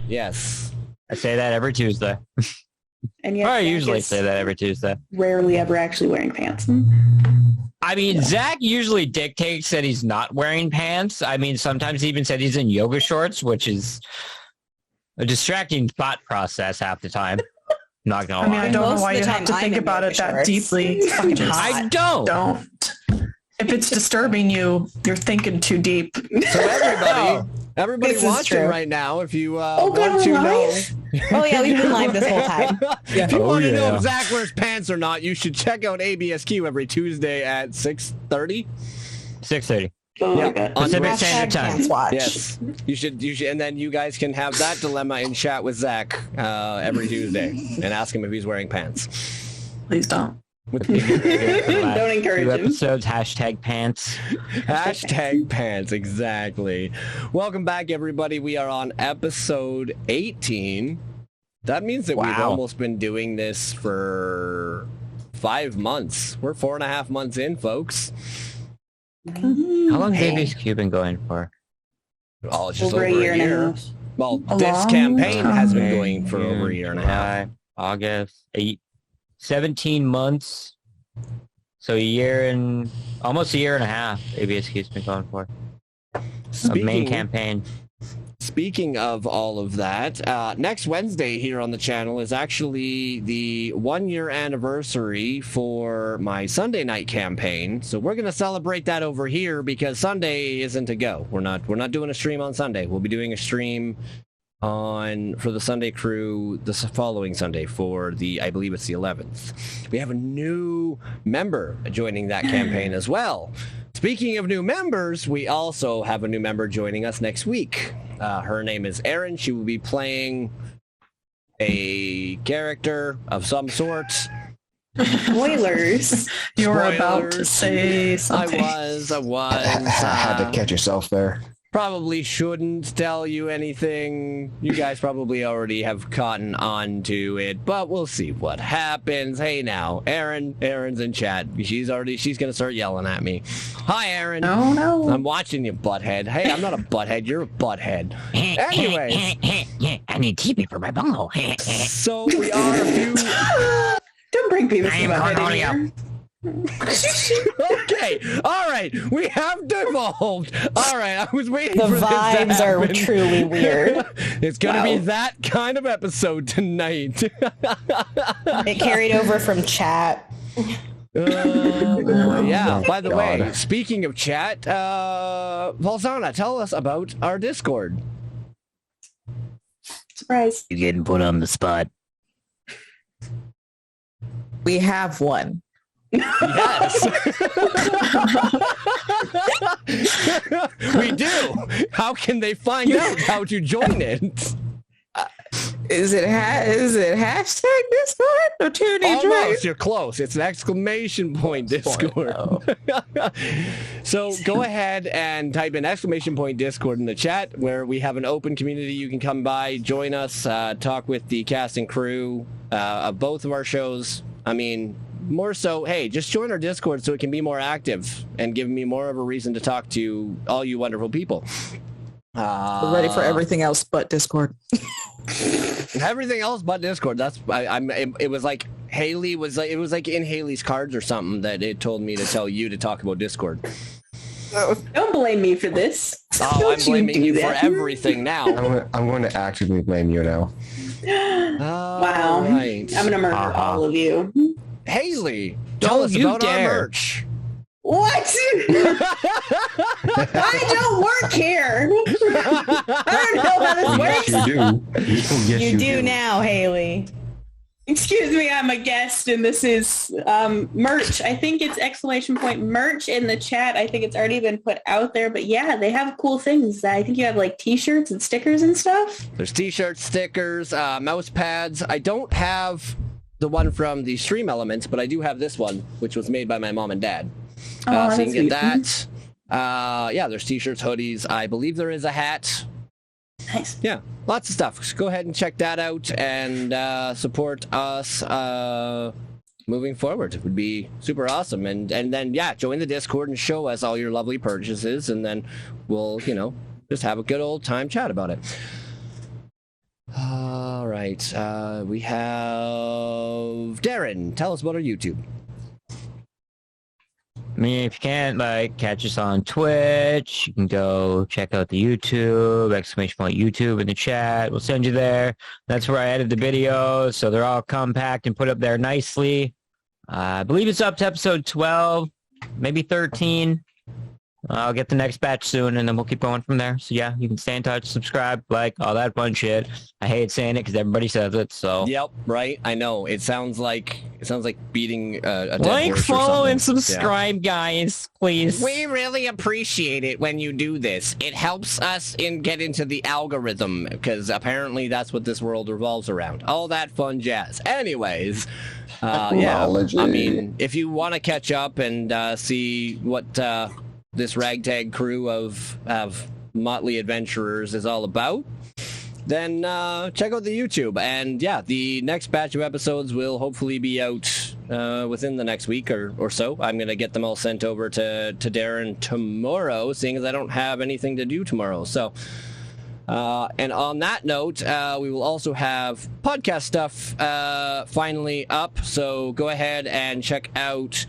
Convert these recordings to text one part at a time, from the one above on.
Yes. I say that every Tuesday. And Or yet I Zach usually is say that every Tuesday. rarely ever actually wearing pants. I mean, Zach usually dictates that he's not wearing pants. I mean, sometimes he even said he's in yoga shorts, which is a distracting thought process half the time. Not gonna lie. I don't know Most why of the you have time to I'm think in about yoga it that shorts. deeply. It's fucking hot. I don't. Don't. If it's disturbing you, you're thinking too deep. So everybody This is watching true. right now, if you God, want to we're know, live? Oh yeah, we've been live this whole time. if you Oh, want to know yeah. if Zach wears pants or not, you should check out ABSQ every Tuesday at 6:30. 6:30. Oh Yeah. my god. On Pacific Twitch. Standard Time. Pants watch. Yes, you should, and then you guys can have that dilemma in chat with Zach every Tuesday and ask him if he's wearing pants. Please don't. Don't encourage Two him. episodes, hashtag pants. Hashtag pants, exactly. Welcome back, everybody. We are on episode 18. That means that we've Wow. almost been doing this for 5 months. We're 4.5 months in, folks. How long has Hey. ABSQ been going for? Oh, it's just Over a year and a half. Well, A this long campaign has been time. going for over a year and a half. July, August, 17 months. So almost a year and a half ABSQ's been going for. A main campaign. Speaking of all of that, next Wednesday here on the channel is actually the 1-year anniversary for my Sunday night campaign. So we're going to celebrate that over here because Sunday isn't a go. We're not doing a stream on Sunday. We'll be doing a stream for the Sunday crew the following Sunday for I believe it's the 11th. We have a new member joining that campaign as well. Speaking of new members, we also have a new member joining us next week. Her name is Erin. She will be playing a character of some sort. Spoilers. You're about to Spoilers. say something. I was. Had to catch yourself there. Probably shouldn't tell you anything. You guys probably already have gotten on to it, but we'll see what happens. Hey now, Erin's in chat. She's gonna start yelling at me. Hi, Erin. Oh no. I'm watching you, butthead. Hey, I'm not a butthead. You're a butthead. Anyways, I need TP for my bunghole. so we are a few. Don't bring Beavis I am and Butthead in Cornelio. here. Okay, all right, we have devolved. All right, I was waiting The for this to vibes are happen. truly weird. It's gonna be Wow. that kind of episode tonight. It carried over from chat. Yeah. By the way, God. speaking of chat, Valzana, tell us about our Discord. Surprise. You're getting put on the spot. We have one. Yes. We do. How can they find out how to join it? Is it hashtag Discord or 2D Almost. You're close. It's an exclamation point Discord. So go ahead and type in exclamation point Discord in the chat where we have an open community. You can come by, join us, talk with the cast and crew of both of our shows. I mean, more so, hey, just join our Discord so it can be more active and give me more of a reason to talk to all you wonderful people. We're ready for everything else but Discord. Everything else but Discord. That's it was like Haley was like, it was like in Haley's cards or something that it told me to tell you to talk about Discord. Don't blame me for this. Oh, Don't I'm blaming do you that. for everything now. I'm going to actively blame you now. Wow. Right. I'm gonna murder all of you. Haley, tell us you about dare. our merch. What? I don't work here. I don't know how this works. Yes, you do. Yes, You do now, Haley. Excuse me, I'm a guest, and this is merch. I think it's exclamation point merch in the chat. I think it's already been put out there, but yeah, they have cool things. I think you have like t-shirts and stickers and stuff. There's t-shirts, stickers, mouse pads. I don't have the one from the Stream Elements, but I do have this one, which was made by my mom and dad. So you that's can sweet. get that. Yeah, there's t-shirts, hoodies. I believe there is a hat. Nice. Yeah, lots of stuff. Just go ahead and check that out and support us moving forward. It would be super awesome. And then, yeah, join the Discord and show us all your lovely purchases, and then we'll, just have a good old time chat about it. All right. We have Darren. Tell us about our YouTube. I mean, if you can't, catch us on Twitch, you can go check out the YouTube, ! YouTube in the chat. We'll send you there. That's where I edit the videos, so they're all compact and put up there nicely. I believe it's up to episode 12, maybe 13. I'll get the next batch soon, and then we'll keep going from there. So yeah, you can stay in touch, subscribe, all that fun shit. I hate saying it because everybody says it. So yep, right. I know it sounds like beating a dead like, horse follow, or and something. subscribe, guys, please. We really appreciate it when you do this. It helps us get into the algorithm because apparently that's what this world revolves around. All that fun jazz. Anyways, yeah. I mean, if you want to catch up and see what this ragtag crew of motley adventurers is all about, then check out the YouTube. And yeah, the next batch of episodes will hopefully be out within the next week or so. I'm going to get them all sent over to Darren tomorrow, seeing as I don't have anything to do tomorrow. So, and on that note, we will also have podcast stuff finally up. So go ahead and check out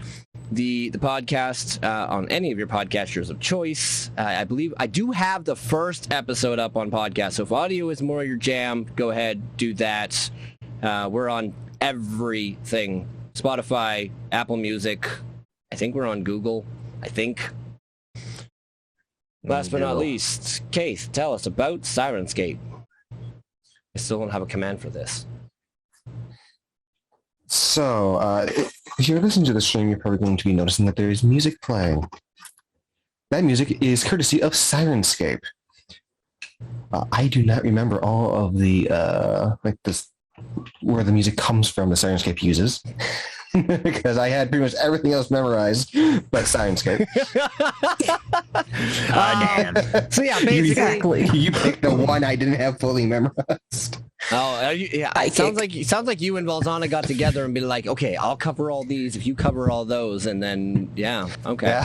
the podcast on any of your podcasters of choice. I believe I do have the first episode up on podcast, so if audio is more your jam, go ahead, do that. We're on everything: Spotify, Apple Music. I think we're on Google. I think. Last but not least, Keith, tell us about Syrinscape. I still don't have a command for this. So, if you're listening to the stream, you're probably going to be noticing that there is music playing. That music is courtesy of Syrinscape. I do not remember all of the where the music comes from that Syrinscape uses, because I had pretty much everything else memorized but Syrinscape. Damn. So yeah, basically, you picked the one I didn't have fully memorized. Oh, yeah. It sounds like you and Valzana got together and be like, okay, I'll cover all these if you cover all those, and then yeah, okay.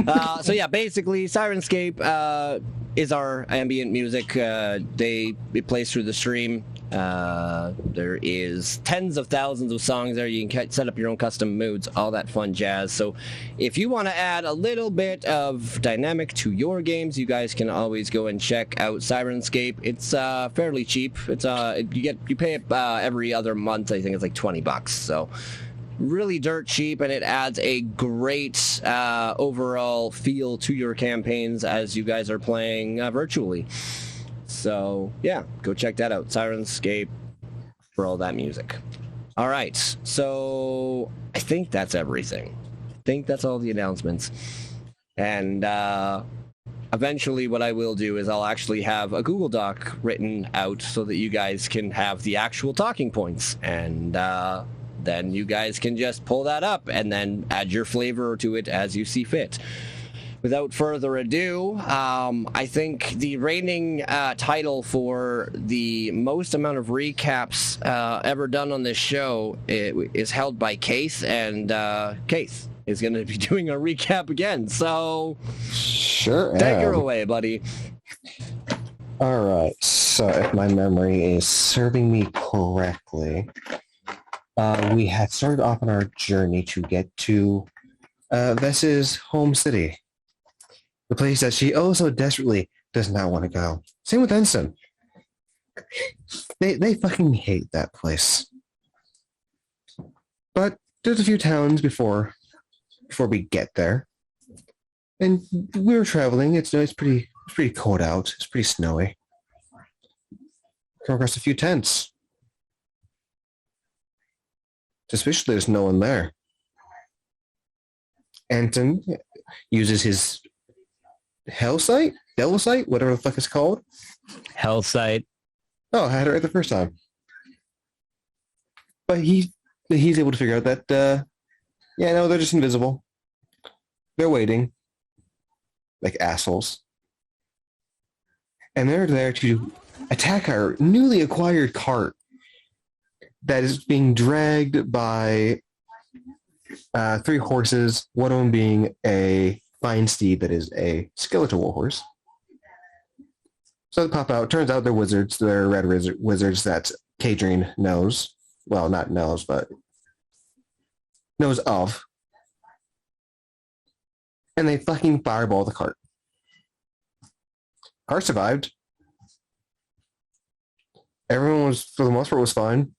Yeah. So yeah, basically, Syrinscape is our ambient music. It plays through the stream. There is tens of thousands of songs there. You can set up your own custom moods, all that fun jazz. So if you want to add a little bit of dynamic to your games, you guys can always go and check out Syrinscape. It's fairly cheap. It's you pay it every other month. I think it's like $20. So really dirt cheap, and it adds a great overall feel to your campaigns as you guys are playing virtually. So yeah, go check that out, Syrinscape, for all that music. All right, so I think that's everything. I think that's all the announcements. And eventually what I will do is I'll actually have a Google Doc written out so that you guys can have the actual talking points. And then you guys can just pull that up and then add your flavor to it as you see fit. Without further ado, I think the reigning title for the most amount of recaps ever done on this show is held by Keith, and Keith is going to be doing a recap again. So, sure, take her away, buddy. All right. So, if my memory is serving me correctly, we had started off on our journey to get to Vess's home city. The place that she oh so desperately does not want to go. Same with Ensign. They fucking hate that place. But there's a few towns before we get there. And we were traveling. It's pretty cold out. It's pretty snowy. Come across a few tents. Suspiciously, there's no one there. Anton uses his Hell Sight? Devil Sight? Whatever the fuck it's called. Hell Sight. Oh, I had it right the first time. But he's able to figure out that, they're just invisible. They're waiting. Like assholes. And they're there to attack our newly acquired cart that is being dragged by 3 horses, one of them being a fine steed that is a skeletal warhorse. So they pop out. Turns out they're wizards. They're red wizards that Kadrine knows. Well, not knows, but knows of. And they fucking fireball the cart. Cart survived. Everyone was, for the most part, was fine.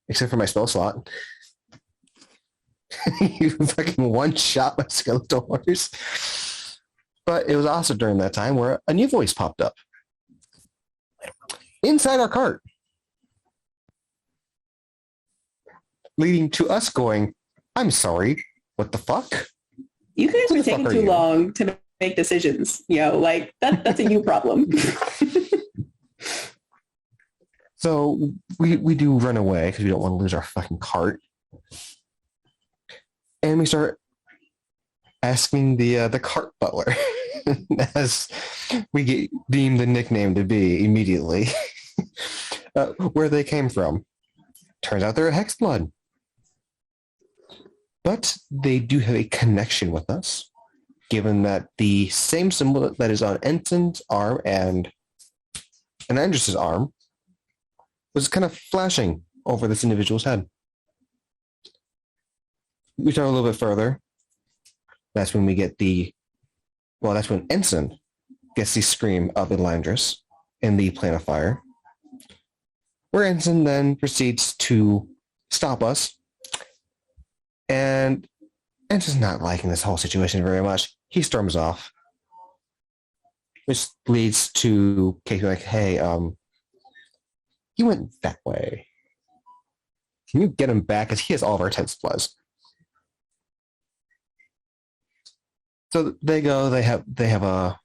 Except for my spell slot. You fucking one-shot my skeletal horse. But it was also during that time where a new voice popped up. Inside our cart. Leading to us going, I'm sorry, what the fuck? You guys Who are the fuck taking are too you? long to make decisions. Like that's a you problem. So we do run away because we don't want to lose our fucking cart. And we start asking the cart butler, as we deem the nickname to be immediately, where they came from. Turns out they're a hexblood. But they do have a connection with us, given that the same symbol that is on Ensign's arm and Andrus's arm was kind of flashing over this individual's head. We talk a little bit further. That's when we get that's when Ensign gets the scream of Elandris in the Plane of Fire, where Ensign then proceeds to stop us. And Ensign's not liking this whole situation very much. He storms off, which leads to Kate like, hey, he went that way. Can you get him back? Because he has all of our 10 supplies. So they go, they have a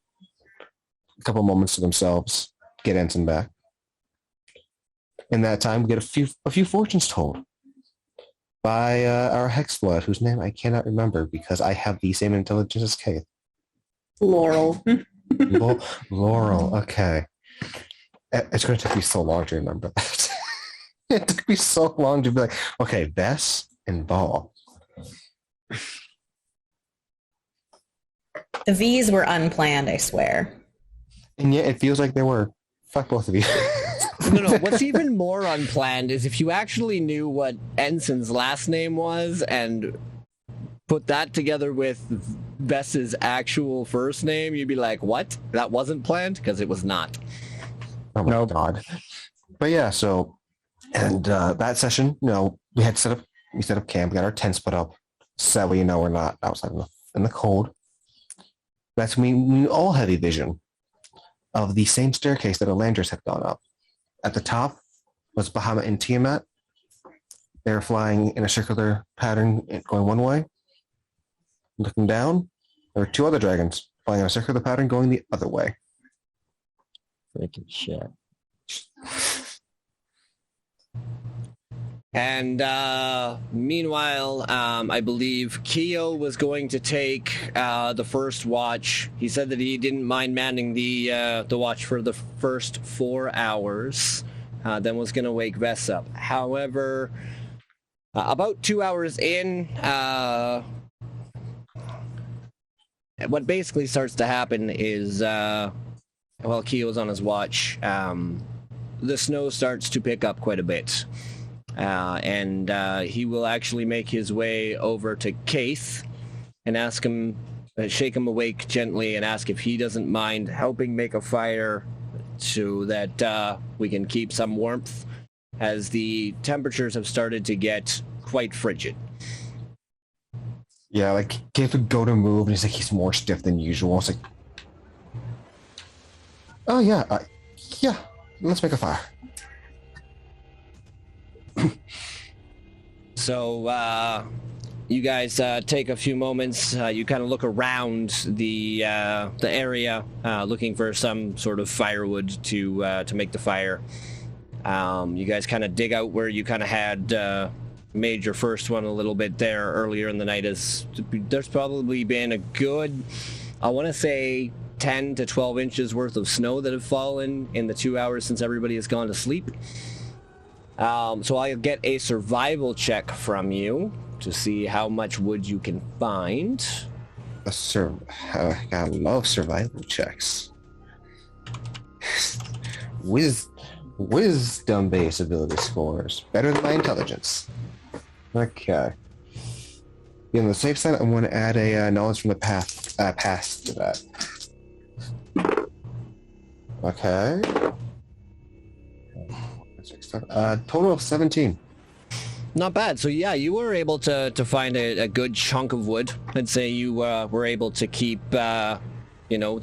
couple moments to themselves, get Ensign back. In that time, we get a few fortunes told by our Hexblood, whose name I cannot remember because I have the same intelligence as Kate. Laurel. Laurel, okay. It's going to take me so long to remember that. It took me so long to be like, okay, Bess and Ball. The V's were unplanned, I swear. And yet it feels like they were. Fuck both of you. No. What's even more unplanned is if you actually knew what Ensign's last name was and put that together with Bess's actual first name, you'd be like, what? That wasn't planned? Because it was not. Oh my God. But yeah, so, and that session, we had set up camp, we got our tents put up, so we're not outside in the cold. That's when we all had a vision of the same staircase that Elandris had gone up. At the top was Bahamut and Tiamat. They were flying in a circular pattern going one way. Looking down, there were two other dragons flying in a circular pattern going the other way. Freaking shit. And meanwhile, I believe Keo was going to take the first watch. He said that he didn't mind manning the watch for the first 4 hours, then was going to wake Vess up. However, about 2 hours in, what basically starts to happen is, while Keo's on his watch, the snow starts to pick up quite a bit. And he will actually make his way over to Kaith and ask him, shake him awake gently and ask if he doesn't mind helping make a fire so that we can keep some warmth, as the temperatures have started to get quite frigid. Yeah, like Kaith would go to move and he's more stiff than usual. It's like, oh yeah, let's make a fire. So you guys take a few moments. You kind of look around the area, looking for some sort of firewood to make the fire. You guys kind of dig out where you kind of had made your first one a little bit there earlier in the night. There's probably been a good, I want to say, 10 to 12 inches worth of snow that have fallen in the 2 hours since everybody has gone to sleep. So I'll get a survival check from you to see how much wood you can find. I love survival checks. Wisdom-based ability scores. Better than my intelligence. Okay. Be on the safe side, I'm going to add a knowledge from the past to that. Okay. Total of 17. Not bad. So yeah, you were able to find a good chunk of wood. I'd say you were able to keep the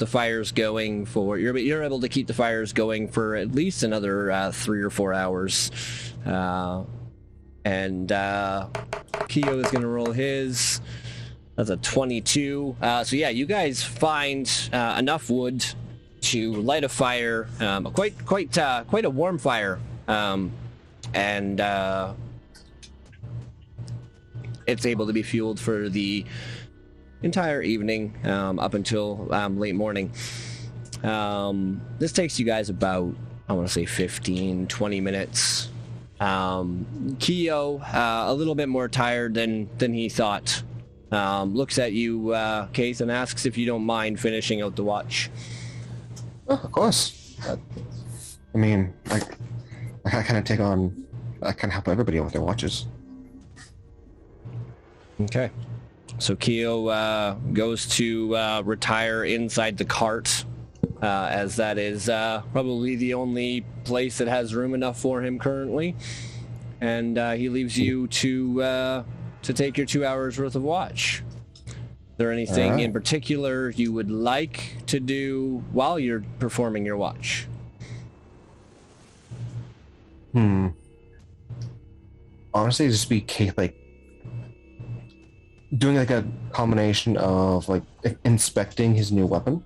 fires going for you're able to keep the fires going for at least another 3 or 4 hours. And Keo is going to roll his. That's a 22. So yeah, you guys find enough wood to light a fire, quite a warm fire, and it's able to be fueled for the entire evening up until late morning. This takes you guys about, I want to say 15, 20 minutes. Keo, a little bit more tired than he thought, looks at you, Keith, and asks if you don't mind finishing out the watch. Oh, of course. I mean, I kind of help everybody out with their watches. Okay. So Keo goes to retire inside the cart, as that is probably the only place that has room enough for him currently. And he leaves you to take your 2 hours worth of watch. Is there anything in particular you would like to do while you're performing your watch? Honestly, just be doing like a combination of like inspecting his new weapon.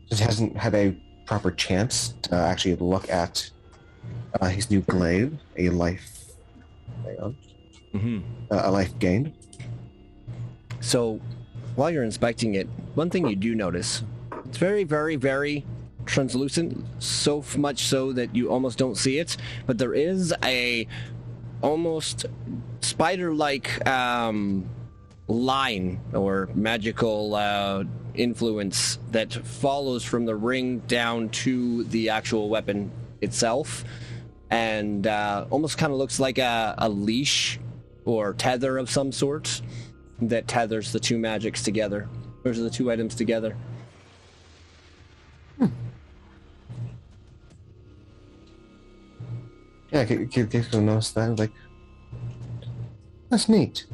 Just hasn't had a proper chance to actually look at his new glaive, a life gained. So, while you're inspecting it, one thing you do notice, it's very, very, very translucent, so much so that you almost don't see it, but there is a almost spider-like line or magical influence that follows from the ring down to the actual weapon itself, and almost kind of looks like a leash or tether of some sort that tethers the two magics together. Those are the two items together. Yeah, Kid's gonna notice that. Like, that's neat.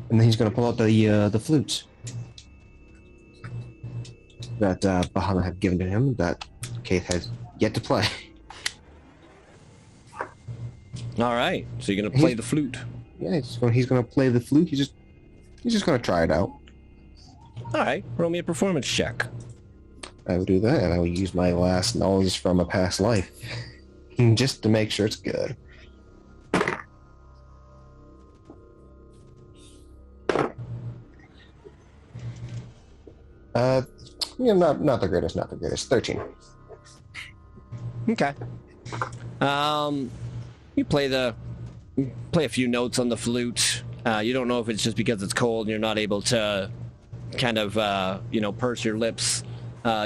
And then he's gonna pull out the flute that Bahama had given to him that Keith has yet to play. All right, so you're gonna play the flute. Yeah, he's gonna play the flute. He's just gonna try it out. All right, roll me a performance check. I will do that, and I will use my last knowledge from a past life just to make sure it's good. Not the greatest. 13. Okay. You play a few notes on the flute. You don't know if it's just because it's cold and you're not able to kind of purse your lips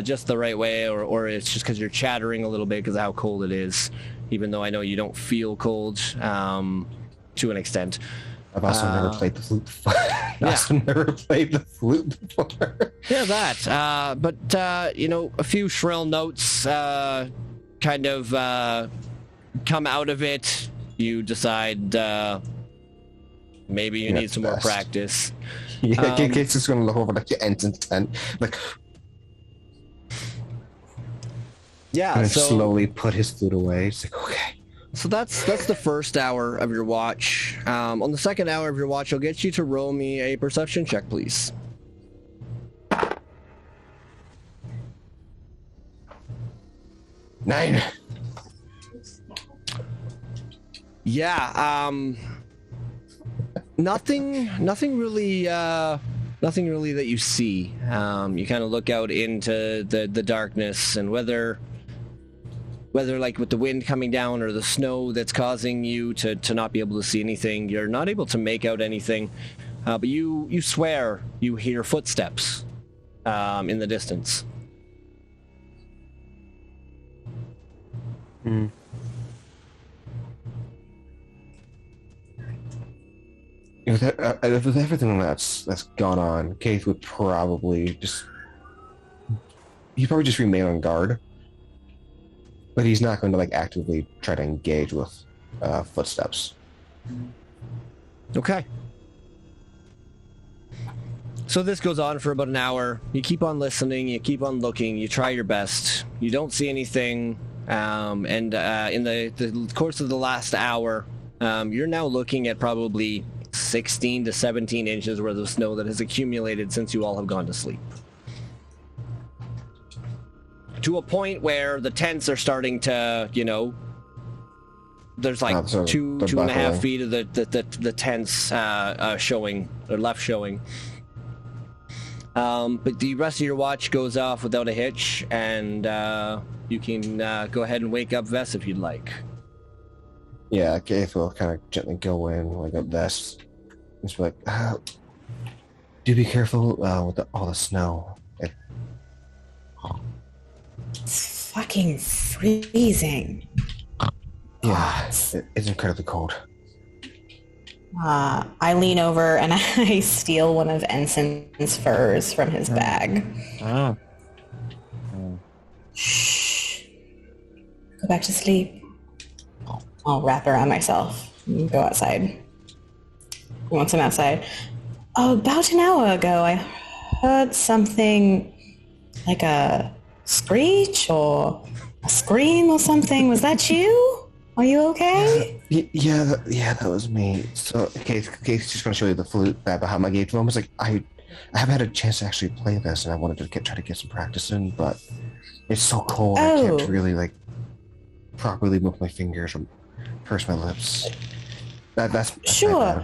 just the right way, or it's just because you're chattering a little bit because of how cold it is, even though I know you don't feel cold to an extent. I've also never played the flute before. Yeah, that. But a few shrill notes kind of come out of it. You decide maybe you need some more practice. Yeah, Kate's just going to look over like the ensign's tent, like. Yeah, and so slowly put his flute away. It's like, okay. So that's the first hour of your watch. On the second hour of your watch, I'll get you to roll me a perception check, please. 9. Yeah, nothing really that you see. You kind of look out into the darkness, and whether like with the wind coming down or the snow that's causing you to not be able to see anything, you're not able to make out anything. But you swear you hear footsteps in the distance. Mm. With everything that's gone on, Keith would probably he'd probably just remain on guard, but he's not going to like actively try to engage with footsteps. Okay. So this goes on for about an hour. You keep on listening, you keep on looking, you try your best. You don't see anything, and in the course of the last hour, you're now looking at probably 16 to 17 inches worth of snow that has accumulated since you all have gone to sleep. To a point where the tents are starting to, there's like so two they're and a half buckling. feet of the tents showing, or left showing. But the rest of your watch goes off without a hitch, and you can go ahead and wake up Vess if you'd like. Yeah, Keith will kind of gently go in, like up Vest. Just be like, do be careful with all the snow. It's fucking freezing. Yeah, it's incredibly cold. I lean over and I steal one of Ensign's furs from his bag. Oh. Shh. Go back to sleep. I'll wrap around myself and go outside. Once I'm outside. About an hour ago, I heard something like a screech or a scream or something. Was that you? Are you okay? Yeah, that was me. So Keith's just going to show you the flute back behind my gate. I was like, I haven't had a chance to actually play this, and I wanted to try to get some practice in, but it's so cold. I can't really like properly move my fingers or purse my lips. That's Sure.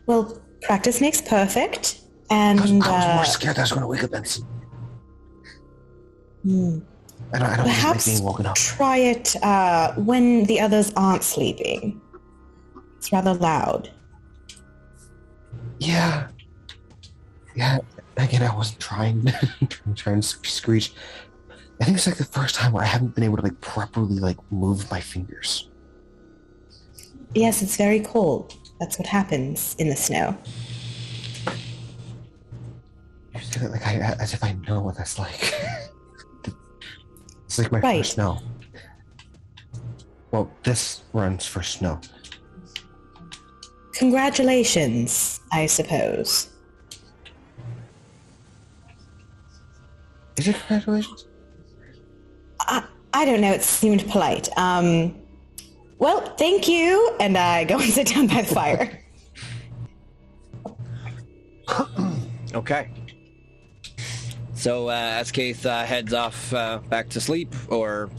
Well, practice makes perfect, and I was more scared that I was going to wake up Benson. I don't like perhaps being woken up. try it when the others aren't sleeping. It's rather loud. Yeah. Again, I wasn't trying to screech. I think it's like the first time where I haven't been able to like properly like move my fingers. Yes, it's very cold. That's what happens in the snow. You said it like as if I know what that's like. It's like my Right. first snow. Well, this runs for snow. Congratulations, I suppose. Is it congratulations? I don't know, it seemed polite. Well, thank you, and I go and sit down by the fire. Okay. So as Keith heads off back to sleep, or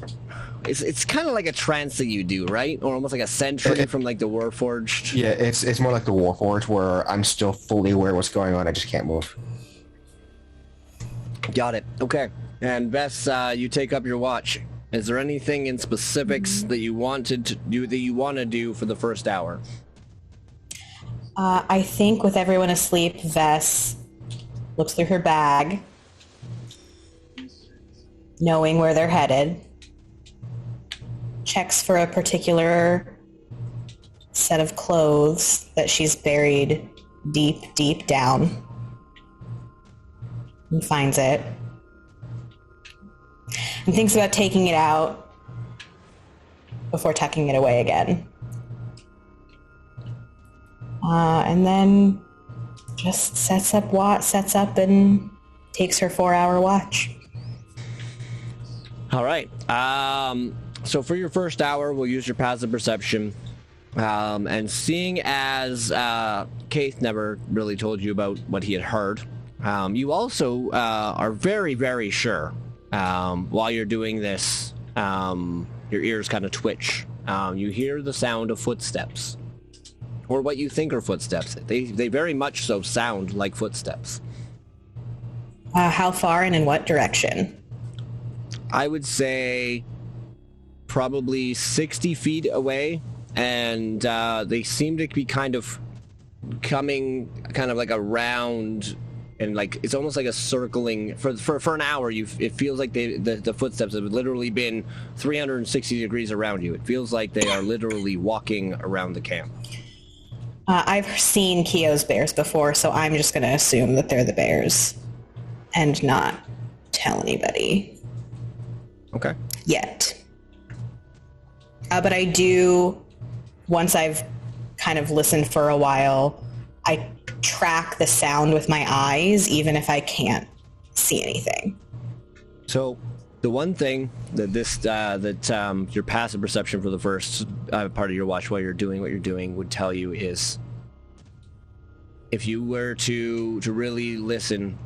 it's kind of like a trance that you do, right? Or almost like a sentry from like the Warforged. Yeah, it's more like the Warforged where I'm still fully aware of what's going on. I just can't move. Got it. Okay. And Vess, you take up your watch. Is there anything in specifics that you wanted to do that you want to do for the first hour? I think with everyone asleep, Vess looks through her bag, knowing where they're headed, checks for a particular set of clothes that she's buried deep, deep down, and finds it, and thinks about taking it out before tucking it away again. And then just sets up and takes her 4-hour watch. All right. So for your first hour, we'll use your passive perception. And seeing as Keith never really told you about what he had heard, you also are very, very sure while you're doing this, your ears kind of twitch. You hear the sound of footsteps. Or what you think are footsteps. They very much so sound like footsteps. How far and in what direction? I would say probably 60 feet away, and they seem to be kind of coming kind of like around and like it's almost like a circling for an hour. It feels like the footsteps have literally been 360 degrees around you. It feels like they are literally walking around the camp. I've seen Kyo's bears before, so I'm just going to assume that they're the bears and not tell anybody. Okay. Yet. But I do, once I've kind of listened for a while, I track the sound with my eyes, even if I can't see anything. So the one thing that your passive perception for the first part of your watch while you're doing what you're doing would tell you is, if you were to really listen,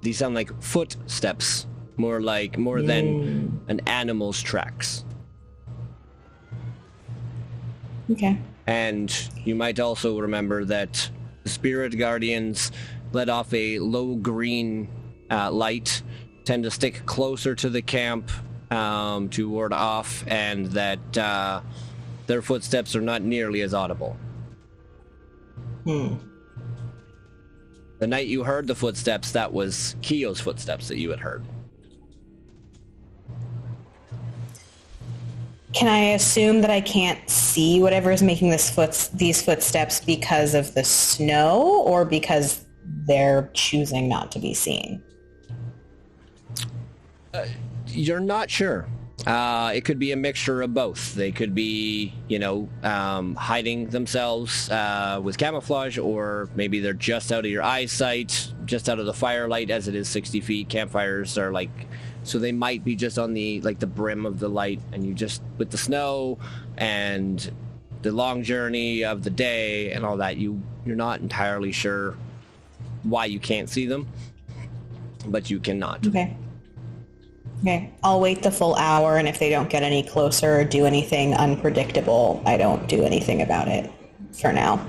these sound like footsteps, more than an animal's tracks. Okay. And you might also remember that the spirit guardians let off a low green light, tend to stick closer to the camp to ward off, and that their footsteps are not nearly as audible. The night you heard the footsteps, that was Kyo's footsteps that you had heard. Can I assume that I can't see whatever is making these footsteps because of the snow, or because they're choosing not to be seen? You're not sure. It could be a mixture of both. They could be, hiding themselves with camouflage, or maybe they're just out of your eyesight, just out of the firelight, as it is 60 feet. Campfires are so they might be just on the brim of the light, and you just, with the snow and the long journey of the day and all that, you're not entirely sure why you can't see them, but you cannot. Okay. I'll wait the full hour, and if they don't get any closer or do anything unpredictable, I don't do anything about it for now.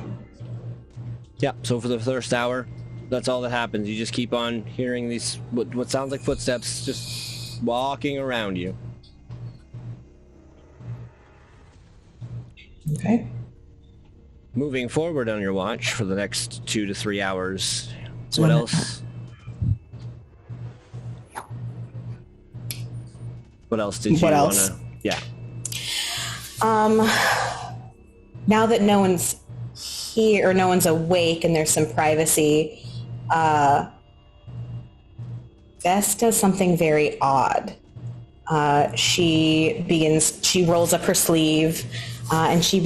Yeah, so for the first hour, that's all that happens. You just keep on hearing these, what sounds like footsteps, just walking around you. Okay. Moving forward on your watch for the next 2 to 3 hours, what else? What else did you want to... Yeah. Now that no one's here, or no one's awake, and there's some privacy, Bess does something very odd. She rolls up her sleeve, and she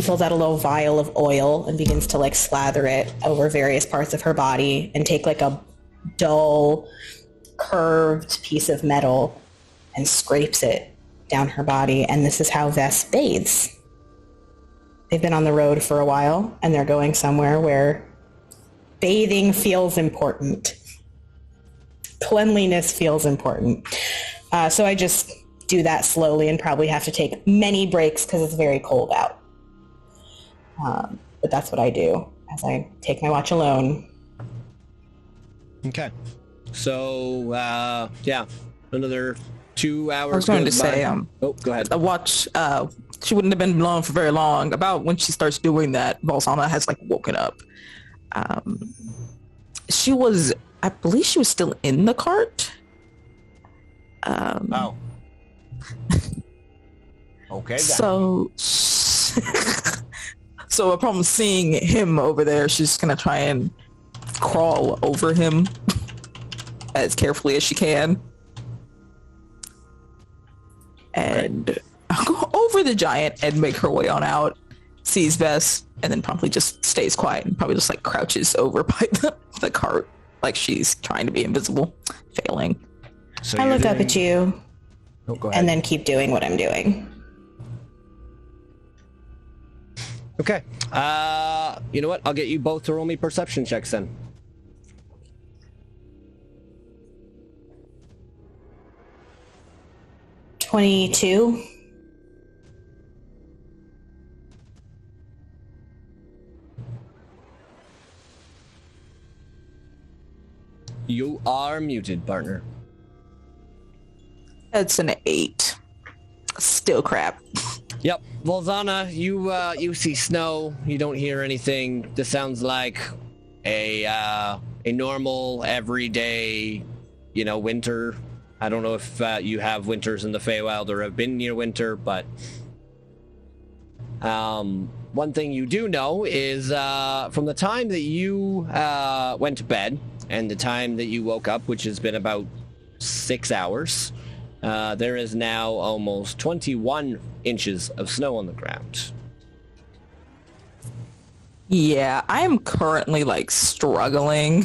pulls out a little vial of oil and begins to slather it over various parts of her body, and take a dull, curved piece of metal and scrapes it down her body. And this is how Vess bathes. They've been on the road for a while, and they're going somewhere where bathing feels important. Cleanliness feels important. So I just do that slowly, and probably have to take many breaks because it's very cold out. But that's what I do as I take my watch alone. Okay. So, another 2 hours. I was going to say, go ahead. The watch, she wouldn't have been alone for very long. About when she starts doing that, Balsana has woken up. I believe she was still in the cart. Oh. Okay. So upon seeing him over there, she's gonna try and crawl over him as carefully as she can, and go over the giant and make her way on out. Sees Vess, and then promptly just stays quiet and probably just crouches over by the cart like she's trying to be invisible, failing. So I look up at you, go ahead. and then keep doing what I'm doing. Okay. You know what? I'll get you both to roll me perception checks then. $22. You are muted, partner. It's an 8. Still crap. Yep. Volzana, you see snow. You don't hear anything. This sounds like a normal, everyday, winter. I don't know if you have winters in the Feywild or have been near winter, but one thing you do know is from the time that you went to bed and the time that you woke up, which has been about 6 hours, there is now almost 21 inches of snow on the ground. Yeah, I am currently like struggling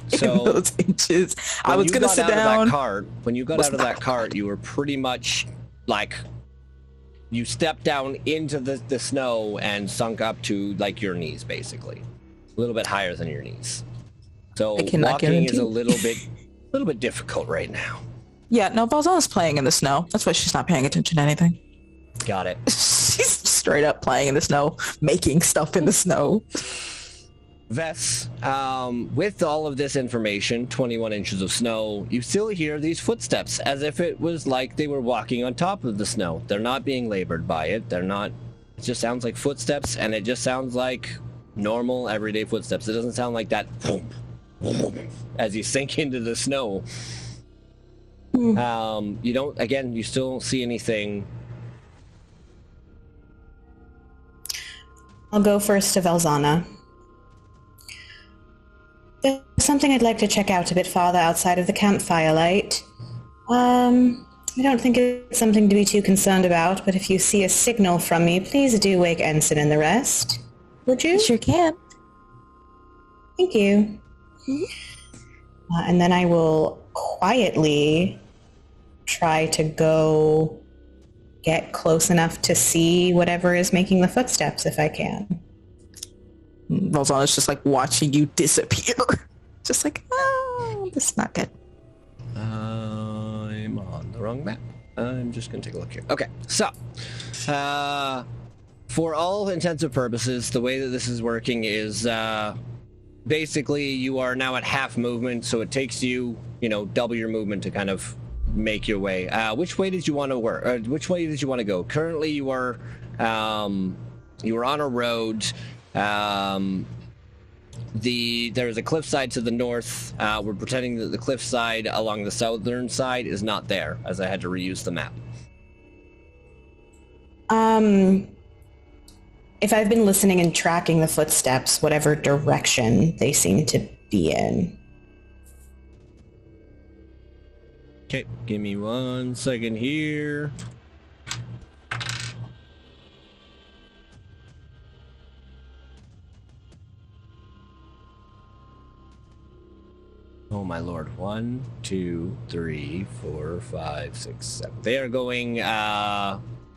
So in those inches. I when was you gonna got sit out of down. that cart, when you got Was out of that cart, you were pretty much like you stepped down into the snow and sunk up to like your knees, basically, a little bit higher than your knees. So I cannot walking is guarantee. a little bit difficult right now. Yeah, no, Balzana's playing in the snow. That's why she's not paying attention to anything. Got it. She's straight up playing in the snow, making stuff in the snow. Vess, with all of this information, 21 inches of snow, you still hear these footsteps as if it was like they were walking on top of the snow. They're not being labored by it. They're not. It just sounds like footsteps, and it just sounds like normal, everyday footsteps. It doesn't sound like that as you sink into the snow. You don't. Again, you still don't see anything. I'll go first to Velzana. There's something I'd like to check out a bit farther outside of the campfire light. I don't think it's something to be too concerned about, but if you see a signal from me, please do wake Ensign and the rest. Would you? Sure can. Thank you. And then I will quietly try to go get close enough to see whatever is making the footsteps if I can. Balzana's just like watching you disappear. Just like, oh, this is not good. I'm on the wrong map. I'm just going to take a look here. Okay, so for all intents and purposes, the way that this is working is basically you are now at half movement, so it takes you, double your movement to kind of make your way. Which way did you want to work? Or which way did you want to go? Currently, you are on a road. There is a cliffside to the north. We're pretending that the cliffside along the southern side is not there, as I had to reuse the map. If I've been listening and tracking the footsteps, whatever direction they seem to be in. Okay, give me 1 second here. Oh my lord. 1, 2, 3, 4, 5, 6, 7. They are going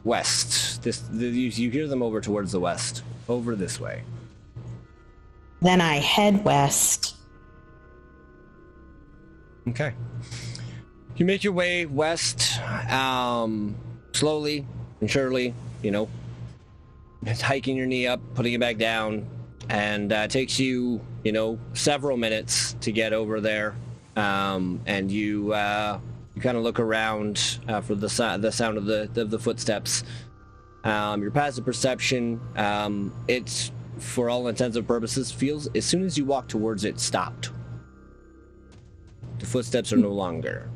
west. You hear them over towards the west. Over this way. Then I head west. Okay. You make your way west, slowly and surely, hiking your knee up, putting it back down, and it takes you, several minutes to get over there, and you kind of look around for the sound of the footsteps. Your passive perception, it's, for all intents and purposes, feels, as soon as you walk towards it, stopped. The footsteps are no longer.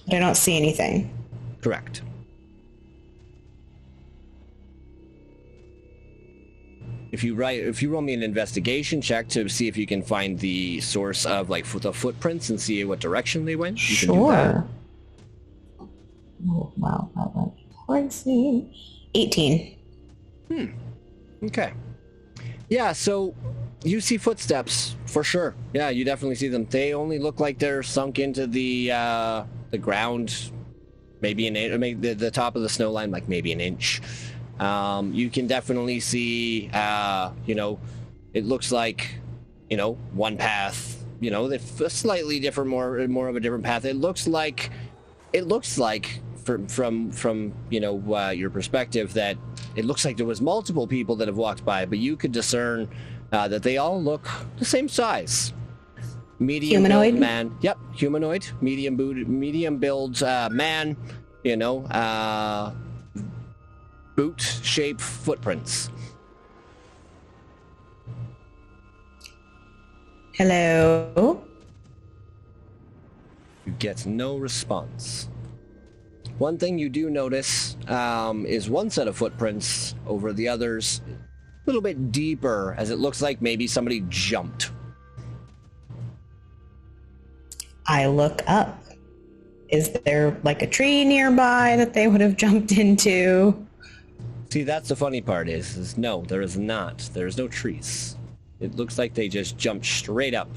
But I don't see anything. Correct. If you roll me an investigation check to see if you can find the source of the footprints and see what direction they went, you can do that. Oh, wow, that went crazy. 18. Okay. Yeah, so you see footsteps for sure. Yeah, you definitely see them. They only look like they're sunk into the ground, maybe an inch, maybe the top of the snow line, like maybe an inch. You can definitely see, it looks like, one path. A slightly different, more of a different path. It looks like, from your perspective, that it looks like there was multiple people that have walked by, but you could discern that they all look the same size. Medium humanoid build man. Yep, humanoid. Medium build man. Boot shape footprints. Hello? You get no response. One thing you do notice is one set of footprints over the others, a little bit deeper, as it looks like maybe somebody jumped. I look up. Is there like a tree nearby that they would have jumped into? See, that's the funny part is no, there is not. There's no trees. It looks like they just jumped straight up.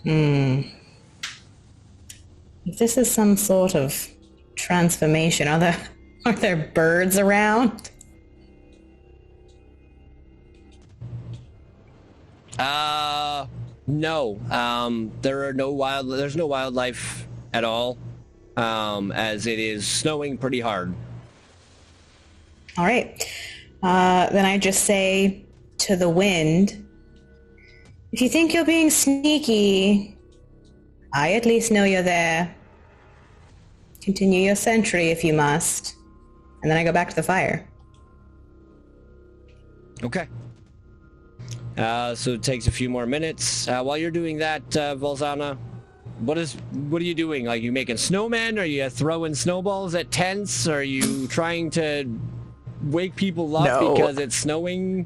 If this is some sort of transformation, are there birds around? No. There's no wildlife at all, as it is snowing pretty hard. All right. Then I just say to the wind, if you think you're being sneaky, I at least know you're there. Continue your sentry if you must. And then I go back to the fire. Okay. So it takes a few more minutes. While you're doing that, Volzana, what are you doing? Like, you making snowmen? Are you throwing snowballs at tents? Are you trying to wake people up because it's snowing?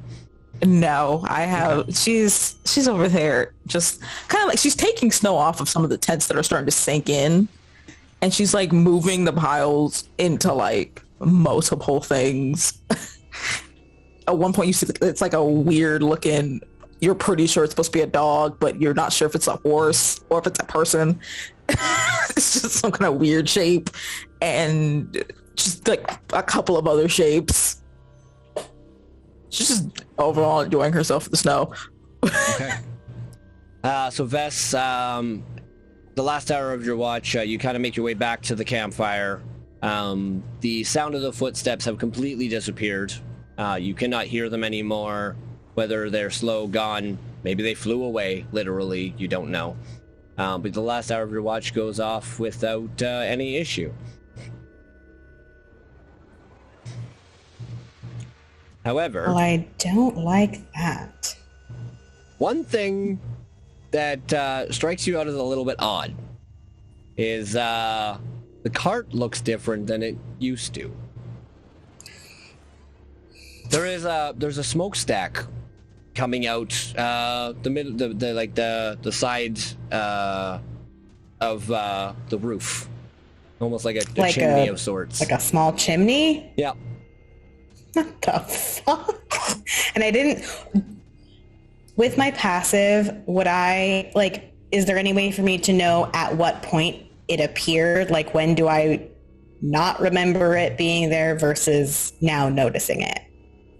No, I have. She's over there, just kind of like she's taking snow off of some of the tents that are starting to sink in, and she's like moving the piles into like multiple things. At one point, you see it's like a weird looking. You're pretty sure it's supposed to be a dog, but you're not sure if it's a horse or if it's a person. It's just some kind of weird shape, and just like a couple of other shapes. She's just overall enjoying herself in the snow. Okay. So Vess, the last hour of your watch, you kind of make your way back to the campfire. The sound of the footsteps have completely disappeared. You cannot hear them anymore. Whether they're slow, gone, maybe they flew away, literally, you don't know. But the last hour of your watch goes off without any issue. However, Well, I don't like that. one thing that strikes you out as a little bit odd is the cart looks different than it used to. There's a smokestack coming out the middle, the side of the roof, almost like a chimney of sorts. Like a small chimney? Yeah. What the fuck? And I didn't... With my passive, would I, like, is there any way for me to know at what point it appeared? Like, when do I not remember it being there versus now noticing it?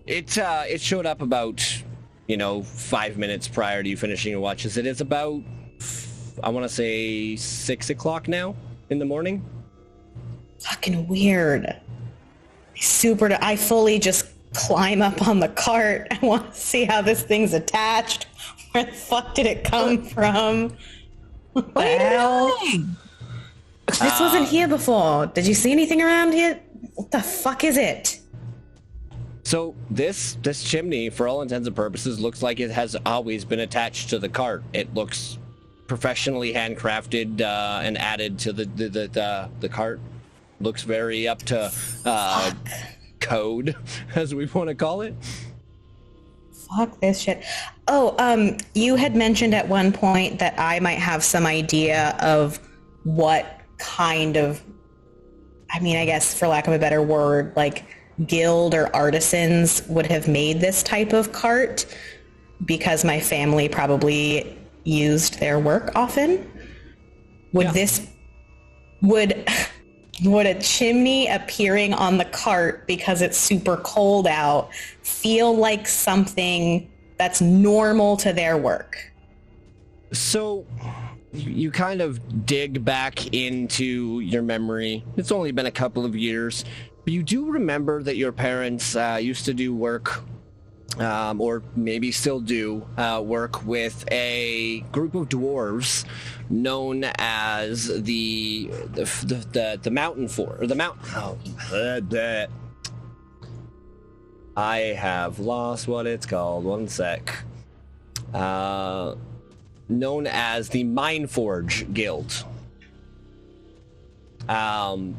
It showed up about, 5 minutes prior to you finishing your watches. It is about, I want to say 6 o'clock now in the morning. Fucking weird. I fully just climb up on the cart. I want to see how this thing's attached. Where the fuck did it come from? What the hell? This wasn't here before. Did you see anything around here? What the fuck is it? So this chimney, for all intents and purposes, looks like it has always been attached to the cart. It looks professionally handcrafted and added to the cart. Looks very up to code, as we want to call it. Fuck this shit. Oh, you had mentioned at one point that I might have some idea of what kind of, I guess for lack of a better word, like guild or artisans would have made this type of cart, because my family probably used their work often. Would a chimney appearing on the cart because it's super cold out feel like something that's normal to their work? So you kind of dig back into your memory. It's only been a couple of years, but you do remember that your parents used to do work, or maybe still do work with a group of dwarves known as the mountain fort, or the mountain. I have lost what it's called. One sec. Known as the Mineforge Guild.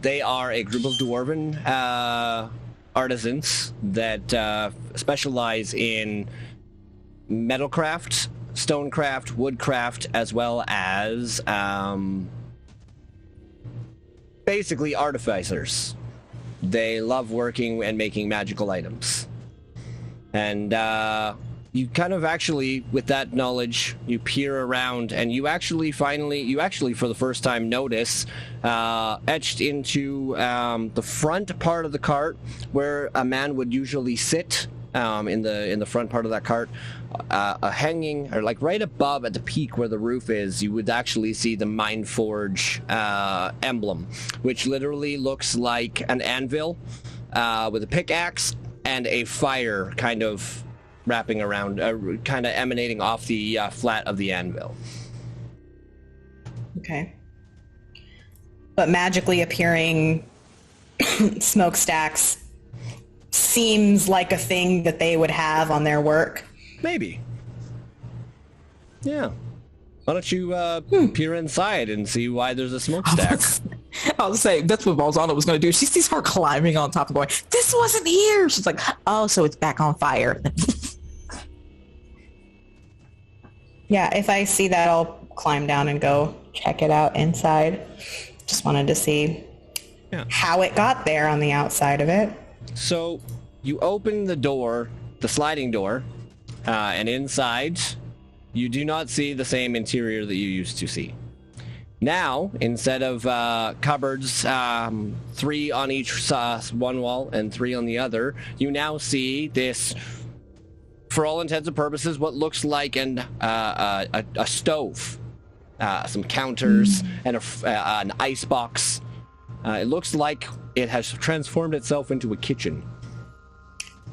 They are a group of dwarven artisans that specialize in metalcraft, stonecraft, woodcraft, as well as basically artificers. They love working and making magical items. And you kind of actually, with that knowledge, you peer around and you actually for the first time notice, etched into the front part of the cart where a man would usually sit, in the front part of that cart, hanging, or like right above at the peak where the roof is, you would actually see the Mineforge emblem, which literally looks like an anvil with a pickaxe and a fire kind of wrapping around, kind of emanating off the flat of the anvil. Okay. But magically appearing smokestacks seems like a thing that they would have on their work. Maybe. Yeah. Why don't you peer inside and see why there's a smokestack? I was saying that's what Balzano was going to do. She sees her climbing on top and going, "This wasn't here." She's like, "Oh, so it's back on fire." Yeah, if I see that, I'll climb down and go check it out inside. Just wanted to see how it got there on the outside of it. So you open the door, the sliding door, and inside you do not see the same interior that you used to see. Now, instead of cupboards, 3 on each one wall and 3 on the other, you now see this, for all intents and purposes, what looks like a stove, some counters, and an ice box. It looks like it has transformed itself into a kitchen.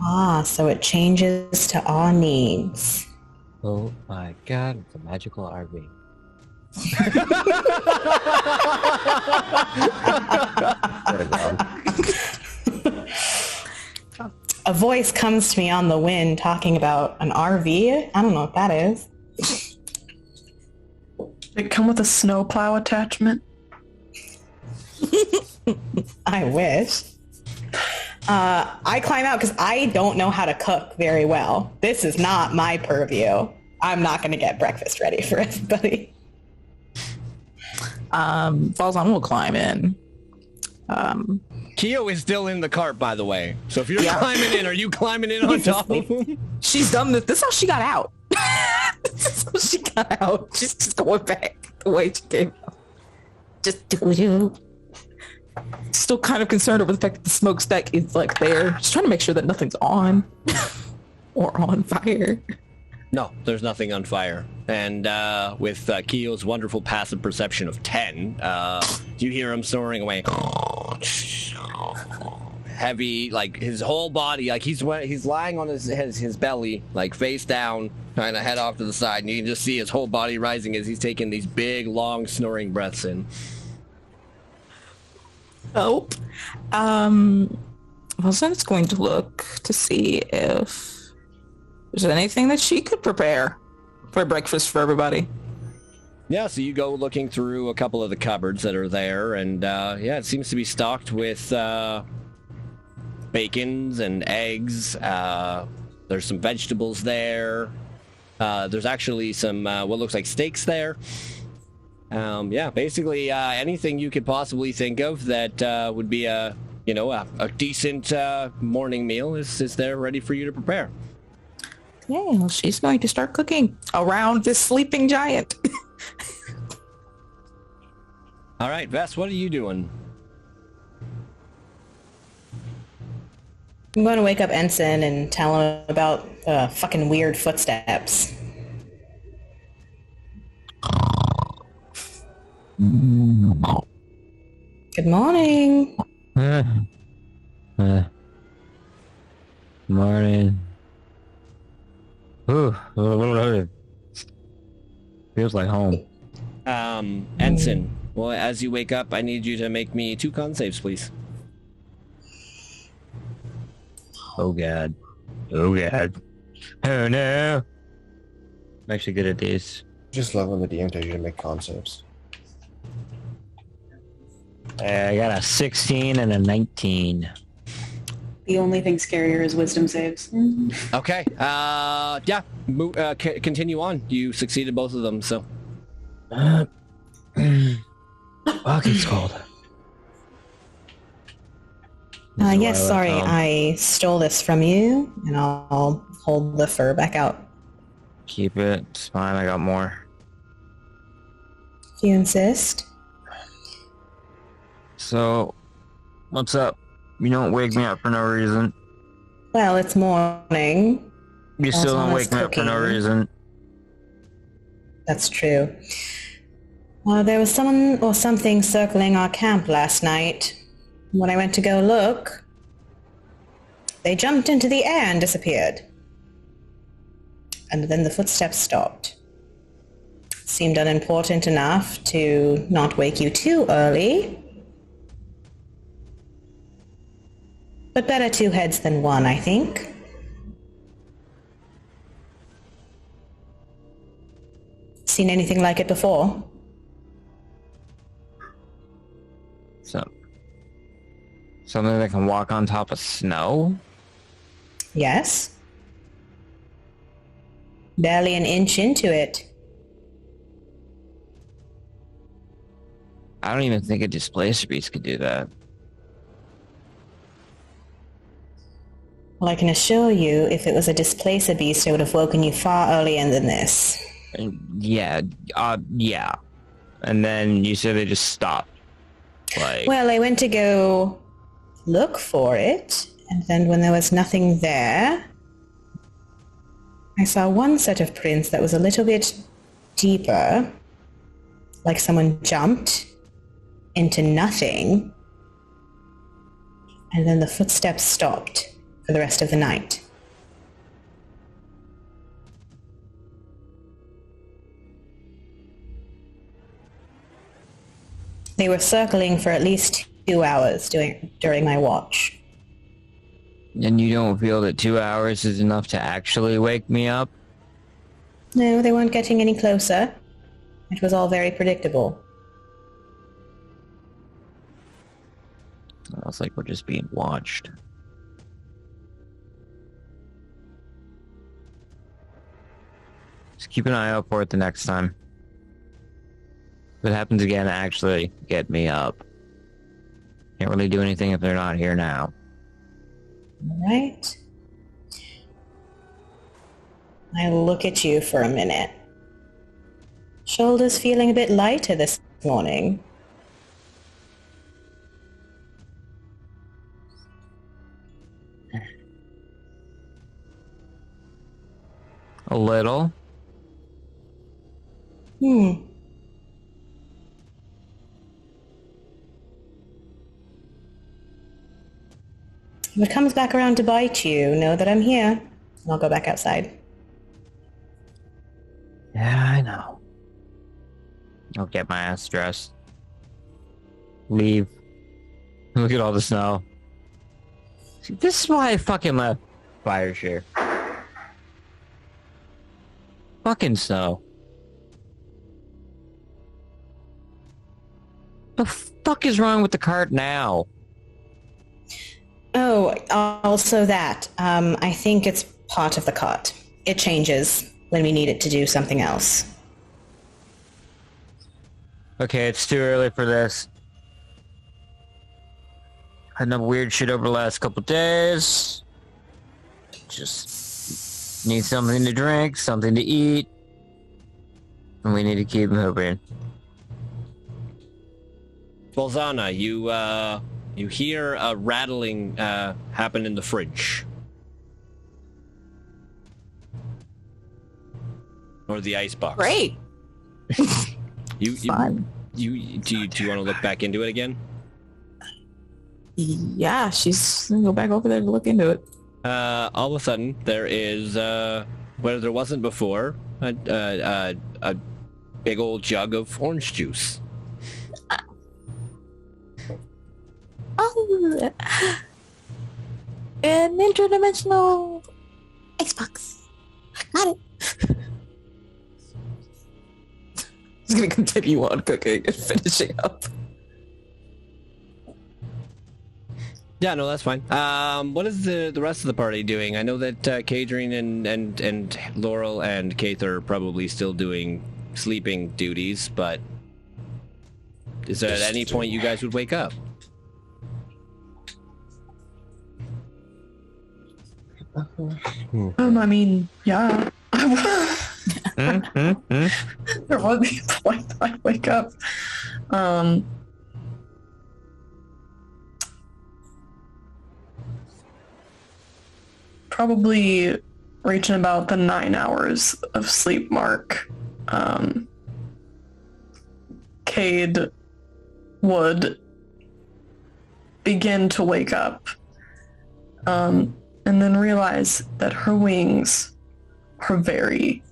Ah, so it changes to our needs. Oh my god, it's a magical RV. A voice comes to me on the wind talking about an RV. I don't know what that is. They come with a snowplow attachment. I wish. I climb out because I don't know how to cook very well. This is not my purview. I'm not going to get breakfast ready for everybody. Balzano will climb in. Keo is still in the cart, by the way. So if you're climbing in, are you climbing in on top of him? She's done this. This is how she got out. This is how she got out. She's just going back the way she came out. Just do you. Still kind of concerned over the fact that the smokestack is like there. Just trying to make sure that nothing's on or on fire. No, there's nothing on fire. And with Keo's wonderful passive perception of 10, you hear him snoring away. Heavy, like his whole body, like he's lying on his belly, like face down, kind of head off to the side, and you can just see his whole body rising as he's taking these big, long, snoring breaths in. Oh. Well, then it's going to look to see if there's anything that she could prepare for breakfast for everybody. Yeah, so you go looking through a couple of the cupboards that are there, and it seems to be stocked with bacons and eggs. There's some vegetables there. There's actually some what looks like steaks there. Basically anything you could possibly think of that would be a decent morning meal is there ready for you to prepare. Yeah, well, she's going to start cooking around this sleeping giant. All right, Vess, what are you doing? I'm going to wake up Ensign and tell him about fucking weird footsteps. Good morning. Morning. Ooh, feels like home. Ensign, well, as you wake up, I need you to make me 2 con saves, please. Oh god. Oh god. Oh no. I'm actually good at these. Just love when the DM tells you to make concepts. I got a 16 and a 19. The only thing scarier is wisdom saves. Okay. Yeah. Continue on. You succeeded both of them, so. Fuck, it's cold. Yes, sorry, I stole this from you, and I'll hold the fur back out. Keep it. It's fine. I got more. If you insist. So, what's up? You don't wake me up for no reason. Well, it's morning. You still don't wake me up for no reason. That's true. There was someone or something circling our camp last night. When I went to go look, they jumped into the air and disappeared. And then the footsteps stopped. Seemed unimportant enough to not wake you too early. But better two heads than one, I think. Seen anything like it before? Something that can walk on top of snow? Yes. Barely an inch into it. I don't even think a displacer beast could do that. Well, I can assure you, if it was a displacer beast, it would have woken you far earlier than this. Yeah. Yeah. And then you said they just stopped. Well, I went to go look for it, and then when there was nothing there, I saw one set of prints that was a little bit deeper, like someone jumped into nothing, and then the footsteps stopped for the rest of the night. They were circling for at least 2 hours during my watch. And you don't feel that 2 hours is enough to actually wake me up? No, they weren't getting any closer. It was all very predictable. It's like we're just being watched. Just keep an eye out for it the next time. If it happens again, actually get me up. Can't really do anything if they're not here now. All right. I look at you for a minute. Shoulders feeling a bit lighter this morning. A little. If it comes back around to bite you, know that I'm here. And I'll go back outside. Yeah, I know. I'll get my ass dressed. Leave. Look at all the snow. See, this is why I fucking left Fireshare. Fucking snow. The fuck is wrong with the cart now? Oh, also that. I think it's part of the cart. It changes when we need it to do something else. Okay, it's too early for this. Had enough weird shit over the last couple days. Just need something to drink, something to eat. And we need to keep moving. Bolzana, you hear a rattling happen in the fridge. Or the icebox. Great. Do you want to look back into it again? Yeah, she's gonna go back over there to look into it. All of a sudden, there is where there wasn't before a big old jug of orange juice. Oh, an interdimensional lunchbox. Got it. He's gonna continue on cooking and finishing up. Yeah, no, that's fine. What is the rest of the party doing? I know that Kadrien and Laurel and Kaith are probably still doing sleeping duties, but is there at any point you guys would wake up? I mean, yeah. There would be a point that I wake up. Probably reaching about the 9 hours of sleep mark. Cade would begin to wake up, and then realize that her wings are very,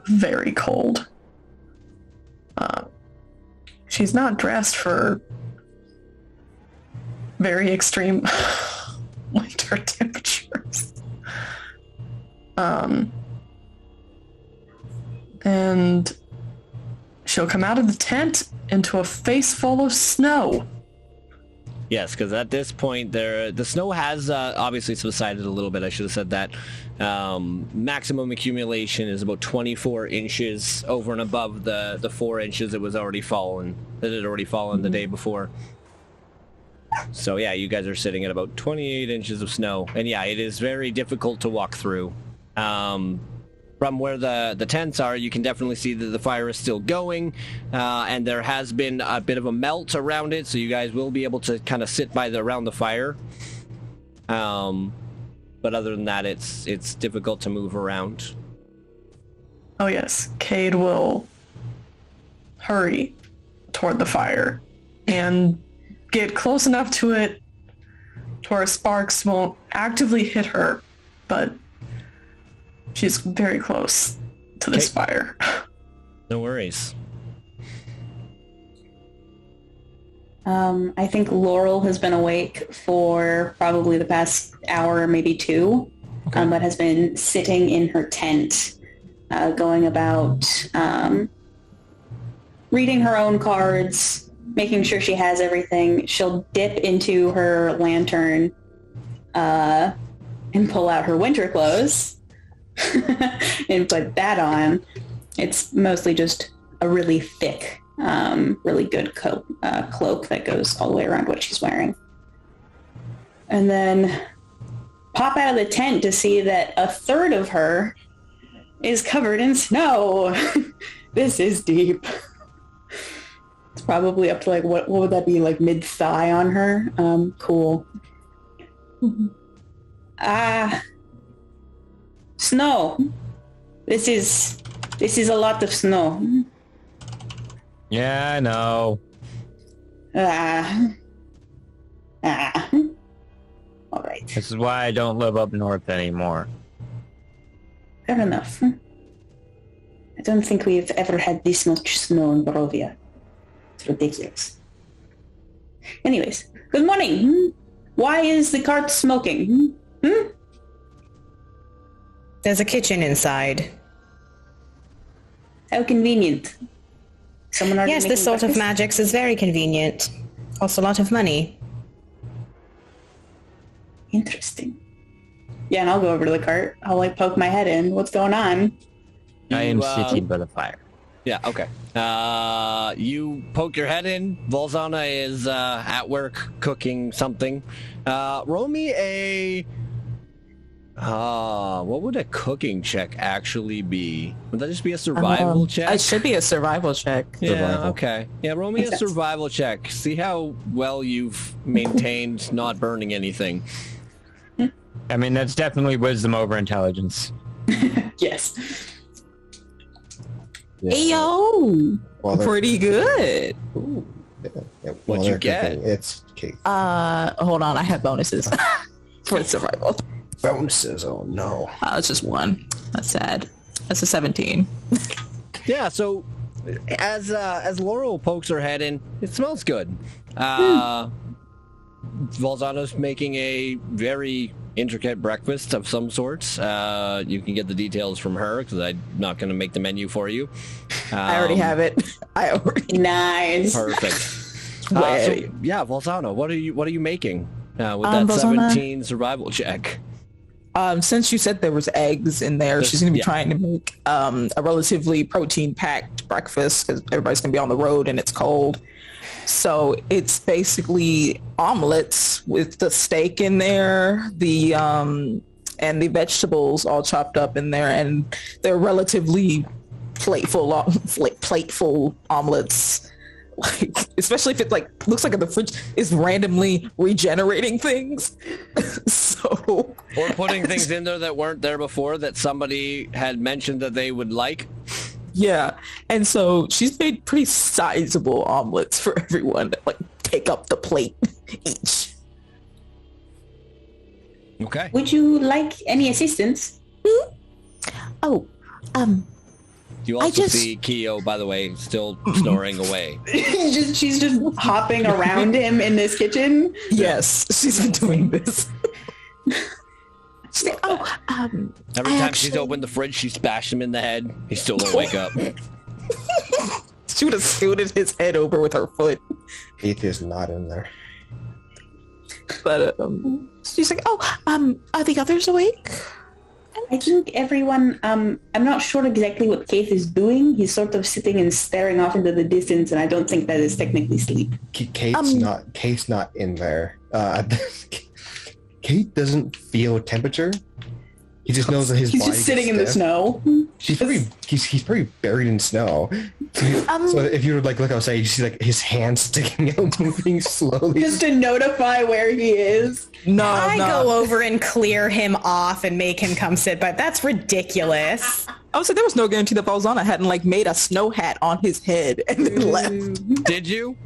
very cold. She's not dressed for very extreme winter temperatures. And she'll come out of the tent into a face full of snow. Yes, because at this point, the snow has obviously subsided a little bit. I should have said that. Maximum accumulation is about 24 inches over and above the 4 inches it had already fallen the day before. So yeah, you guys are sitting at about 28 inches of snow. And yeah, it is very difficult to walk through. From where the tents are, you can definitely see that the fire is still going, and there has been a bit of a melt around it, so you guys will be able to kind of sit around the fire. But other than that, it's difficult to move around. Oh yes, Cade will hurry toward the fire and get close enough to it to where sparks won't actively hit her, but she's very close to this fire. No worries. I think Laurel has been awake for probably the past hour, maybe two, but has been sitting in her tent, going about reading her own cards, making sure she has everything. She'll dip into her lantern and pull out her winter clothes and put that on. It's mostly just a really thick, really good cloak that goes all the way around what she's wearing. And then pop out of the tent to see that a third of her is covered in snow. This is deep. It's probably up to like, what would that be, like mid-thigh on her? Cool. Snow. This is a lot of snow. Yeah, I know. All right. This is why I don't live up north anymore. Fair enough. I don't think we've ever had this much snow in Barovia. It's ridiculous. Anyways, good morning. Why is the cart smoking? There's a kitchen inside. How convenient. Someone already Yes, making this sort of breakfast? magics is very convenient. Costs a lot of money. Interesting. Yeah, and I'll go over to the cart. I'll like poke my head in. What's going on? I am You, sitting by the fire. Yeah, okay. You poke your head in. Volzana is at work cooking something. Roll me a... what would a cooking check actually be? Would that just be a survival check? It should be a survival check. Yeah, Survival. okay. Yeah, roll me a survival check. See how well you've maintained not burning anything. I mean, that's definitely wisdom over intelligence. Yes. Ayo! Well, they're- Pretty good. yeah, What'd you they're get? cooking. It's cake. Hold on, I have bonuses for survival. Bonuses. Oh no. It's just one. That's sad. That's a 17. Yeah, so as Laurel pokes her head in, it smells good. Volzano's making a very intricate breakfast of some sorts. You can get the details from her because I'm not going to make the menu for you. I already have it. I already. Nice. Perfect. So, yeah, Volsano, what are you making with that Volsana, 17 survival check? Since you said there was eggs in there, she's going to be trying to make a relatively protein-packed breakfast because everybody's going to be on the road and it's cold. So it's basically omelets with the steak in there, and the vegetables all chopped up in there, and they're relatively plateful omelets. Like, especially if it like looks like the fridge is randomly regenerating things. So or putting things in there that weren't there before that somebody had mentioned that they would like. Yeah, and so she's made pretty sizable omelets for everyone that like take up the plate each. Okay. Would you like any assistance? Oh, You also see Keo, by the way, still snoring away. She's just hopping around him in this kitchen. Yes, she's been doing this. She's like, Every time she's opened the fridge, she bashed him in the head. He still don't wake up. She would have scooted his head over with her foot. Keith is not in there. But she's like, are the others awake? I think everyone, I'm not sure exactly what Keith is doing. He's sort of sitting and staring off into the distance, and I don't think that is technically sleep. Kate's not in there. Kate doesn't feel temperature. He just knows that his He's body just sitting in stiff. the snow. He's probably buried in snow. So if you were like I was saying, you see like his hands sticking out, moving slowly. Just to notify where he is. I go over and clear him off and make him come sit, but that's ridiculous. I would say there was no guarantee that Balzana hadn't like made a snow hat on his head and then left. Did you?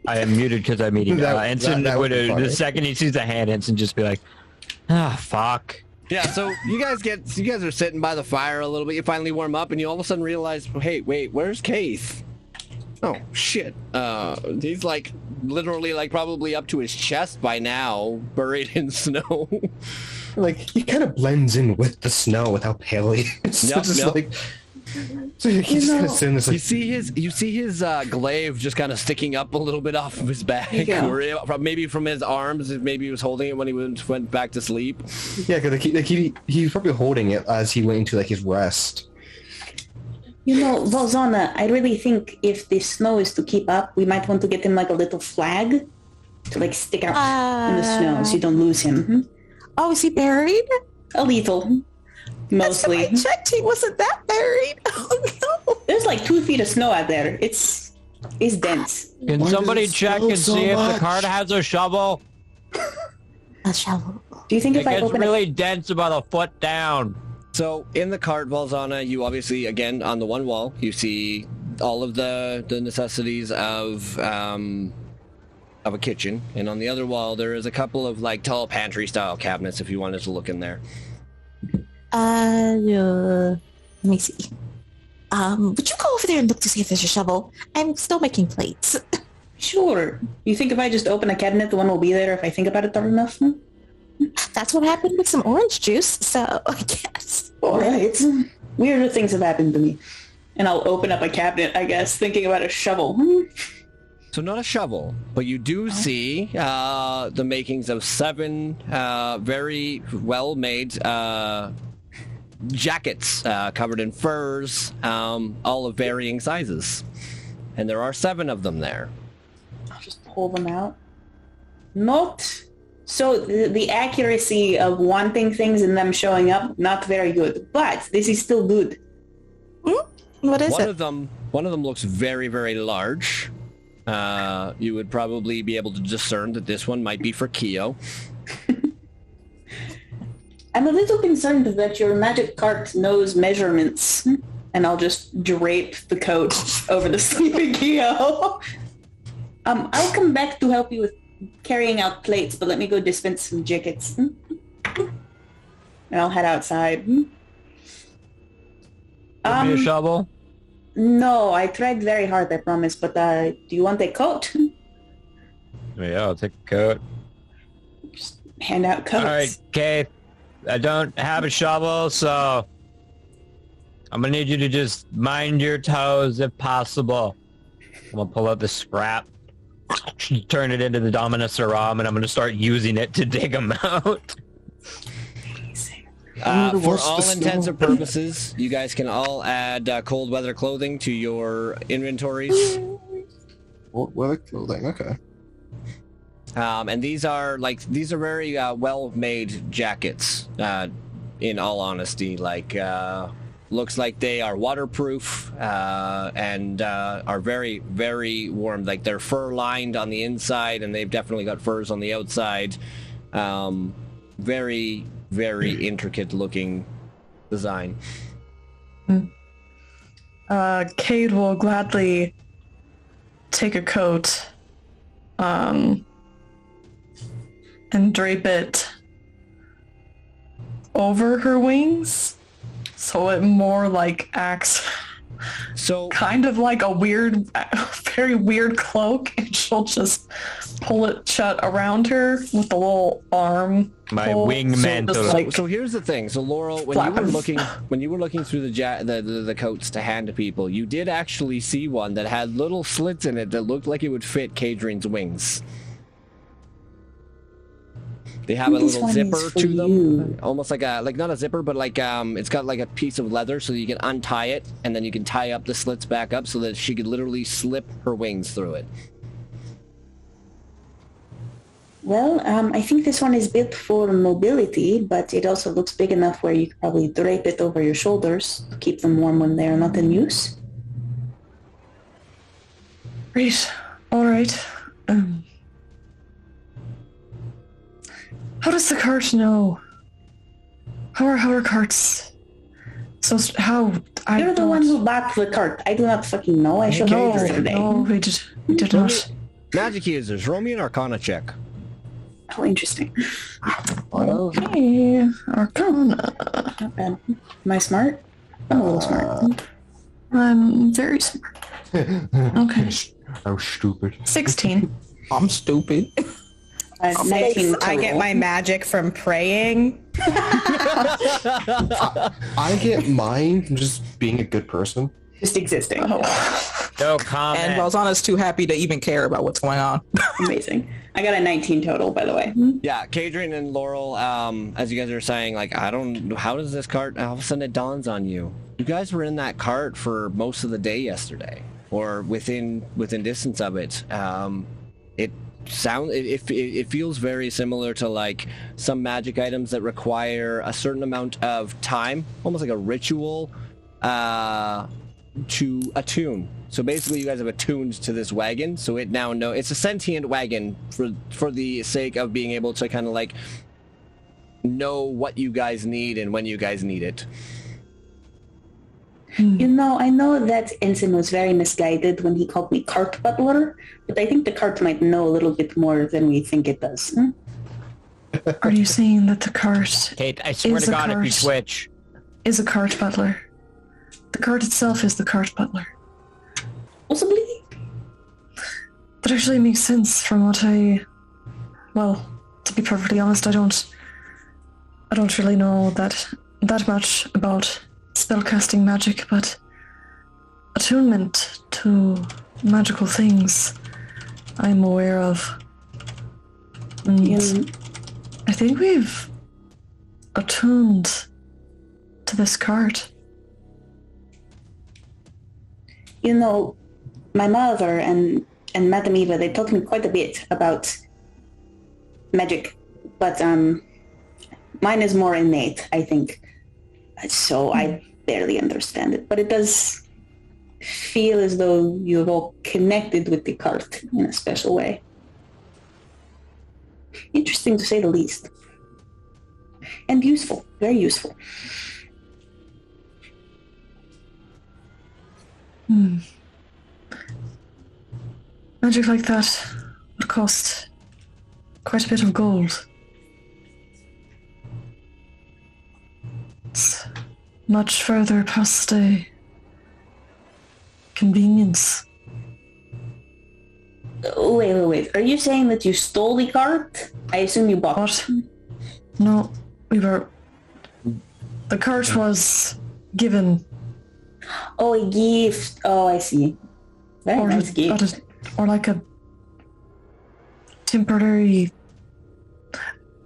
I am muted because I'm eating. Ensign that would be funny. the second he sees the hand, Ensign just be like, fuck. Yeah, so you guys are sitting by the fire a little bit. You finally warm up, and you all of a sudden realize, hey, wait, where's Keith? Oh shit! He's like literally like probably up to his chest by now, buried in snow. Like he kind of blends in with the snow with how pale he is. Like, so he's just kind of sitting there. Like, you see his glaive just kind of sticking up a little bit off of his back, or maybe from his arms. Maybe he was holding it when he went back to sleep. Yeah, because he was probably holding it as he went into like his rest. You know, Valzana, I really think if the snow is to keep up, we might want to get him like a little flag to like stick out in the snow so you don't lose him. Oh, is he buried? A little. Mostly. I checked, he wasn't that buried. Oh, no. There's like 2 feet of snow out there. It's dense. Can somebody check and see if the cart has a shovel? A shovel. Do you think It if I gets open really dense about a foot down. So in the cart, Valzana, you obviously, again, on the one wall, you see all of the necessities of a kitchen. And on the other wall, there is a couple of like tall pantry style cabinets if you wanted to look in there. Let me see. Would you go over there and look to see if there's a shovel? I'm still making plates. Sure. You think if I just open a cabinet, the one will be there if I think about it hard enough? That's what happened with some orange juice, so I guess. All right. Weirder things have happened to me. And I'll open up a cabinet, I guess, thinking about a shovel. So not a shovel, but you do see the makings of 7 very well-made jackets covered in furs, all of varying sizes. And there are 7 of them there. I'll just pull them out. Not... So the accuracy of wanting things and them showing up, not very good. But this is still good. What is it? One of them looks very, very large. You would probably be able to discern that this one might be for Keo. I'm a little concerned that your magic cart knows measurements. And I'll just drape the coat over the sleeping Keo. I'll come back to help you with carrying out plates, but let me go dispense some jackets. And I'll head outside. Give me a shovel? No, I tried very hard, I promise, but do you want a coat? Yeah, I'll take a coat. Just hand out coats. All right, Kate. I don't have a shovel, so I'm gonna need you to just mind your toes if possible. I'm gonna pull out the scrap, turn it into the Dominus Saram, and I'm gonna start using it to dig them out. For all intents and purposes, you guys can all add cold weather clothing to your inventories. Cold weather clothing, okay. And these are very well-made jackets. In all honesty, looks like they are waterproof and are very, very warm. Like they're fur-lined on the inside, and they've definitely got furs on the outside. Very, very intricate-looking design. Cade will gladly take a coat and drape it over her wings so it more like acts kind of like a very weird cloak, and she'll just pull it shut around her with the little arm. My wing mantle. So here's the thing. So Laurel, when you were looking through the coats to hand to people, you did actually see one that had little slits in it that looked like it would fit Kadrian's wings. They have a little zipper to them, almost like not a zipper, but it's got like a piece of leather, so you can untie it, and then you can tie up the slits back up so that she could literally slip her wings through it. Well, I think this one is built for mobility, but it also looks big enough where you could probably drape it over your shoulders to keep them warm when they're not in use. Great. All right. How does the cart know? How are carts? You're the one who bought the cart. I do not fucking know. I showed you yesterday. No, we did not. Magic users, roll me an Arcana check. Oh, interesting. Okay, Arcana. Not bad. Am I smart? I'm a little smart. I'm very smart. Okay. Oh, stupid. 16. I'm stupid. 19 I get my magic from praying. I get mine from just being a good person. Just existing. No comment. And Balzana's too happy to even care about what's going on. Amazing. I got a 19 total, by the way. Yeah, Kadrian and Laurel, as you guys are saying, how does this cart, all of a sudden it dawns on you. You guys were in that cart for most of the day yesterday, or within distance of it. It feels very similar to some magic items that require a certain amount of time, almost like a ritual, to attune. So basically you guys have attuned to this wagon, so it now it's a sentient wagon for the sake of being able to kind of know what you guys need and when you guys need it. You know, I know that Ensign was very misguided when he called me cart butler, but I think the cart might know a little bit more than we think it does. Are you saying that the cart Kate, I swear to God, if you switch. Is a cart butler? The cart itself is the cart butler. Possibly. That actually makes sense from what well, to be perfectly honest, I don't really know that much about spellcasting magic, but attunement to magical things I'm aware of. And I think we've attuned to this cart. You know, my mother and Madame Eva, they taught me quite a bit about magic, but mine is more innate, I think. So I barely understand it, but it does feel as though you're all connected with the cult in a special way. Interesting to say the least. And useful, very useful. Magic like that would cost quite a bit of gold. It's much further past a convenience. Wait. Are you saying that you stole the cart? I assume you bought What? No, we were The cart was given. Oh, a gift. Oh, I see. Very nice gift. Or like a temporary...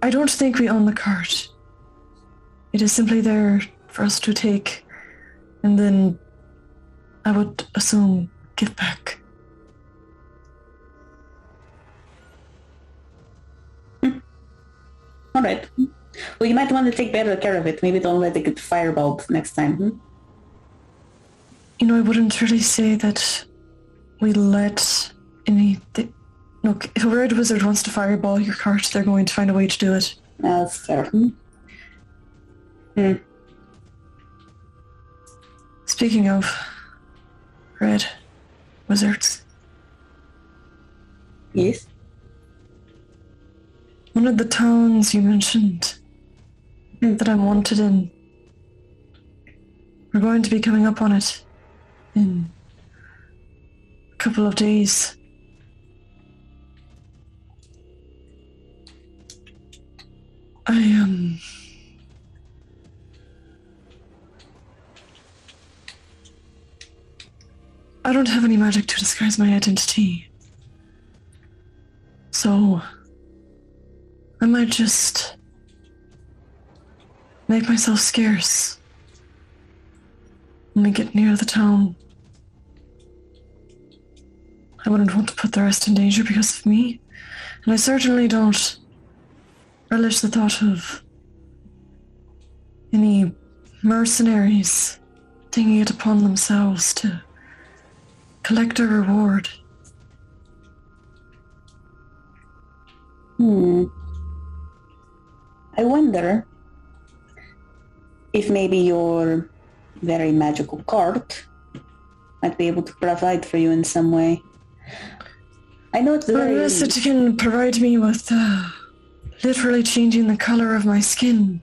I don't think we own the cart. It is simply there for us to take, and then I would assume give back. All right. Well, you might want to take better care of it. Maybe don't let it get fireballed next time. You know, I wouldn't really say that we let anything... Look, if a red wizard wants to fireball your cart, they're going to find a way to do it. That's fair. Speaking of red wizards. Yes? One of the towns you mentioned that I'm wanted in, we're going to be coming up on it in a couple of days. I don't have any magic to disguise my identity. So I might just make myself scarce when we get near the town. I wouldn't want to put the rest in danger because of me, and I certainly don't relish the thought of any mercenaries taking it upon themselves to collect a reward. I wonder if maybe your very magical cart might be able to provide for you in some way. I know it's very... Unless it can provide me with literally changing the color of my skin.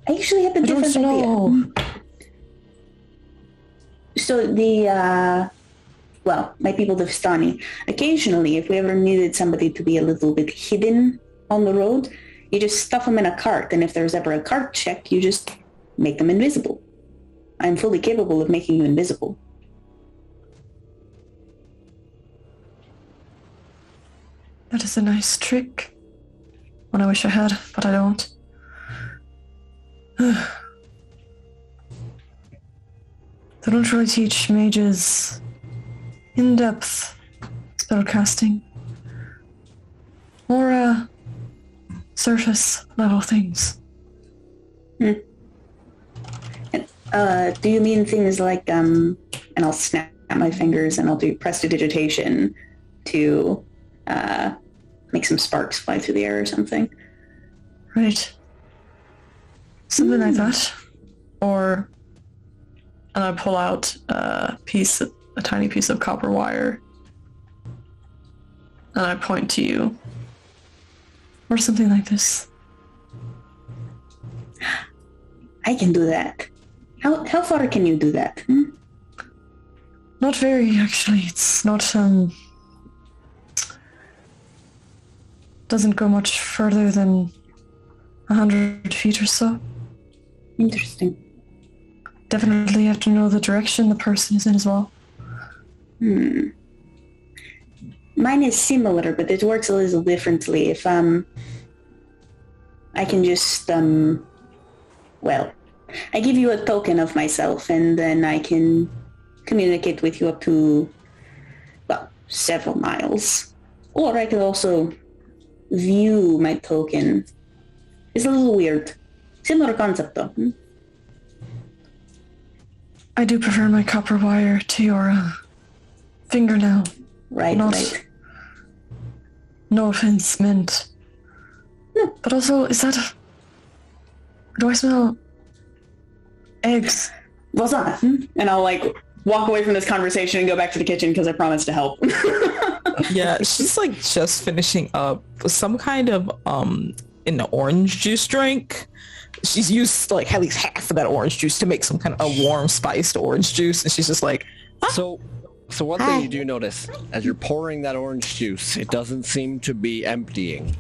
I actually had a different idea. So my people of Vistani, occasionally, if we ever needed somebody to be a little bit hidden on the road, you just stuff them in a cart, and if there's ever a cart check, you just make them invisible. I'm fully capable of making you invisible. That is a nice trick. One I wish I had, but I don't. They don't really teach mages in-depth spellcasting or surface level things. Do you mean things like and I'll snap my fingers and I'll do prestidigitation to make some sparks fly through the air or something? Right. Something like that. Or, and I pull out a tiny piece of copper wire, and I point to you. Or something like this. I can do that. How far can you do that? Not very, actually. It's not, doesn't go much further than 100 feet or so. Interesting. Definitely have to know the direction the person is in as well. Mine is similar, but it works a little differently. If I can just I give you a token of myself, and then I can communicate with you up to several miles. Or I could also view my token. It's a little weird. Similar concept though. I do prefer my copper wire to your fingernail. Right. No offense meant. No. But also, do I smell eggs? What's that? And I'll walk away from this conversation and go back to the kitchen because I promised to help. Yeah, she's just finishing up some kind of an orange juice drink. She's used at least half of that orange juice to make some kind of a warm spiced orange juice, and she's just like, So one thing you do notice as you're pouring that orange juice, it doesn't seem to be emptying.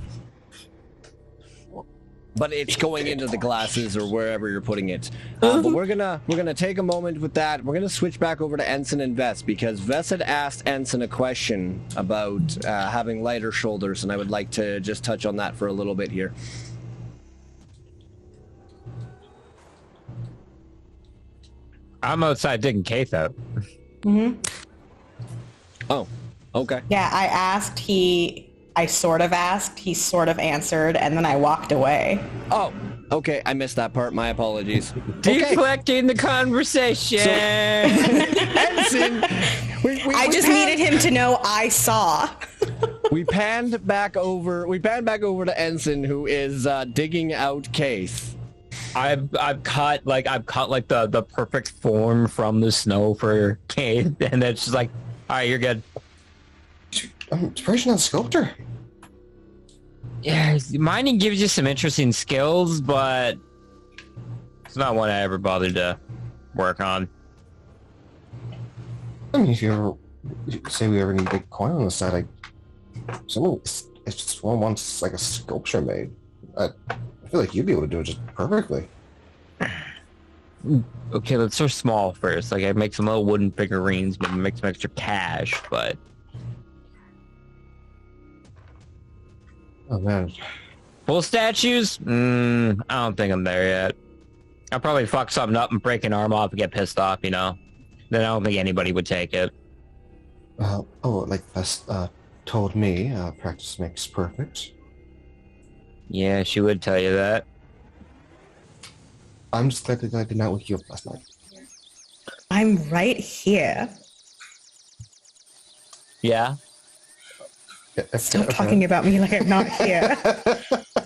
but it's going into the glasses or wherever you're putting it. But we're gonna take a moment with that. We're gonna switch back over to Ensign and Vess, because Vess had asked Ensign a question about having lighter shoulders, and I would like to just touch on that for a little bit here. I'm outside digging Keith out. Mm-hmm. Oh, okay. Yeah, I sort of asked, he sort of answered, and then I walked away. Oh, okay. I missed that part. My apologies. Deflecting the conversation. So, Ensign, I just needed him to know I saw. we panned back over to Ensign, who is digging out Keith. I've cut the perfect form from the snow for Keith, and it's just like, all right, you're good. I'm surprised you're not a sculptor. Yeah, mining gives you some interesting skills, but it's not one I ever bothered to work on. I mean, if you say we ever need a big coin on the side, if someone wants like a sculpture made, I feel like you'd be able to do it just perfectly. Okay, let's start small first. Like, I make some little wooden figurines, maybe make some extra cash, but... Oh, man. Full statues? I don't think I'm there yet. I'll probably fuck something up and break an arm off and get pissed off, you know? Then I don't think anybody would take it. Like Bess told me, practice makes perfect. Yeah, she would tell you that. I'm just glad that I did not wake you up last night. I'm right here. Yeah? Stop talking about me like I'm not here.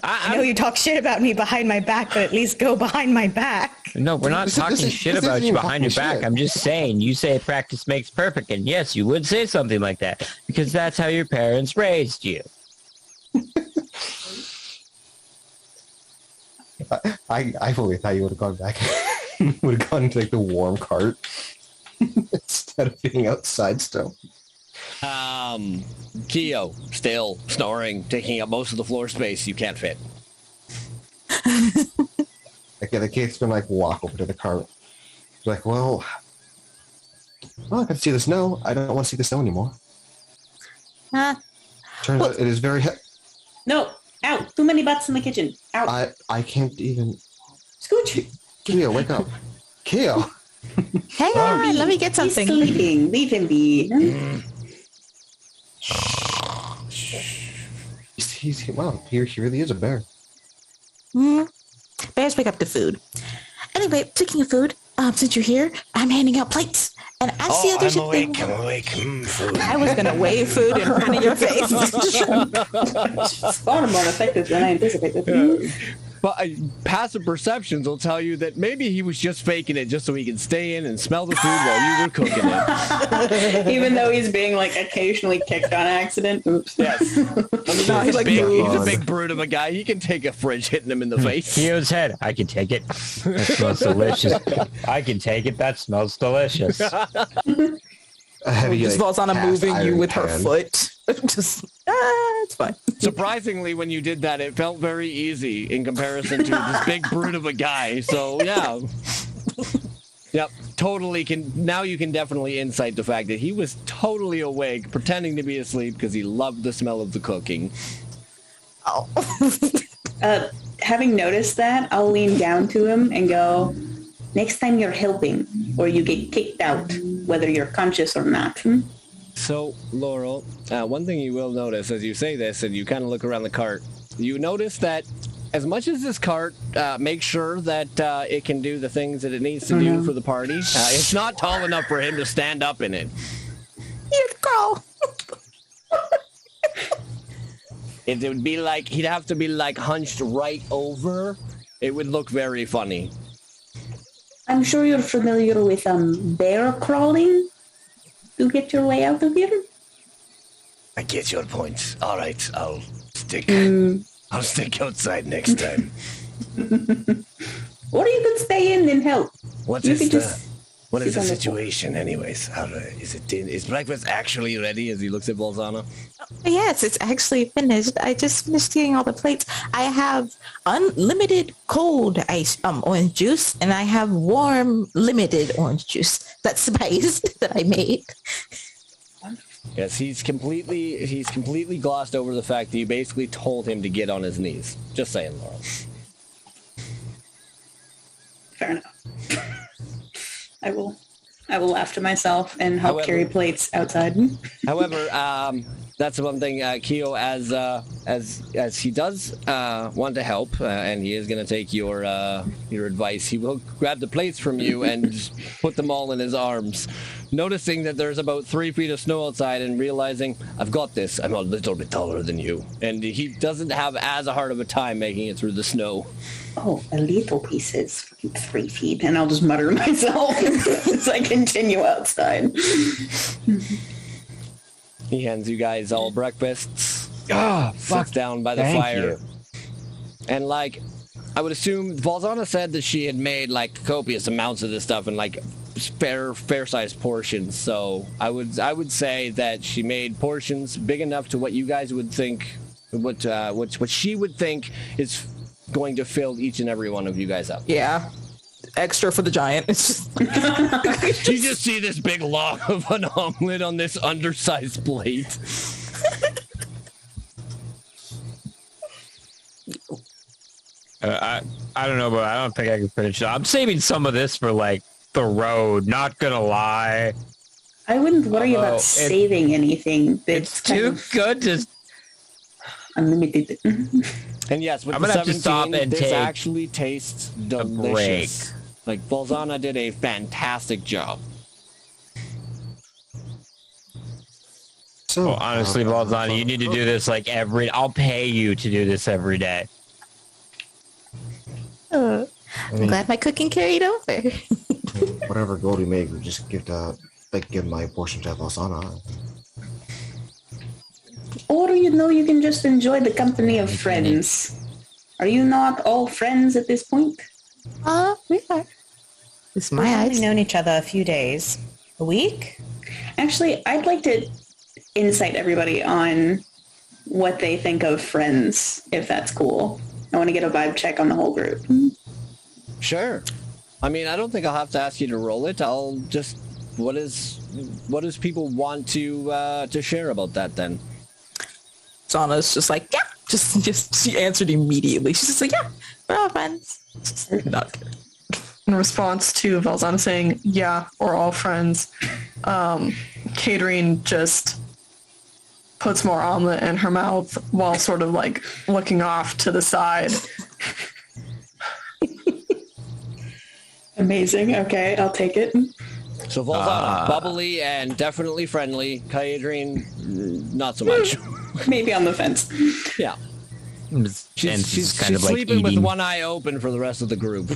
I know you talk shit about me behind my back, but at least go behind my back. No, we're not talking shit about you behind your back. Shit. I'm just saying, you say practice makes perfect, and yes, you would say something like that, because that's how your parents raised you. I fully thought you would have gone back. Would have gone to like the warm cart instead of being outside still. Keo, still snoring, taking up most of the floor space you can't fit. Okay, the kid's gonna like walk over to the cart. He's like, well, I can see the snow. I don't want to see the snow anymore. Turns out it is very No, out. Too many butts in the kitchen. Out. I can't even. Scooch. Keo, wake up. Keo. Hang on, let me get He's something. sleeping. Leave him be. Wow, he really is a bear. Bears wake up to food. Anyway, speaking of food, since you're here, I'm handing out plates. And I see there's a thing. I'm awake. Food. I was gonna wave food in front of your face. It's far more effective than I anticipated. But passive perceptions will tell you that maybe he was just faking it just so he could stay in and smell the food while you were cooking it. Even though he's being like occasionally kicked on accident. Oops. Yes. I mean, he's a big brute of a guy. He can take a fridge hitting him in the face. Keo's head. I can take it. That smells delicious. I can take it. That smells delicious. Just falls on a moving you with her foot. Just, it's fine. Surprisingly, when you did that, it felt very easy in comparison to this big brute of a guy. So, yeah. Yep, totally now you can definitely insight the fact that he was totally awake, pretending to be asleep because he loved the smell of the cooking. Oh. Having noticed that, I'll lean down to him and go, next time you're helping or you get kicked out, whether you're conscious or not. So, Laurel, one thing you will notice as you say this and you kind of look around the cart, you notice that as much as this cart makes sure that it can do the things that it needs to do for the party, it's not tall enough for him to stand up in it. You crawl. It would be like, he'd have to be like hunched right over. It would look very funny. I'm sure you're familiar with bear crawling to get your way out of here. I get your point. All right, I'll stick outside next time. Or you could stay in and help. What You is could the... just What is the She's on the- situation, anyways? Is breakfast actually ready? As he looks at Bolzano. Yes, it's actually finished. I just finished eating all the plates. I have unlimited cold orange juice, and I have warm limited orange juice. That's spiced that I made. Yes, he's completely glossed over the fact that you basically told him to get on his knees. Just saying, Laurel. Fair enough. I will laugh to myself and help carry plates outside. However, that's the one thing, Keo, as he does want to help, and he is going to take your advice. He will grab the plates from you and put them all in his arms, noticing that there's about 3 feet of snow outside, and realizing, I've got this. I'm a little bit taller than you, and he doesn't have as hard of a time making it through the snow. Oh, a little piece is 3 feet, and I'll just mutter to myself as I continue outside. He hands you guys all breakfasts. Sits down by the Thank fire. you. And I would assume Valzana said that she had made copious amounts of this stuff in fair sized portions. So I would say that she made portions big enough to what you guys would think, what she would think is going to fill each and every one of you guys up. Yeah. Extra for the giant. It's just You just see this big log of an omelet on this undersized plate. I don't know, but I don't think I can finish it. I'm saving some of this for the road. Not gonna lie, I wouldn't worry Although about saving anything. it's too good to. Unlimited. And yes, with I'm the gonna have to 17, stop and this take actually tastes delicious. Balzana did a fantastic job. So Well, honestly, Valzana, you need to do this I'll pay you to do this every day. I'm glad my cooking carried over. whatever gold we make, we just give my portion to Valsana. Or you can just enjoy the company of friends. Are you not all friends at this point? We are. It's my We've eyes. only known each other a few days. A week? Actually, I'd like to insight everybody on what they think of friends, if that's cool. I want to get a vibe check on the whole group. Sure. I mean, I don't think I'll have to ask you to roll it. I'll just what does people want to share about that then? Zana's just yeah. Just she answered immediately. She's just yeah, we're all friends. Not kidding. In response to Valzana saying, yeah, we're all friends, Catering just puts more omelet in her mouth while sort of looking off to the side. Amazing. Okay, I'll take it. So Valzana, bubbly and definitely friendly. Kaedrine, not so much. Maybe on the fence. Yeah. She's sleeping with one eye open for the rest of the group.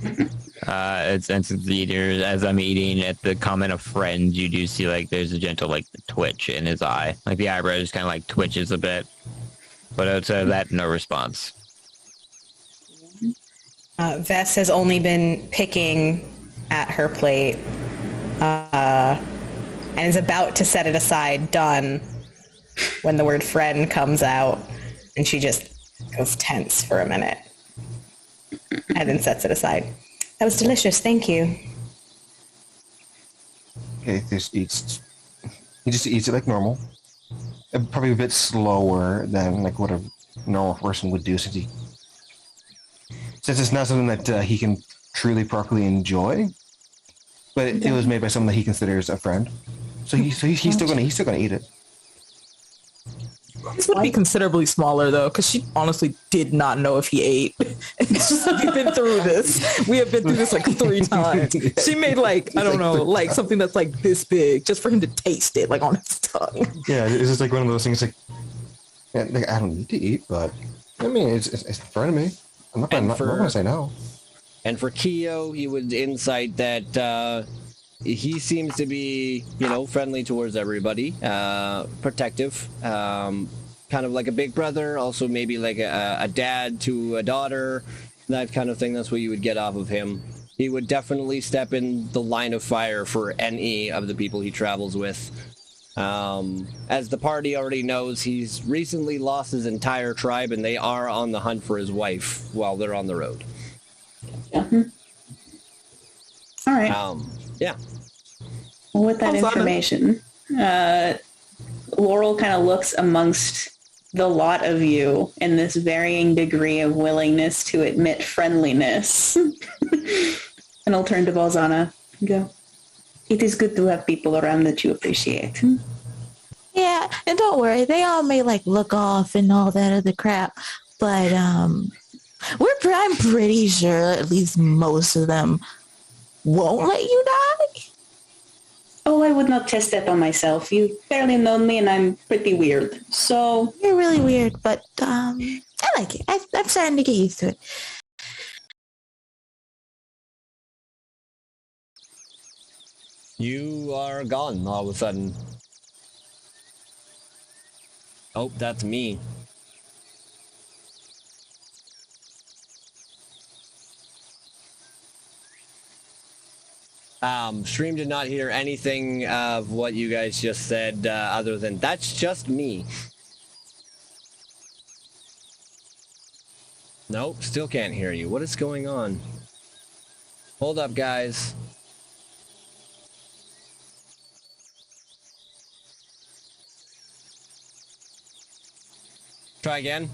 It's eater. As I'm eating, at the comment of friends, you do see there's a gentle twitch in his eye. The eyebrow just kind of twitches a bit. But outside of that, no response. Vess has only been picking at her plate and is about to set it aside, done, when the word friend comes out, and she just goes tense for a minute and then sets it aside. That was delicious, thank you. Okay, he just eats it like normal. Probably a bit slower than what a normal person would do, since it's not something that he can truly properly enjoy. But it was made by someone that he considers a friend, so he's still gonna eat it. This would be considerably smaller though, because she honestly did not know if he ate. It's just we've been through this. We have been through this 3 times. She made I don't know, something that's this big just for him to taste it on his tongue. Yeah, it's just one of those things. I don't need to eat, but I mean, it's in front of me. I'm not gonna say no. And for Keo, he would insight that he seems to be, friendly towards everybody, protective, kind of like a big brother, also maybe a dad to a daughter, that kind of thing. That's what you would get off of him. he would definitely step in the line of fire for any of the people he travels with. As the party already knows, he's recently lost his entire tribe, and they are on the hunt for his wife while they're on the road. Yeah. All right. Yeah. Well, with that information, Laurel kind of looks amongst the lot of you in this varying degree of willingness to admit friendliness. And I'll turn to Balzana and go, it is good to have people around that you appreciate. Yeah, and don't worry, they all may like look off and all that other crap, but I'm pretty sure at least most of them won't let you die. Oh, I would not test that on myself. You barely know me, and I'm pretty weird. So You're really weird, but I like it. I'm starting to get used to it. You are gone all of a sudden. Oh, that's me. Stream did not hear anything of what you guys just said, other than, that's just me. Nope, still can't hear you. What is going on? Hold up, guys. Try again.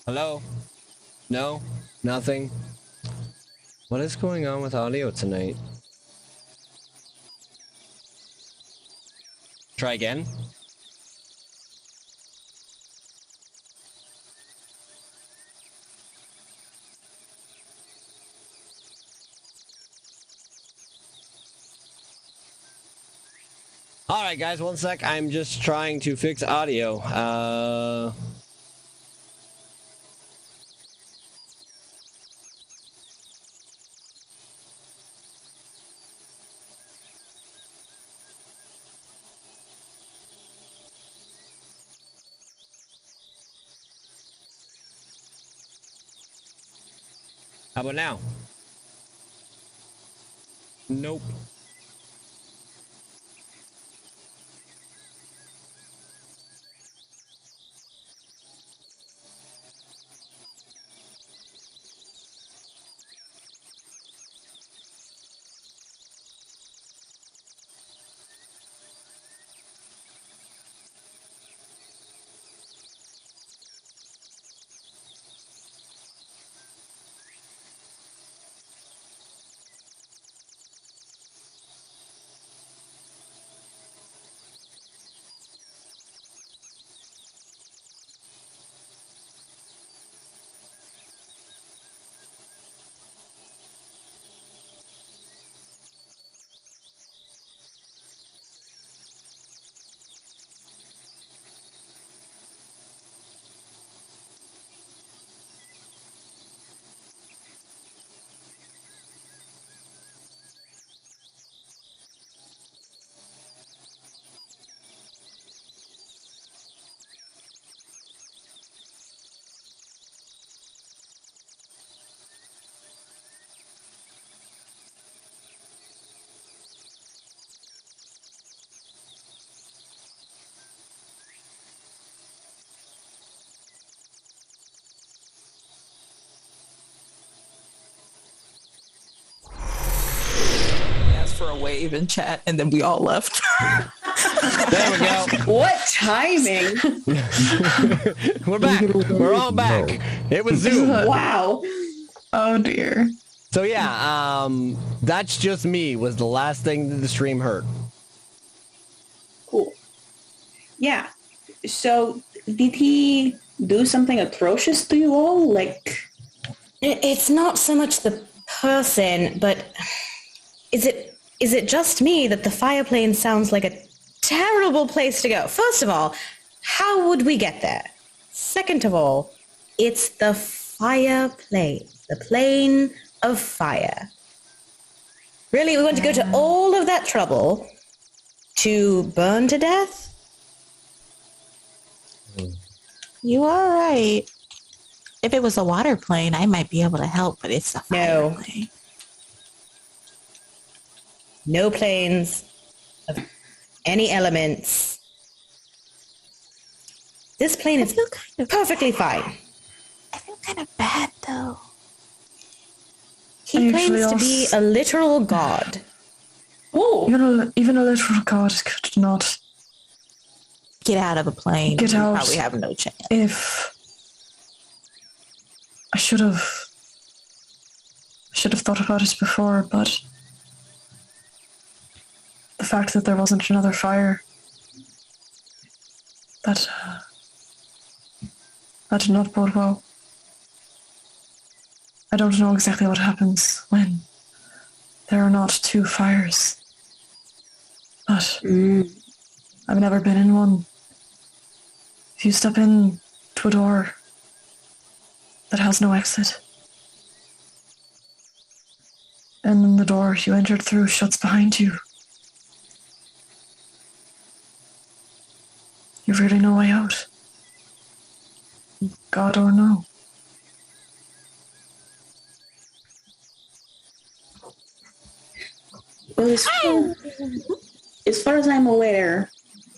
Hello? No? Nothing? What is going on with audio tonight? Try again. Alright guys, one sec. I'm just trying to fix audio. How about now? Nope. Asked for a wave in chat, and then we all left. There we go. what timing? We're back. We're all back. It was Zoom. Wow. Oh dear. So yeah, that's just me was the last thing that the stream heard. Cool. Yeah. So did he do something atrocious to you all? Like, It's not so much the person, but is it just me that the fire plane sounds like a terrible place to go? First of all, how would we get there? Second of all, it's the fire plane, the plane of fire. Really, we want to go to all of that trouble to burn to death? You are right. If it was a water plane, I might be able to help, but it's a fire plane. No planes of any elements. This plane is perfectly fine. I feel kind of bad, though. He claims to be a literal god. Oh, Even a literal god could not get out of a plane. Get out. Probably have no chance. If I should have thought about it before, but the fact that there wasn't another fire, that did not bode well. I don't know exactly what happens when there are not two fires, but I've never been in one. If you step in to a door that has no exit, and then the door you entered through shuts behind you, you've really no way out. God or no. well, as far as I'm aware,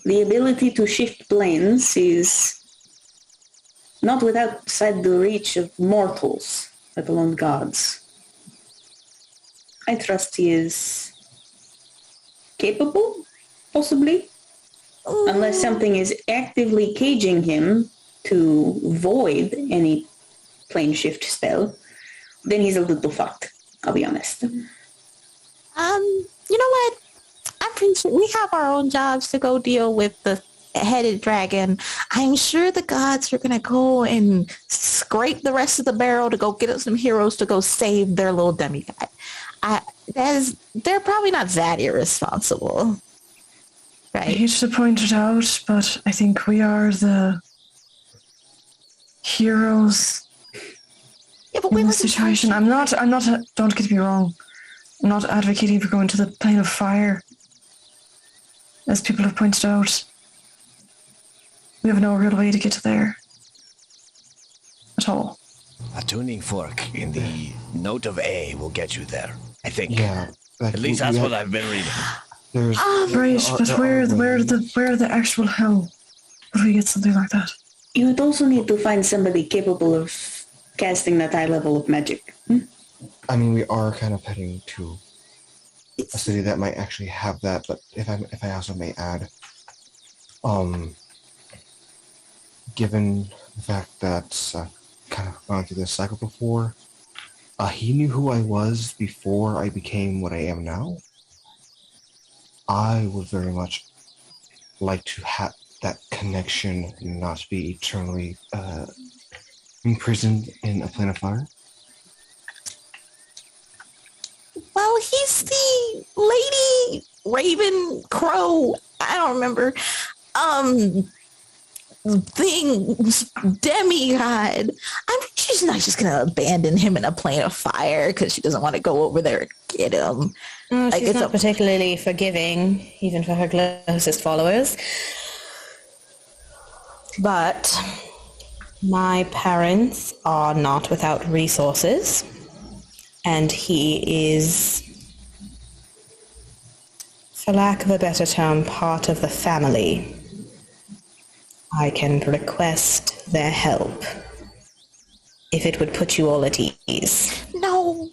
the ability to shift planes is not outside the reach of mortals, let alone gods. I trust he is capable, possibly, unless something is actively caging him to void any plane shift spell. Then he's a little fucked, I'll be honest. You know what? I'm pretty sure we have our own jobs to go deal with the headed dragon. I'm sure the gods are going to go and scrape the rest of the barrel to go get us some heroes to go save their little demigod. They're probably not that irresponsible. Right? I hate to point it out, but I think we are the heroes in this situation. Don't get me wrong. I'm not advocating for going to the plane of fire. As people have pointed out, we have no real way to get there. At all. A tuning fork in the note of A will get you there, I think. Yeah. At least that's what I've been reading. Right, but where the actual hell would we get something like that? You would also need to find somebody capable of casting that high level of magic. I mean, we are kind of heading to a city that might actually have that, but if I also may add, given the fact that I've kind of gone through this cycle before, he knew who I was before I became what I am now. I would very much like to have that connection and not be eternally imprisoned in a plane of fire. Well, he's the lady Raven Crow. I don't remember. Demigod. She's not just gonna abandon him in a plane of fire because she doesn't want to go over there and get him. She's not particularly forgiving, even for her closest followers. But my parents are not without resources, and he is, for lack of a better term, part of the family. I can request their help if it would put you all at ease. No,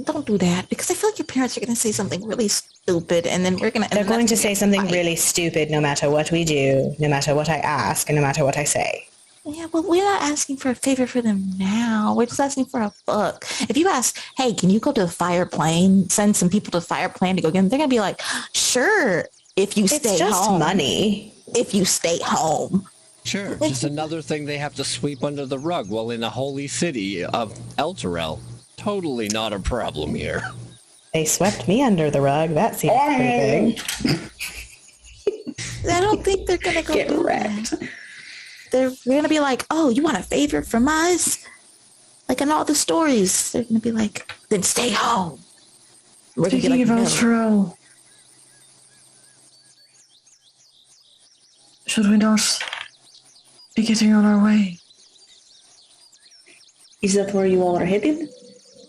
don't do that, because I feel like your parents are going to say something really stupid, and then they're going to say something really stupid no matter what we do, no matter what I ask, and no matter what I say. Yeah, well, we're not asking for a favor for them now. We're just asking for a book. If you ask, hey, can you go to the fire plane, send some people to the fire plane to go get them, they're going to be like, sure, if you stay home. It's just money. If you stay home. Sure, just another thing they have to sweep under the rug while in the holy city of Elturel. Totally not a problem here. They swept me under the rug. That seems pretty big. I don't think they're going to go get do wrecked. That. They're going to be like, oh, you want a favor from us? Like in all the stories, they're going to be like, then stay home. We're going to Speaking be like, of Elturel, should we not be getting on our way? Is that where you all are headed?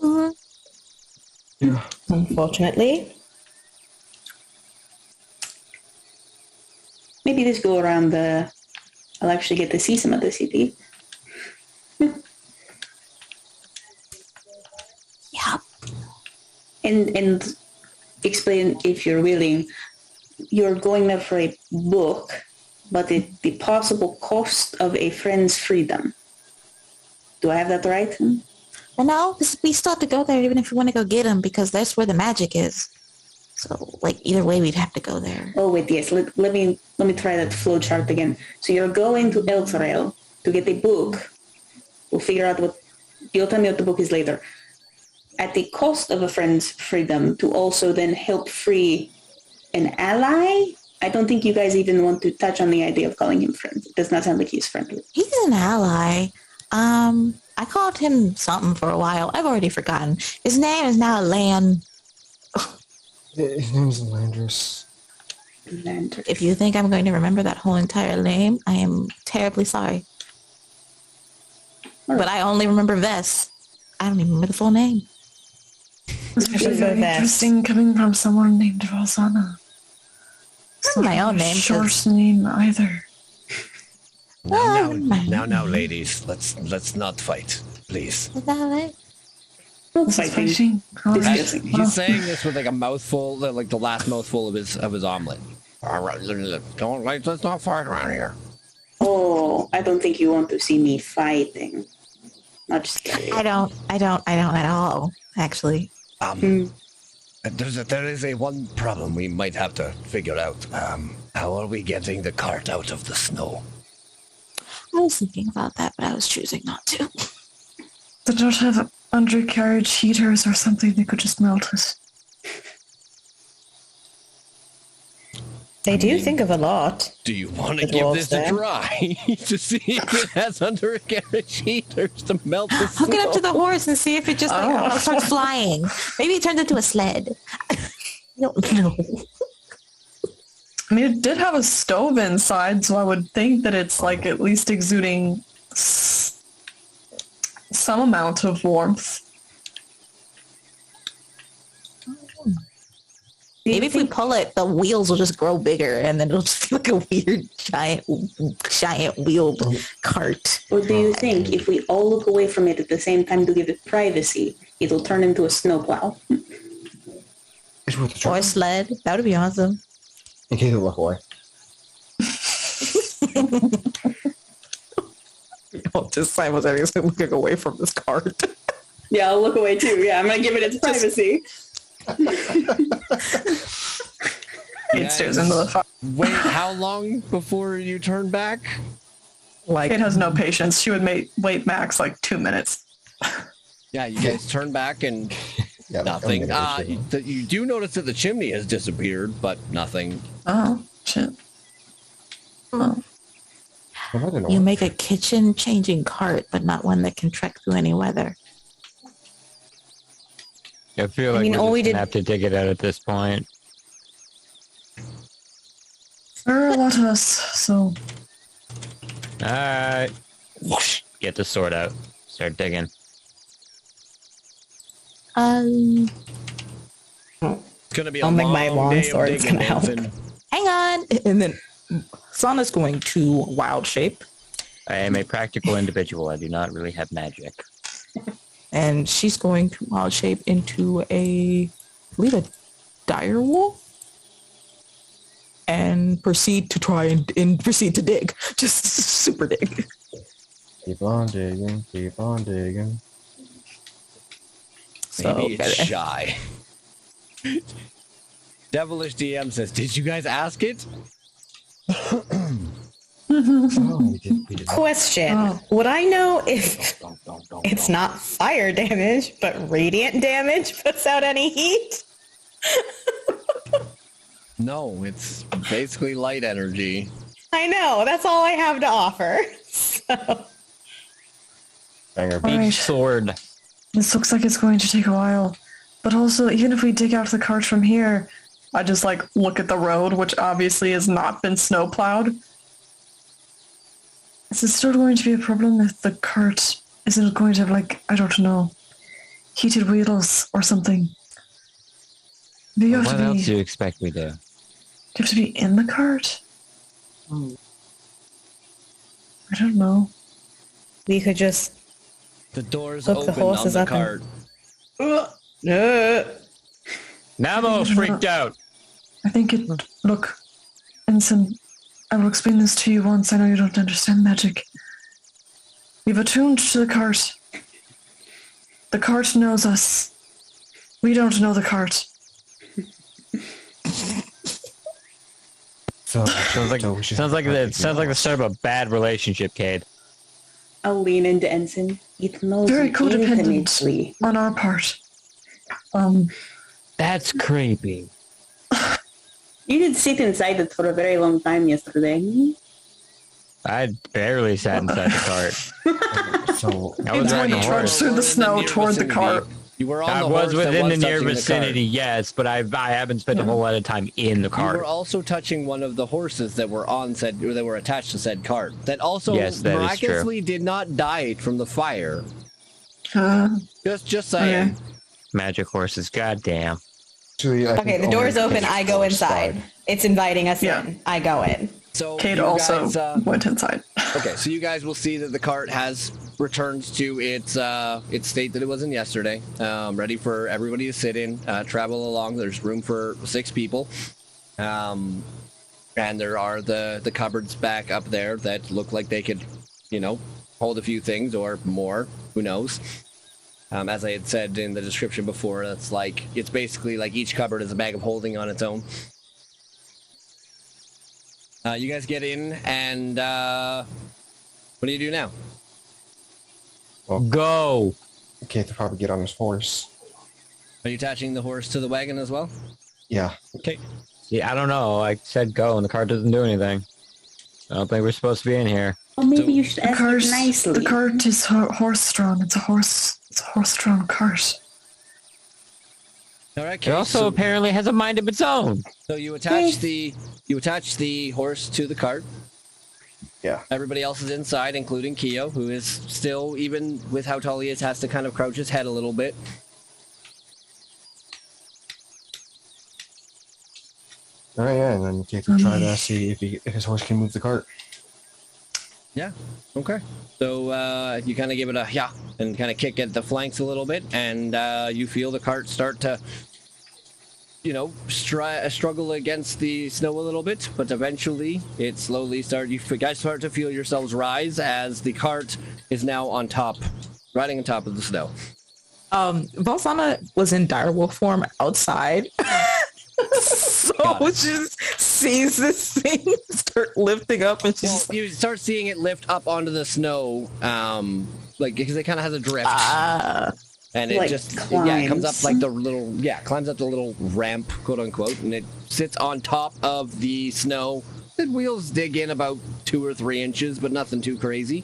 Mm-hmm. Unfortunately. Maybe this go around I'll actually get to see some of the city. Yeah. And explain, if you're willing, you're going there for a book, but the possible cost of a friend's freedom. Do I have that right? Well, no, we still have to go there even if we want to go get him because that's where the magic is. So, like, either way, we'd have to go there. Oh, wait, yes. Let me try that flow chart again. So you're going to Elturel to get a book. We'll figure out you'll tell me what the book is later. At the cost of a friend's freedom to also then help free an ally? I don't think you guys even want to touch on the idea of calling him friend. It does not sound like he's friendly. He's an ally. I called him something for a while. I've already forgotten. His name is now Lan. His name's Landris. If you think I'm going to remember that whole entire name, I am terribly sorry. Right. But I only remember Vess. I don't even remember the full name. It's very interesting coming from someone named Rosanna. It's not my own name. Short name either. Now, ladies, let's not fight, please. Is that right? Fighting. He's saying this with like a mouthful, like the last mouthful of his omelet. All right, let's not fight around here. Oh, I don't think you want to see me fighting. Not just kidding. I don't at all, actually. There is one problem we might have to figure out. How are we getting the cart out of the snow? I was thinking about that, but I was choosing not to. They don't have undercarriage heaters or something they could just melt it. They do think of a lot. Do you want to The give dwarves this there. a try to see if it has undercarriage heaters to melt the snow? Hook it up to the horse and see if it just starts flying. Maybe it turns into a sled. I don't know. I mean, it did have a stove inside, so I would think that it's like at least exuding some amount of warmth. Maybe if we pull it, the wheels will just grow bigger, and then it'll just feel like a weird giant wheeled cart. Or do you think if we all look away from it at the same time to give it privacy, it'll turn into a snowplow? It's worth a try. Or a sled. That would be awesome. In case you look away. I'll just simultaneously looking away from this cart. Yeah, I'll look away too. Yeah, I'm going to give it its privacy. It stares into the fire. Wait, how long before you turn back? Like, It has no patience. She would wait max like 2 minutes. Yeah, you guys turn back and Yeah, nothing. I'm gonna get You do notice that the chimney has disappeared, but nothing. Oh, shit. Oh. I don't know. You make a kitchen changing cart, but not one that can trek through any weather. I feel like all we we're just gonna have to dig it out at this point. There are a lot of us, so All right, whoosh, get the sword out. Start digging. It's gonna be a I'll make my long long day of sword, it's digging, gonna help. Vincent. Hang on. and then Sana's going to wild shape, I am a practical individual. I do not really have magic. and she's going to wild shape into I believe a dire wolf, and proceed to try and proceed to dig. Just super dig. Keep on digging, keep on digging. So, Maybe it's okay. shy. Devilish DM says, "Did you guys ask it?" Oh, we did. Question. Oh. Would I know if it's not fire damage, but radiant damage puts out any heat? No, it's basically light energy. I know. That's all I have to offer. So. Banger. All right. Sword. This looks like it's going to take a while. But also, even if we dig out the cart from here, I just like look at the road, which obviously has not been snowplowed. Is it still going to be a problem if the cart Isn't it going to have, like, I don't know, heated wheels or something? Do you have What to else be, do you expect we do? do you have to be in the cart? Oh. I don't know. We could just The doors hook the open on horses the up cart. Namo's freaked out. I think it... Look, Ensign, I will explain this to you once. I know you don't understand magic. We've attuned to the cart. The cart knows us. We don't know the cart. Sounds like the start of a bad relationship, Cade. I'll lean into Ensign. It knows Very me codependent infinitely. on our part. That's creepy. You did sit inside it for a very long time yesterday. I barely sat inside the cart. So I was riding the Trudged horse. through the snow Near toward the vicinity. cart. You were on I the was horse that within the was near touching the vicinity, cart. yes, but I haven't spent a whole lot of time in the You cart. were also touching one of the horses that were on said, or that were attached to said cart. That also Yes, that is miraculously did not die from the fire. Just saying. Okay. Magic horses, goddamn. Okay, the door's open. I go inside. It's inviting us Yeah. in. I go in. So Kate you also guys, went inside. okay, so you guys will see that the cart has returned to its state that it was in yesterday. Ready for everybody to sit in, travel along. There's room for 6 people. And there are the cupboards back up there that look like they could, hold a few things or more. Who knows? As I had said in the description before, it's basically like each cupboard is a bag of holding on its own. You guys get in, and what do you do now? Go! Keith will probably get on his horse. Are you attaching the horse to the wagon as well? Yeah. Okay. Yeah, I don't know. I said go, and the cart doesn't do anything. I don't think we're supposed to be in here. Well, maybe So- you should ask it nicely. The cart is horse-drawn. It's a horse-drawn cart. All right. It also apparently has a mind of its own. So you attach the horse to the cart. Yeah. Everybody else is inside, including Keo, who is still, even with how tall he is, has to kind of crouch his head a little bit. All right, yeah, and then Keith will try to see if his horse can move the cart. Yeah. Okay. So you kind of give it a yeah, and kind of kick at the flanks a little bit, and you feel the cart start to, struggle against the snow a little bit, but eventually it slowly you guys start to feel yourselves rise as the cart is now riding on top of the snow. Valsana was in direwolf form outside. So she just sees this thing start lifting up, and she's You start seeing it lift up onto the snow, because it kind of has a drift. And it just comes up like climbs up the little ramp, quote unquote, and it sits on top of the snow. The wheels dig in about 2 or 3 inches, but nothing too crazy.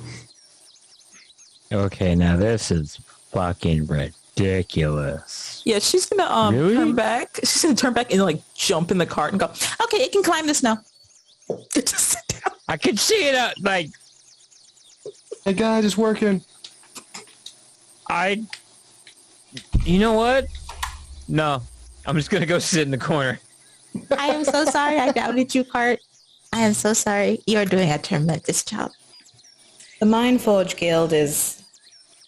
Okay, now this is fucking ridiculous. yeah, she's gonna Really? turn back. She's gonna turn back and like jump in the cart and go, okay, it can climb this now. Just sit down. I can see it, Hey guys, it's working. you know what? No, I'm just gonna go sit in the corner. I am so sorry. I doubted you, Cart. I am so sorry. You are doing a tremendous job. The Mindforge Guild is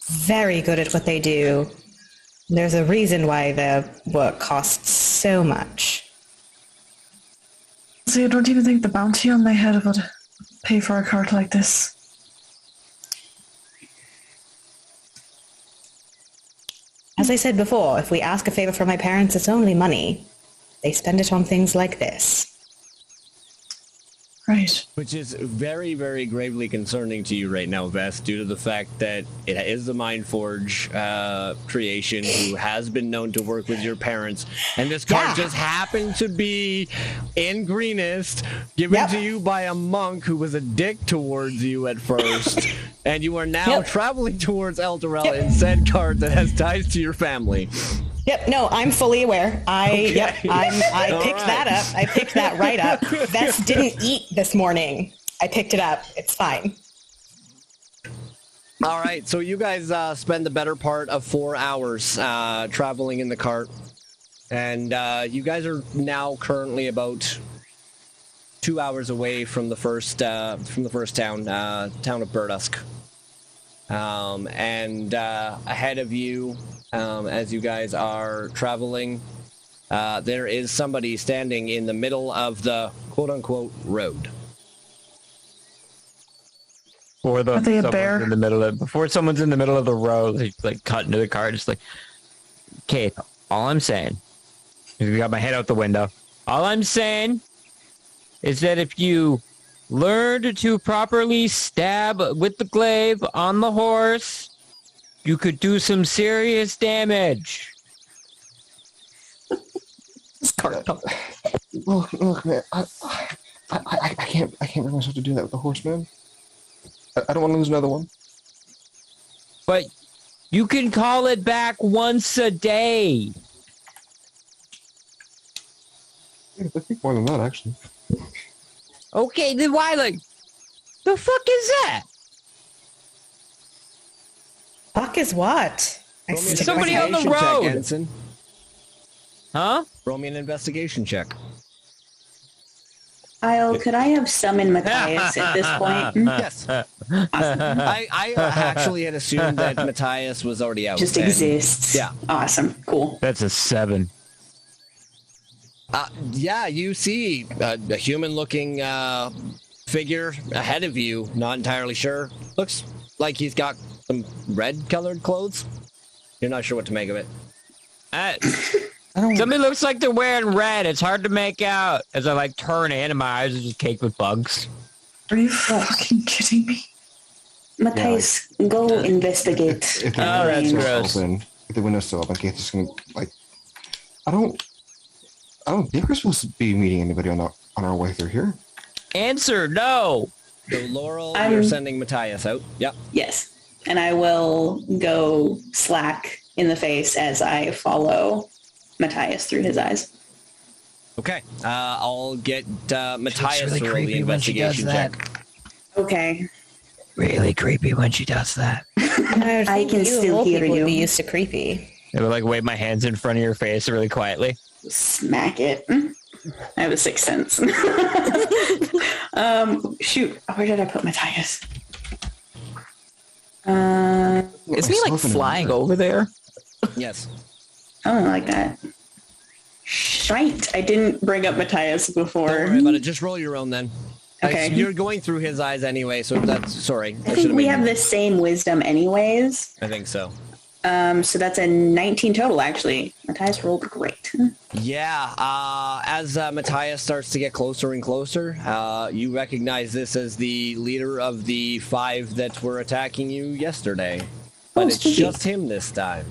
very good at what they do. There's a reason why their work costs so much. So I don't even think the bounty on my head would pay for a cart like this. As I said before, if we ask a favor from my parents, it's only money. They spend it on things like this. Right. Which is very, very gravely concerning to you right now, Vess, due to the fact that it is the Mindforge creation who has been known to work with your parents. And this card just happened to be in Greenest, given to you by a monk who was a dick towards you at first. And you are now traveling towards Elturel in said card that has ties to your family. Yep, no, I'm fully aware. I picked that up. I picked that right up. Vess didn't eat this morning. I picked it up. It's fine. All right, so you guys spend the better part of 4 hours traveling in the cart, and you guys are now currently about 2 hours away from the first town of Burdusk. And ahead of you, as you guys are traveling, there is somebody standing in the middle of the quote-unquote road. Or Are they a bear? Before someone's in the middle of the road, they like cut into the car, just like, okay, all I'm saying, I got my head out the window. All I'm saying is that if you learned to properly stab with the glaive on the horse, you could do some serious damage. This cart. Look, man, I can't bring myself to do that with the horse, man. I don't want to lose another one. But you can call it back once a day. Yeah, I think more than that, actually. Okay, then why, like, the fuck is that? Fuck is what? Roll me an Somebody on the investigation check, road. Ensign. Huh? Roll me an investigation check. Isle, could I have summoned Matthias at this point? Yes. I actually had assumed that Matthias was already out. Just exists. Yeah. Awesome. Cool. That's a 7. Yeah, you see a human-looking figure ahead of you. Not entirely sure. Looks like he's got some red-colored clothes. You're not sure what to make of it. Somebody looks like they're wearing red. It's hard to make out as I like turn in and my eyes are just caked with bugs. Are you fucking kidding me? Matthias, go investigate. If that's the gross. open, if the window's still open, Keith is gonna like. I don't think we're supposed to be meeting anybody on our way through here. Answer, no. So, Laurel, you're sending Matthias out. Yep. Yes. And I will go slack in the face as I follow Matthias through his eyes. Okay. I'll get Matthias really to roll the creepy when she does investigation that. check. Okay. Really creepy when she does that. I can still hear you. Be used to creepy. I would like wave my hands in front of your face really quietly. Smack it. I have a sixth sense. Shoot. Where did I put Matthias? Isn't he like flying over there? Yes. I don't like that. Shite. I didn't bring up Matthias before. Don't worry about it. Just roll your own then. Okay. You're going through his eyes anyway, so that's... Sorry. I think we have the same wisdom anyways. I think so. So that's a 19 total, actually. Matthias rolled great. Yeah, as Matthias starts to get closer and closer, you recognize this as the leader of the 5 that were attacking you yesterday. But it's spooky. just him this time.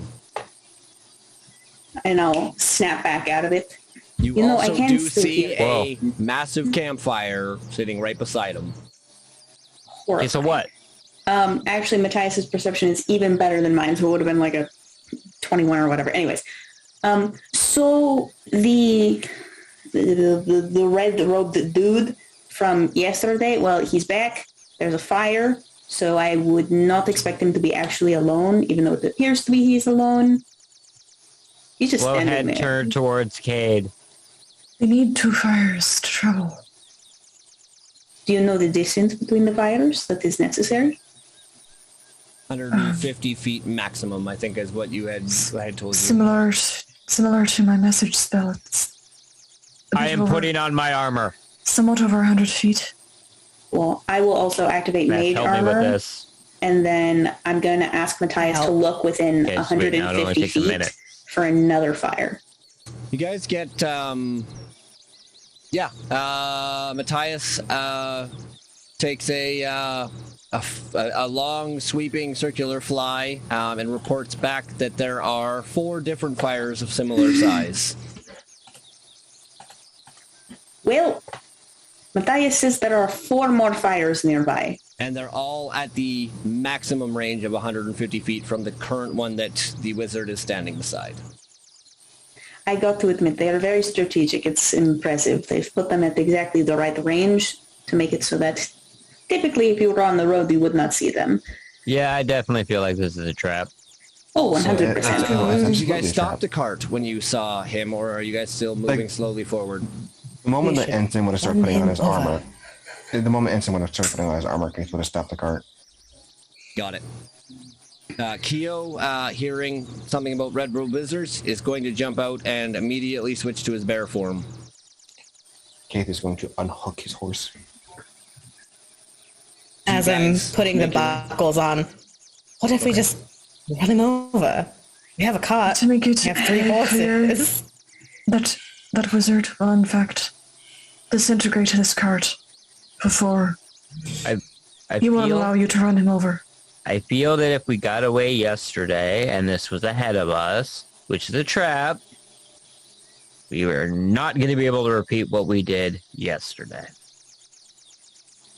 And I'll snap back out of it. You know, I also can do still see hear. a massive campfire sitting right beside him. Okay, so what? Actually, Matthias's perception is even better than mine, so it would have been like a 21 or whatever. Anyways, so the red-robed dude from yesterday, well, he's back. There's a fire, so I would not expect him to be actually alone, even though it appears to be he's alone. He's just Slow standing head there. turned towards Cade. We need 2 fires to travel. Do you know the distance between the fires that is necessary? 150 feet maximum, I think, is what I had told you. Similar to my message spell. It's a I bit am over- putting on my armor. somewhat over 100 feet. Well, I will also activate Matt, mage help me with armor, this. and then I'm going to ask Matthias to look within Okay, sweet. Now it only 150 takes a feet minute. for another fire. You guys get, Matthias takes a long sweeping circular fly and reports back that there are 4 different fires of similar size. Well, Matthias says there are 4 more fires nearby. And they're all at the maximum range of 150 feet from the current one that the wizard is standing beside. I got to admit, they are very strategic. It's impressive. They've put them at exactly the right range to make it so that typically if you were on the road, you would not see them. Yeah, I definitely feel like this is a trap. Oh, 100%. Did you guys stop the cart when you saw him, or are you guys still moving slowly forward? The moment We the should ensign would have started run putting on him his over. armor, Keith would have stopped the cart. Got it. Keo, hearing something about red robe wizards, is going to jump out and immediately switch to his bear form. Keith is going to unhook his horse. As I'm putting the buckles on, what if we just run him over? We have a cart. To make it We have 3 clear horses. that wizard will in fact disintegrate this cart before I he won't feel allow you to run him over. I feel that if we got away yesterday and this was ahead of us, which is a trap, we were not going to be able to repeat what we did yesterday.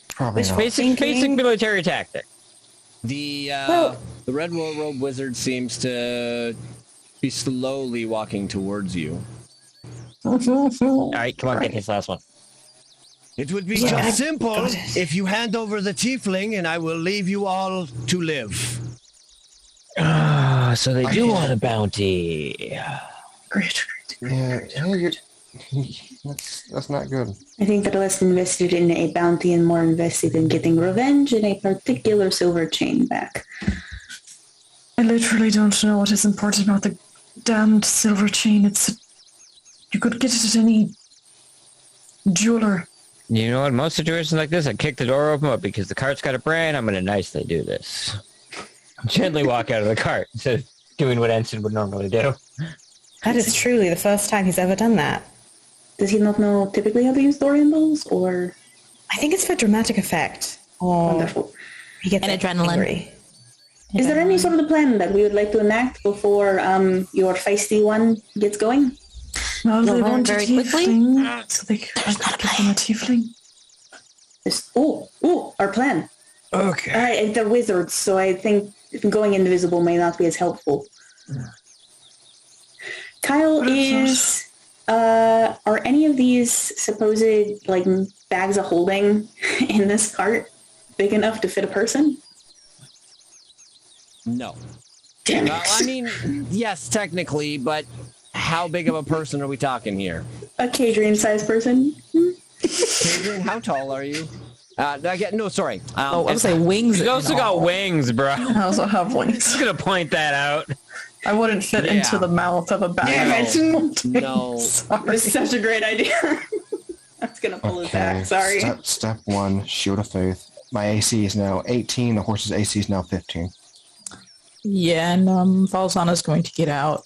Probably It's not. basic military tactic. The red robe wizard seems to be slowly walking towards you. All right, come on, get his last one. It would be Yeah, I just simple got it. if you hand over the tiefling and I will leave you all to live. So they do want a bounty. Great. Yeah, that's not good. I think they're less invested in a bounty and more invested in getting revenge and a particular silver chain back. I literally don't know what is important about the damned silver chain. You could get it at any jeweler. You know what? Most situations like this, I kick the door open, but because the cart's got a brand, I'm going to nicely do this. Gently walk out of the cart instead of doing what Ensign would normally do. That is truly the first time he's ever done that. Does he not know typically how to use Dorian balls, or I think it's for dramatic effect. Or wonderful? he gets And adrenaline. angry. Is there any sort of plan that we would like to enact before your feisty one gets going? Well, they learn want a very quickly. tiefling, so I could give them a tiefling. Our plan. Okay. All right, they're wizards, so I think going invisible may not be as helpful. Kyle, are any of these supposed bags of holding in this cart big enough to fit a person? No. Damn it. I mean, yes, technically, but how big of a person are we talking here? A Cadrian-sized person? Adrian, how tall are you? No, sorry. I was say wings. He's also got wings, bro. I also have wings. Just going to point that out. I wouldn't fit into the mouth of a bag. Damn it. No. Sorry. This is such a great idea. I was gonna pull it back. Sorry. Step 1, Shield of Faith. My AC is now 18. The horse's AC is now 15. Yeah, and Falzana's going to get out.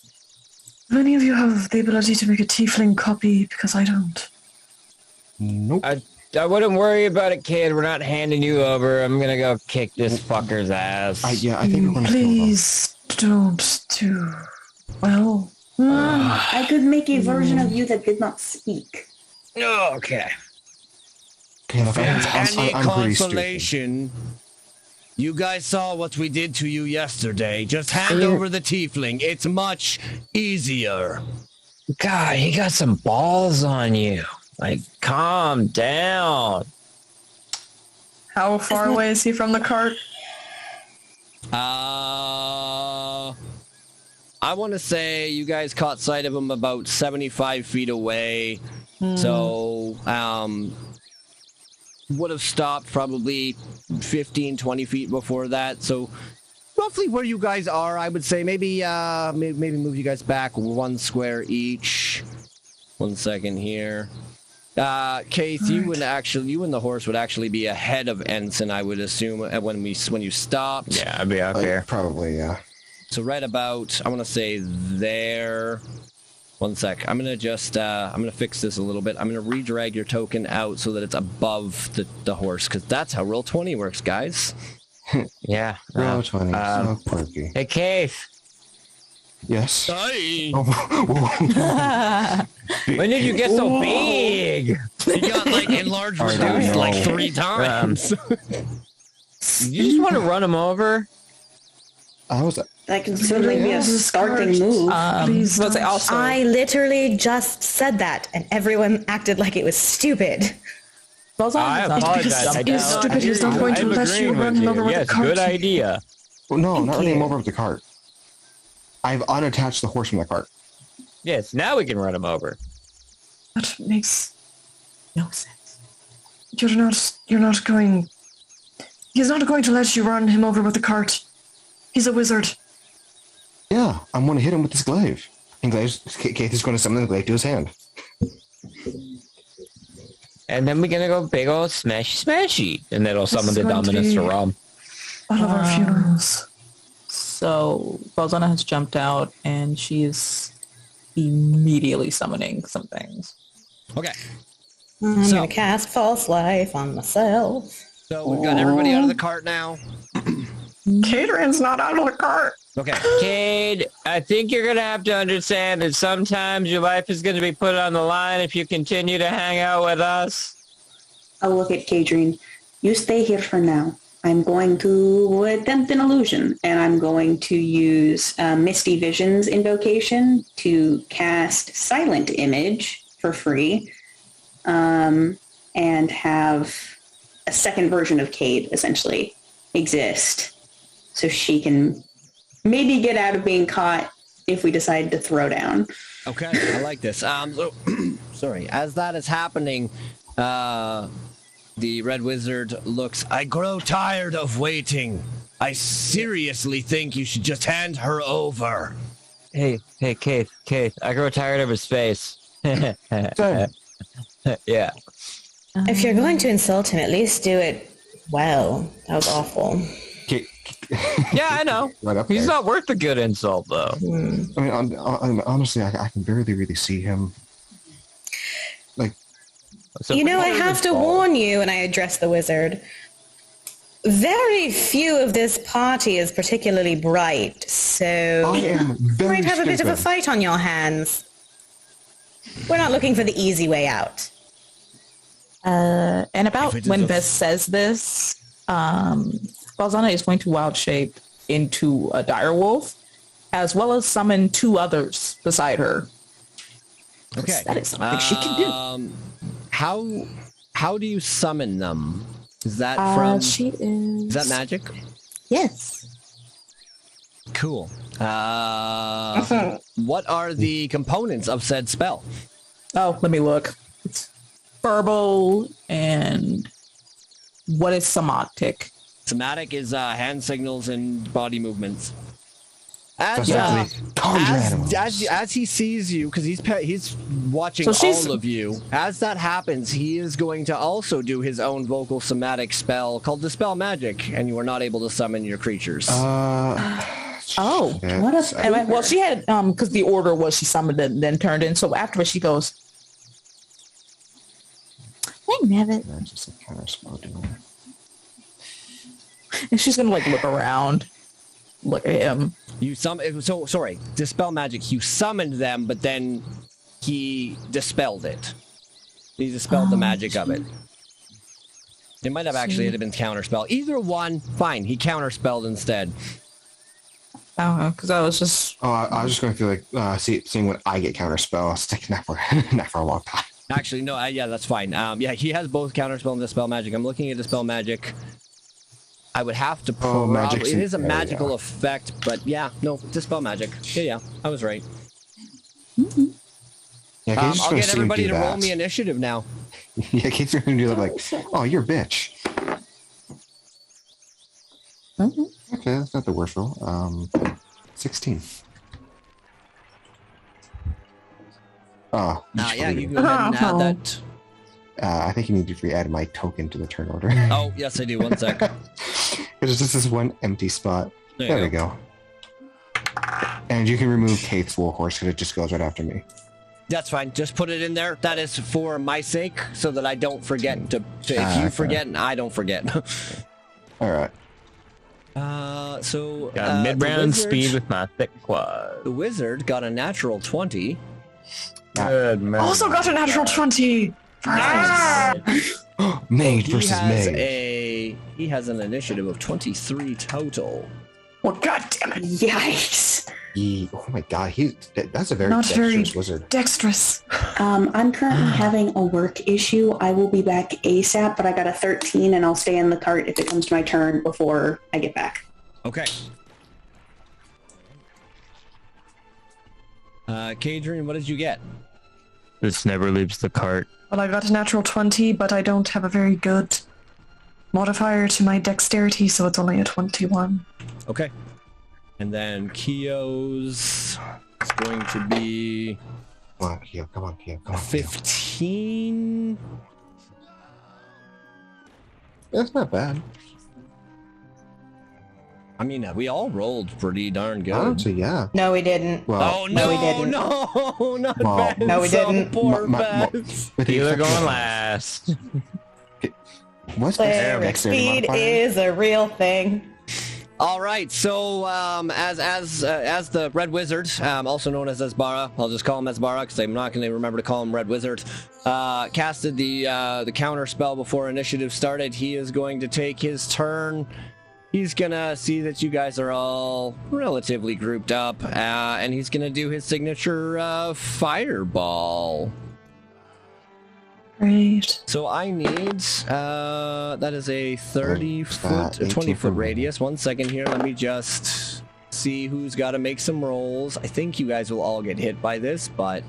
Do any of you have the ability to make a tiefling copy? Because I don't. Nope. I wouldn't worry about it, kid. We're not handing you over. I'm going to go kick this fucker's ass. I think we're going to kill them. Please don't do. Well, I could make a version of you that did not speak. Okay. Okay, look, Any I'm pretty stupid. consolation, you guys saw what we did to you yesterday. Just hand over the tiefling. It's much easier. God, he got some balls on you. Calm down. how far away is he from the cart? I want to say you guys caught sight of him about 75 feet away. So, would have stopped probably 15, 20 feet before that. So, roughly where you guys are, I would say maybe move you guys back 1 square each. 1 second here. Keith, you and the horse would actually be ahead of Ensign, I would assume, when you stopped. Yeah, I'd be out here. Probably, yeah. So right about, I want to say there. 1 sec. I'm going to fix this a little bit. I'm going to redrag your token out so that it's above the horse, because that's how Roll20 works, guys. Yeah. Roll 20. So quirky. Hey, Keith. Yes. Aye. When did you get so big? He got enlarged, I don't reduced know. 3 times. You just want to run him over? I was. That can certainly be a Yes. starting move. Please Let's say don't. also. I literally just said that, and everyone acted like it was stupid. I apologize. I He's stupid. He's not going to let you run him over with Yes, the cart. good idea. Well, no, I'm not running him over with the cart. I've unattached the horse from the cart. Yes, now we can run him over. That makes no sense. You're not going... He's not going to let you run him over with the cart. He's a wizard. Yeah, I'm going to hit him with this glaive. And Keith is going to summon the glaive to his hand. And then we're gonna go big old smashy. And that'll summon the is going to Dominus be- to Rom. All of our funerals. So Balzana has jumped out and she is immediately summoning some things. Okay. I'm So- gonna cast false life on myself. So we've got everybody out of the cart now. Catering's not out of the cart. Okay. Cade, I think you're gonna have to understand that sometimes your life is gonna be put on the line if you continue to hang out with us. I'll look at Kadrine. You stay here for now. I'm going to attempt an illusion, and I'm going to use Misty Visions invocation to cast Silent Image for free, and have a second version of Cade essentially exist, so she can maybe get out of being caught if we decide to throw down. Okay, I like this. So, sorry. As that is happening, the Red Wizard looks. I grow tired of waiting. I seriously think you should just hand her over. Hey, Keith, I grow tired of his face. Same. Yeah. If you're going to insult him, at least do it well. That was awful. Yeah, I know. Right up He's there. not worth a good insult, though. I mean, honestly, I can barely really see him. Like, So You know, I pretty have to insult. warn you, and I address the wizard. Very few of this party is particularly bright, so I am you very might have a bit of a stupid. fight on your hands. We're not looking for the easy way out. And about If it is when a- Bess says this, Balzana is going to wild shape into a dire wolf, as well as summon two others beside her. Okay. That is something she can do. How do you summon them? Is that from? She is. Is that magic? Yes. Cool. What are the components of said spell? Oh, let me look. It's verbal and what is somatic? Somatic is hand signals and body movements. As, That's actually conjure animals. as he sees you, because he's watching So she's- all of you. As that happens, he is going to also do his own vocal somatic spell called Dispel Magic, and you are not able to summon your creatures. Oh, What a and, well, she had because the order was she summoned it and then turned in. So afterwards, she goes, "I never," That's just a counter spell doing and she's gonna like look around, look at him. You so sorry, Dispel Magic. You summoned them, but then he dispelled it. He dispelled the magic of it. It might have actually had been counterspell. Either one, fine. He counterspelled instead. Oh, because I was just I was just going to feel like seeing when I get counter spell. Sticking that for not for a long time. Actually, no. Yeah, that's fine. Yeah, he has both counterspell and Dispel Magic. I'm looking at Dispel Magic. I would have to magic's it is a there we magical go. effect, but yeah, no, Dispel Magic. Yeah, I was right. Yeah, Kate's just I'll gonna get see him everybody do to roll that. me initiative now. Yeah, Kate's going to do that like, oh, you're a bitch. Okay, that's not the worst roll. 16. Oh, Yeah, you can go ahead and add that. I think you need to re-add my token to the turn order. Oh, yes, I do. One sec. There's just this one empty spot. There There you we go. And you can remove Kate's warhorse because it just goes right after me. That's fine. Just put it in there. That is for my sake, so that I don't forget to if you okay. forget and I don't forget. All right. So Got mid-round the wizard- speed with my thick quad. The wizard got a natural 20. Good man. Also got a natural 20. Mage He versus has mage. he has an initiative of 23 total. Well, god damn it. Yikes. Oh my god, that's a very Not very dexterous wizard. dexterous. I'm currently having a work issue. I will be back ASAP, but I got a 13 and I'll stay in the cart if it comes to my turn before I get back. Okay. Kadrian, what did you get? This never leaves the cart. Well, I got a natural 20, but I don't have a very good modifier to my dexterity, so it's only a 21. Okay. And then Kio's is going to be Come on, Keo. Come on, Keo. Come on, Keo. 15. That's not bad. I mean, we all rolled pretty darn good. Honestly, yeah. No, we didn't. Well, Oh No, we didn't. no, not Well, Bess. No, we didn't. Oh, poor My- Bess. with the You're exception going of- last. What's Cleric dexterity speed modifier? is a real thing. All right, so as the Red Wizard, also known as Esbara, I'll just call him Esbara because I'm not going to remember to call him Red Wizard, casted the counter spell before initiative started. He is going to take his turn. He's going to see that you guys are all relatively grouped up, and he's going to do his signature fireball. Great. So I need, that is a 30-foot, 18 20-foot foot radius. 1 second here. Let me just see who's got to make some rolls. I think you guys will all get hit by this, but...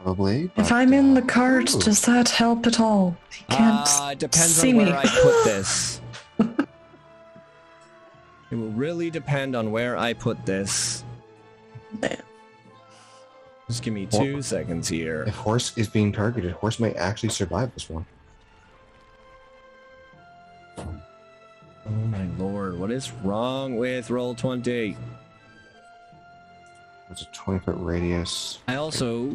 Probably. If but, I'm in the cart, ooh. does that help at all? He can't it depends see on me. where I put this. It will really depend on where I put this. Just give me 2 seconds here. If Horse is being targeted, Horse might actually survive this one. Oh my lord, what is wrong with Roll20? It's a 20-foot radius. I also...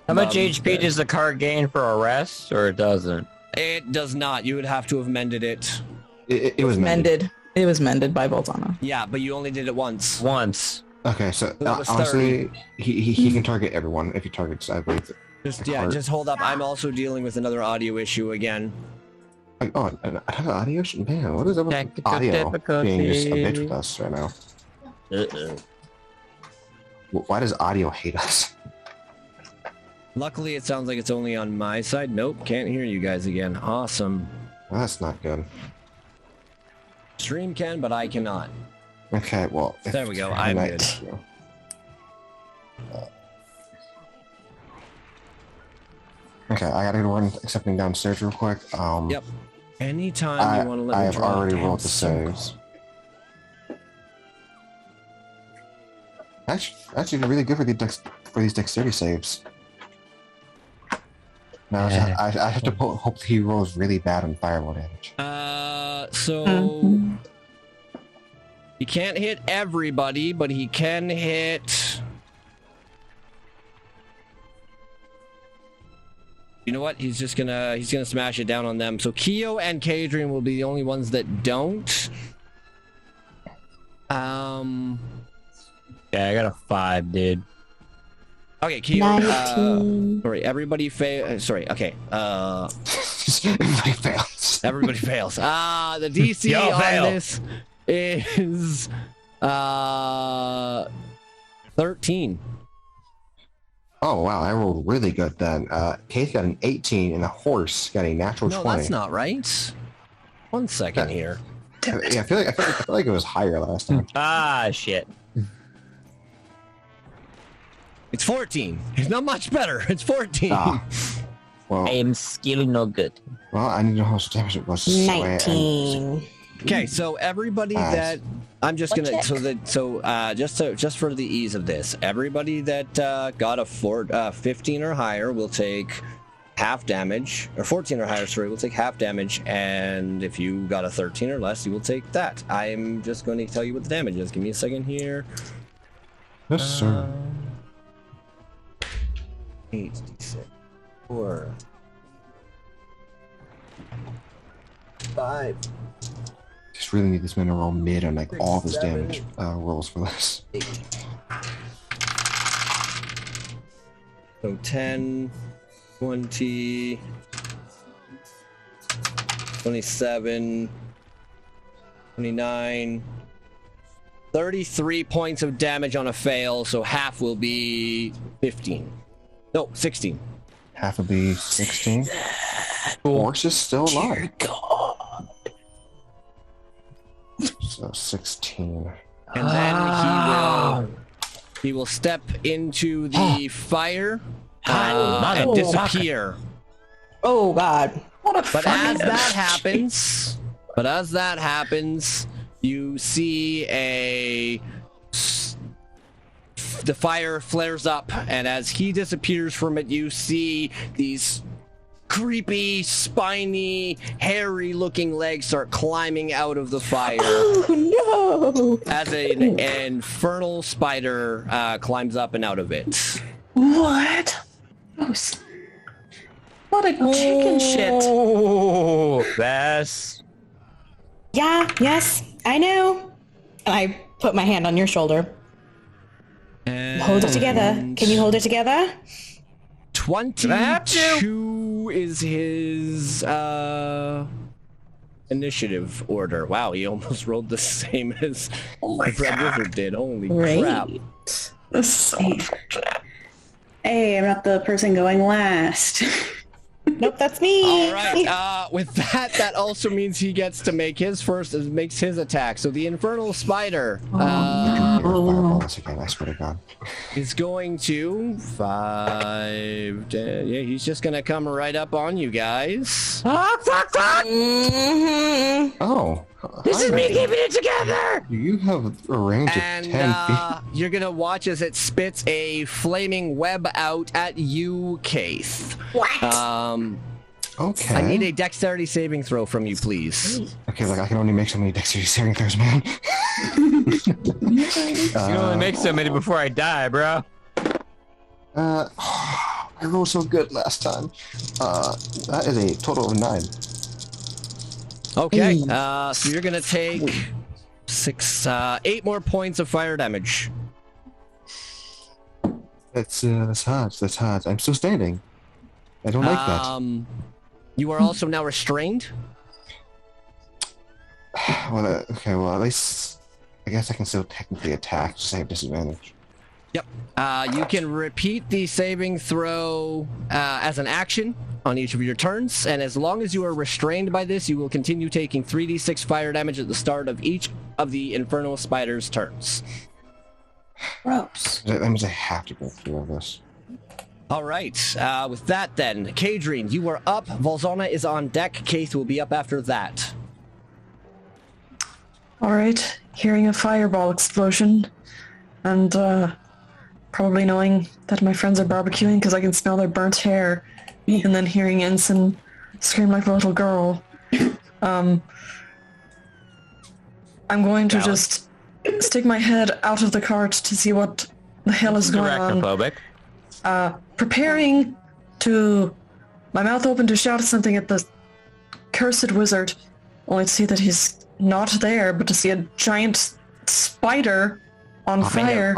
How much HP does the cart gain for a rest, or it doesn't? It does not. You would have to have mended it. It was mended. Mended. It was mended by Boltana. Yeah, but you only did it once. Once. Okay, so That was honestly, he can target everyone if he targets, I believe. Just hold up. I'm also dealing with another audio issue again. Like, oh, another audio? Man, what is up with Technical audio being just a bitch difficulty. with us right now? Uh-oh. Why does audio hate us? Luckily, it sounds like it's only on my side. Nope, can't hear you guys again. Awesome. Well, that's not good. Stream can, but I cannot. Okay, well... There we go, I'm good. Okay, I gotta go run accepting downstairs real quick. Yep. Anytime you want to let I me have draw a already damn rolled the circle. saves. Actually, really good for these dexterity saves. Now I have to hope he rolls really bad on fireball damage. So he can't hit everybody, but he can hit. You know what? He's gonna smash it down on them. So Keo and Kadrian will be the only ones that don't. Yeah, I got a 5, dude. Okay, Keo. 19. Sorry, everybody fail. Sorry. Okay. Everybody fails. Everybody fails. The DC Y'all on fail. this is 13. Oh wow, I rolled really good then. Kate got an 18 and the Horse got a natural No, 20. that's not right. 1 second here. Yeah, I feel like it was higher last time. Ah, shit. It's 14. It's not much better. It's 14. Ah. Well, I am still no good. well, I need to know how much damage it was. so I- 19. Okay, so everybody Nice. that I'm just Let's gonna check. just for the ease of this, everybody that got a 15 or higher will take half damage, or 14 or higher, sorry, will take half damage, and if you got a 13 or less, you will take that. I'm just going to tell you what the damage is. Give me a second here. Yes, sir. 8, 6, 4, 5, Just really need this man to roll mid on like all of his damage rolls for this. 8. So 10, 20, 27, 29, 33 points of damage on a fail, so half will be 15. No, 16. Half would be 16. Horse is still alive. So 16. And then he will step into the fire and disappear. Oh God. But as that happens, you see the fire flares up, and as he disappears from it, you see these creepy, spiny, hairy-looking legs start climbing out of the fire. Oh no! As an infernal spider climbs up and out of it. What? What a chicken shit. Oh, Bess. Yeah, yes, I know. And I put my hand on your shoulder. Hold it together. Can you hold it together? 22 is his initiative order. Wow, he almost rolled the same as the Red Wizard did. Holy crap. This is so unfortunate. Hey, I'm not the person going last. Nope, that's me. All right. With that also means he gets to make his makes his attack. So the infernal spider Once again, I swear to God. is going to 5, 10, yeah, he's just gonna come right up on you guys. Mhm. Oh. This is me keeping it together. You have a range of 10 feet. You're gonna watch as it spits a flaming web out at you, Keith. What? Okay. I need a dexterity saving throw from you, please. Okay, like I can only make so many dexterity saving throws, man. You can only make so many before I die, bro. I rolled so good last time. That is a total of 9. Okay, so you're gonna take 8 more points of fire damage. That's hard. That's hard. I'm still standing. I don't like that. You are also now restrained. Well, okay. Well, at least I guess I can still technically attack. Just have disadvantage. Yep. You can repeat the saving throw as an action on each of your turns, and as long as you are restrained by this, you will continue taking 3d6 fire damage at the start of each of the infernal spider's turns. Gross. That means I have to go through all this. All right. With that, then, Kadrine, you are up. Volzana is on deck. Keith will be up after that. All right, hearing a fireball explosion, and probably knowing that my friends are barbecuing because I can smell their burnt hair, and then hearing Ensign scream like a little girl, I'm going to just stick my head out of the cart to see what the hell is going on. Arachnophobic. Preparing to, my mouth open to shout something at the cursed wizard, only to see that he's not there, but to see a giant spider on fire.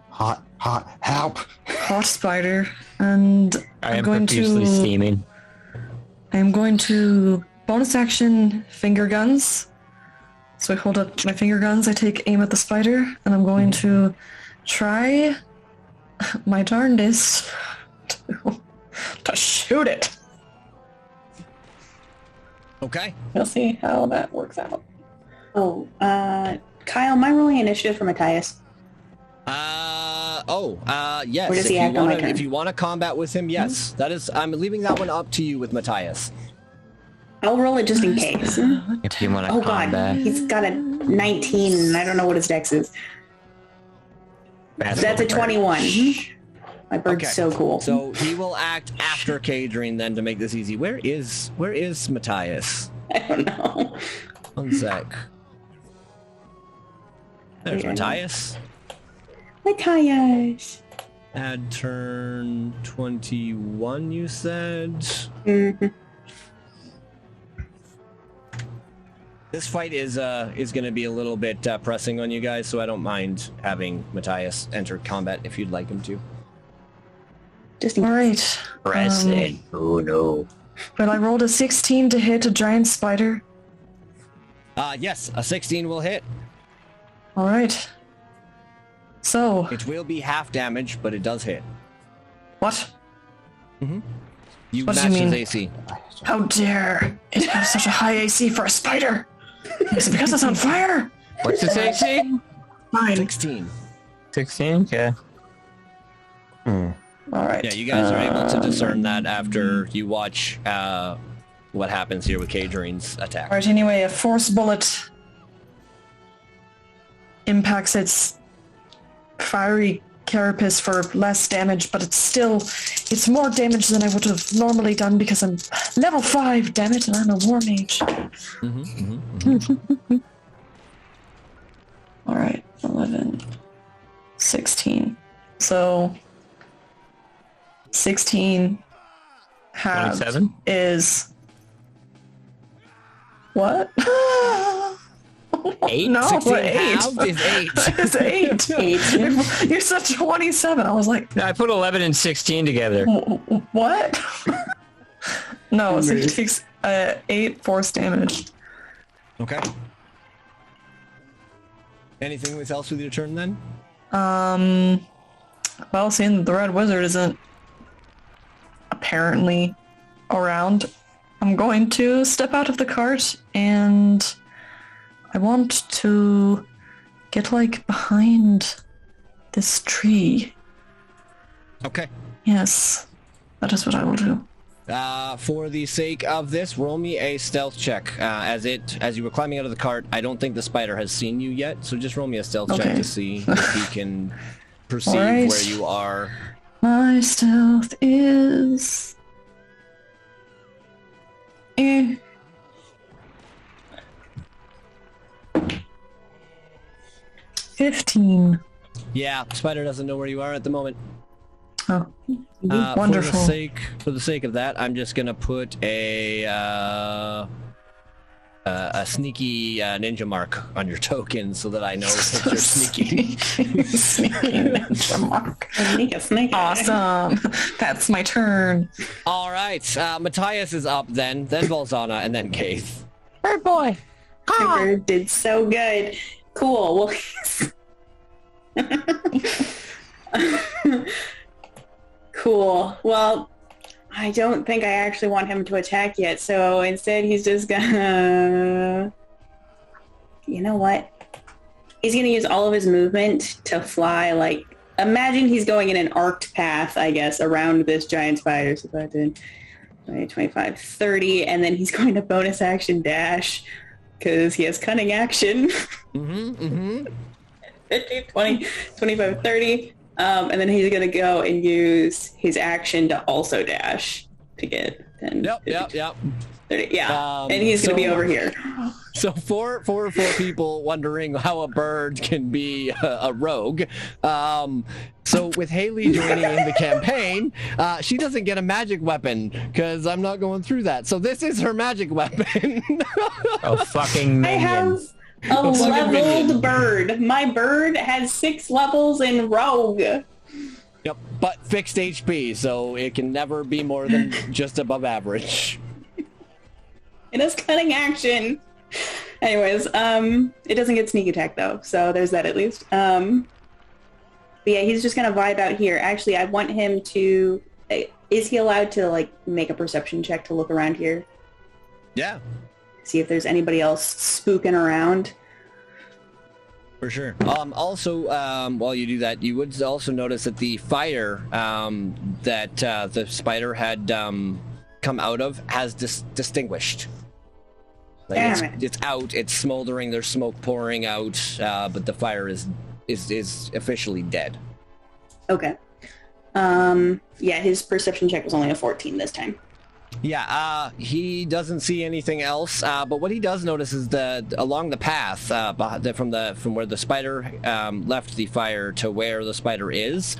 Hot, help! Hot spider, and I am profusely steaming. I'm going to bonus action finger guns. So I hold up my finger guns, I take aim at the spider, and I'm going to try my darndest to shoot it. Okay. We'll see how that works out. Oh, Kyle, am I rolling initiative for Matthias? Yes. Or does he act on my turn? If you want to combat with him, yes. That is, I'm leaving that one up to you with Matthias. I'll roll it just in case. If you want to Oh combat. god, he's got a 19 and I don't know what his dex is. That's a 21. My bird's so cool. So he will act after Kadrine then to make this easy. Where is Matthias? I don't know. One sec. There's Matthias. Matthias. Add turn 21, you said? Mm-hmm. This fight is going to be a little bit pressing on you guys, so I don't mind having Matthias enter combat if you'd like him to. Just in All case. right. Pressing. Oh no. Well, I rolled a 16 to hit a giant spider. Yes, a 16 will hit. All right. So, It will be half damage, but it does hit. what? You What do match you mean? his AC. How dare it have such a high AC for a spider? Is it because it's on fire? What's his AC? Fine. 16. 16? Okay. All right. Yeah, you guys are able to discern that after you watch what happens here with Kadrian's attack. All right, anyway, a force bullet impacts its fiery carapace for less damage, but it's more damage than I would have normally done because I'm level 5, damn it, and I'm a war mage. All right, 11, 16. So 16 halved 27? is what? 8? No, 16 8. halved is 8. It's 8. You said 27. I was like, No, I put 11 and 16 together. what? No, so he takes 8 force damage. Okay. Anything else with your turn then? Well, seeing that the Red Wizard isn't apparently around, I'm going to step out of the cart and I want to get, like, behind this tree. Okay. Yes, that is what I will do. For the sake of this, roll me a stealth check. As you were climbing out of the cart, I don't think the spider has seen you yet, so just roll me a stealth check to see if he can perceive Alright. where you are. My stealth is... 15. Yeah, spider doesn't know where you are at the moment. Oh, For wonderful. the sake of that, I'm just gonna put a sneaky ninja mark on your token so that I know that you're sneaking. Sneaky ninja mark. Snake. Awesome. That's my turn. All right, Matthias is up then Volzana, and then Keith. Bird boy. Bird did so good. Cool. Well, cool. Well, I don't think I actually want him to attack yet, so instead he's just gonna... You know what? He's gonna use all of his movement to fly, like... Imagine he's going in an arced path, I guess, around this giant spider. So if I did 20, 25, 30, and then he's going to bonus action dash, because he has cunning action. 15, 20, 25, 30. And then he's going to go and use his action to also dash to get 10, Yep. 30. Yeah, and he's going to be over here. So for people wondering how a bird can be a rogue, so with Haley joining in the campaign, she doesn't get a magic weapon because I'm not going through that. So this is her magic weapon. Oh, fucking I have minion. a Looks like a minion. leveled bird. My bird has 6 levels in rogue. Yep, but fixed HP, so it can never be more than just above average. It has cunning action. Anyways, it doesn't get sneak attack though, so there's that at least. But yeah, he's just gonna vibe out here. Actually, I want him to... Is he allowed to, like, make a perception check to look around here? Yeah, See if there's anybody else spooking around? for sure. Also, while you do that, you would also notice that the fire that the spider had come out of has distinguished. Like Damn it's out, it's smoldering, there's smoke pouring out, but the fire is officially dead. Okay. Yeah, his perception check was only a 14 this time. Yeah, he doesn't see anything else, but what he does notice is that along the path from where the spider left the fire to where the spider is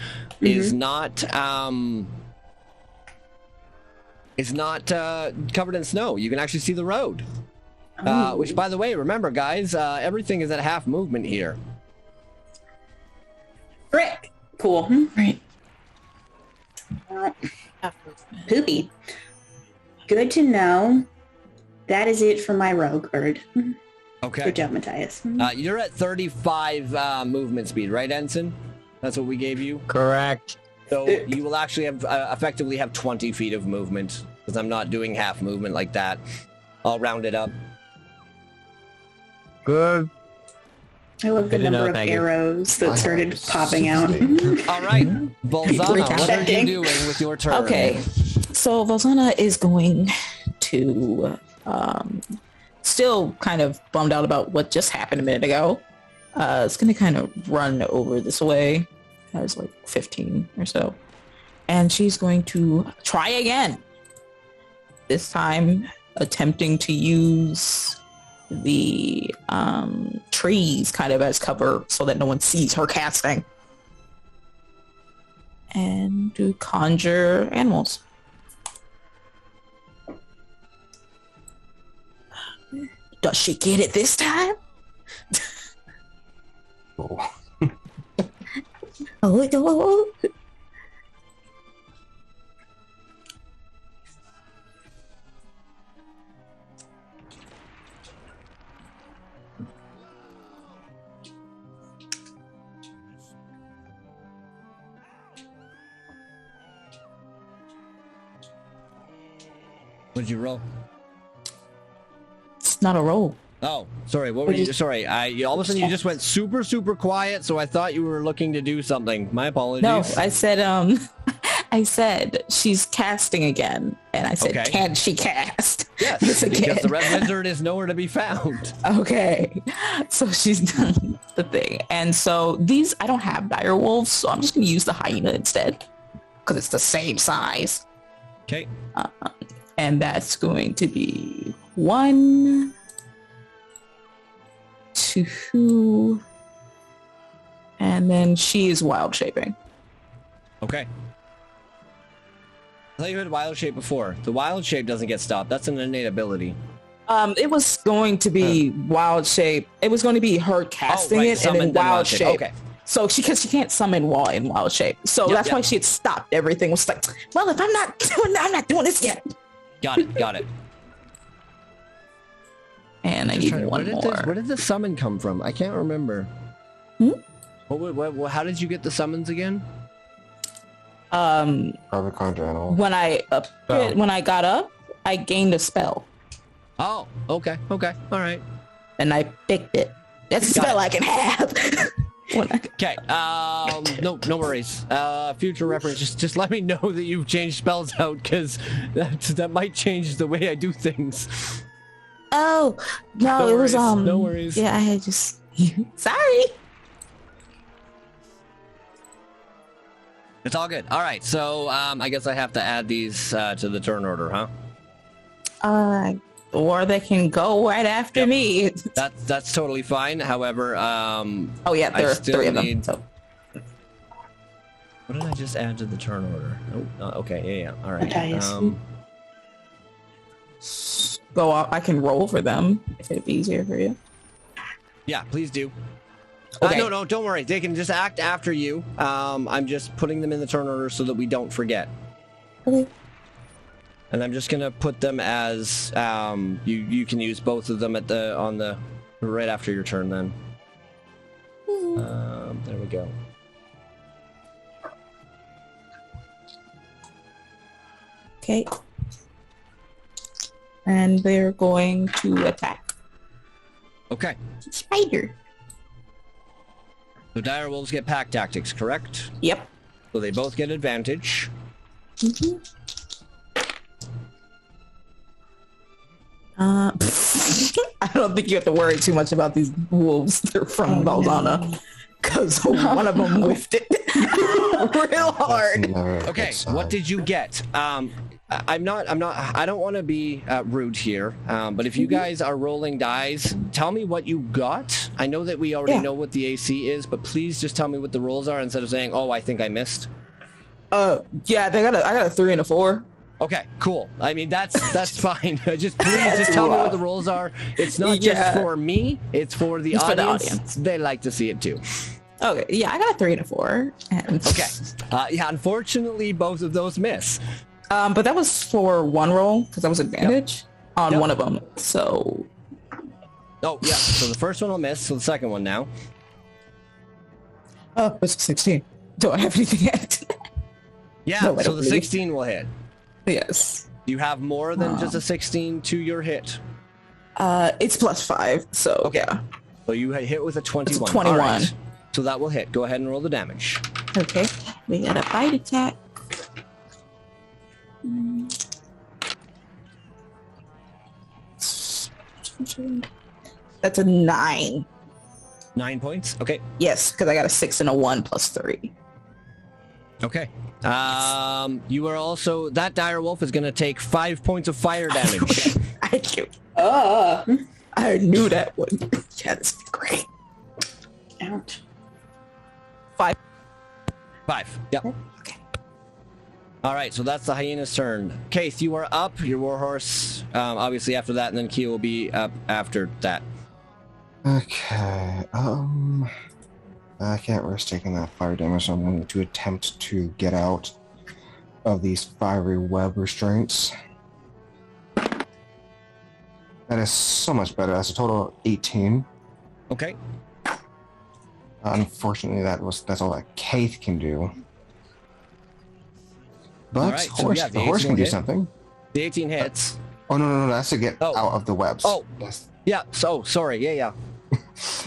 not covered in snow. You can actually see the road. Which, by the way, remember, guys, everything is at half movement here. Frick. Cool. Right. Poopy. Good to know. That is it for my rogue bird. Okay. Good job, Matthias. You're at 35 movement speed, right, Ensign? That's what we gave you? Correct. So you will actually have effectively have 20 feet of movement, because I'm not doing half movement like that. I'll round it up. Good. I love the Good to know, number of thank you. arrows that started popping out. All right, Bolzana, what are you doing with your turn? Okay, so Volsana is going to still kind of bummed out about what just happened a minute ago. It's going to kind of run over this way. There's like 15 or so. And she's going to try again. This time attempting to use the trees kind of as cover so that no one sees her casting. And to conjure animals. Does she get it this time? Oh. What did you roll? It's not a roll. Oh, sorry. What were you? Sorry. All of a sudden you just went super, super quiet. So I thought you were looking to do something. My apologies. No, I said, I said she's casting again, and I said, Okay. can she cast? Yes, this again? because the red wizard is nowhere to be found. Okay, so she's done the thing, and so these I don't have dire wolves, so I'm just gonna use the hyena instead because it's the same size, Okay. and that's going to be 1, 2, and then she is wild shaping. Okay. I thought you had wild shape before. The wild shape doesn't get stopped. That's an innate ability. It was going to be wild shape. It was going to be her casting right, it and summon, then then wild shape. Okay. So because she can't summon while in wild shape. So Yep, that's yep. why she had stopped everything. Was like, well, if I'm not doing this yet. Got it. Got it. And I Just need trying to- one more. Where did the summon come from? I can't remember. How did you get the summons again? Private conjure animal. When I got up, I gained a spell Oh, okay. Okay. All right. and I picked it. That's a Got spell it. I can have. Okay. No worries. Future reference. Just let me know that you've changed spells out, because that might change the way I do things. Oh no, No it was worries, no worries. Yeah, I had just sorry. It's all good. All right. So I guess I have to add these to the turn order, huh? Or they can go right after me. That's totally fine. However, Oh yeah, there I are still 3 of them. need- So. what did I just add to the turn order? Oh, okay. Yeah. All right. Matthias. Go up. I can roll for them if it'd be easier for you. Yeah. Please do. Okay. No, don't worry. They can just act after you. I'm just putting them in the turn order so that we don't forget. Okay. And I'm just gonna put them as you can use both of them on the right after your turn then. There we go. Okay. And they're going to attack. Okay. Spider. So dire wolves get pack tactics, correct? Yep. So they both get advantage. I don't think you have to worry too much about these wolves. They're from Valdana. Because one of them whiffed it real hard. Okay, what did you get? I don't want to be rude here, but if you guys are rolling dice, tell me what you got. I know that we already know what the AC is, but please just tell me what the rolls are instead of saying, "Oh, I think I missed." Yeah, I got a 3 and a 4. Okay, cool. I mean, that's fine. Just tell me what the rolls are. It's not just for me; it's for the It's for audience. the audience. They like to see it too. Okay, yeah, I got a 3 and a 4. And... Okay. Yeah, unfortunately, both of those miss. But that was for one roll because that was advantage on Yep. one of them. So Oh, yeah. So the first one will miss. So the second one now. Oh, it's 16. Do I have anything yet? Yeah, No, I so don't the believe. 16 will hit. Yes. You have more than just a 16 to your hit. It's +5, so Okay. yeah. So you hit with a 21. 21. All right. So that will hit. Go ahead and roll the damage. Okay. We got a bite attack. That's a 9. 9 points. Okay. Yes, because I got a 6 and a 1 +3. Okay. You are also... That dire wolf is going to take 5 points of fire damage. I knew that one. Yeah, this is great. Ouch. 5. 5. Yep. Okay. All right, so that's the hyena's turn. Keith, you are up. Your warhorse, obviously after that, and then Keo will be up after that. Okay. I can't risk taking that fire damage, so I'm going to attempt to get out of these fiery web restraints. That is so much better. That's a total of 18. Okay. Unfortunately, that's all that Keith can do. But All right, so horse, yeah, the horse 18 can do hit. something. The 18 hits. Oh no, that's to get Oh. out of the webs. Oh. Yeah, so, sorry. Yeah.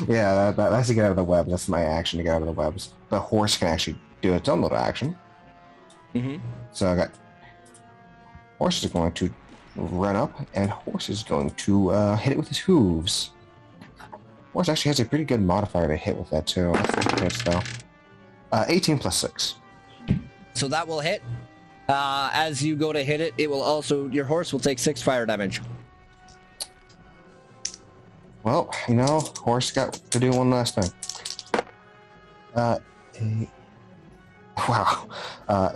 Yeah, that's to get out of the webs. That's my action to get out of the webs. The horse can actually do its own little action. Mm-hmm. So I got horse is going to run up, and horse is going to hit it with his hooves. Horse actually has a pretty good modifier to hit with that too. I think it hits though. 18 plus 6. So that will hit. As you go to hit it, it will also... Your horse will take 6 fire damage. Well, horse got to do one last thing. Wow.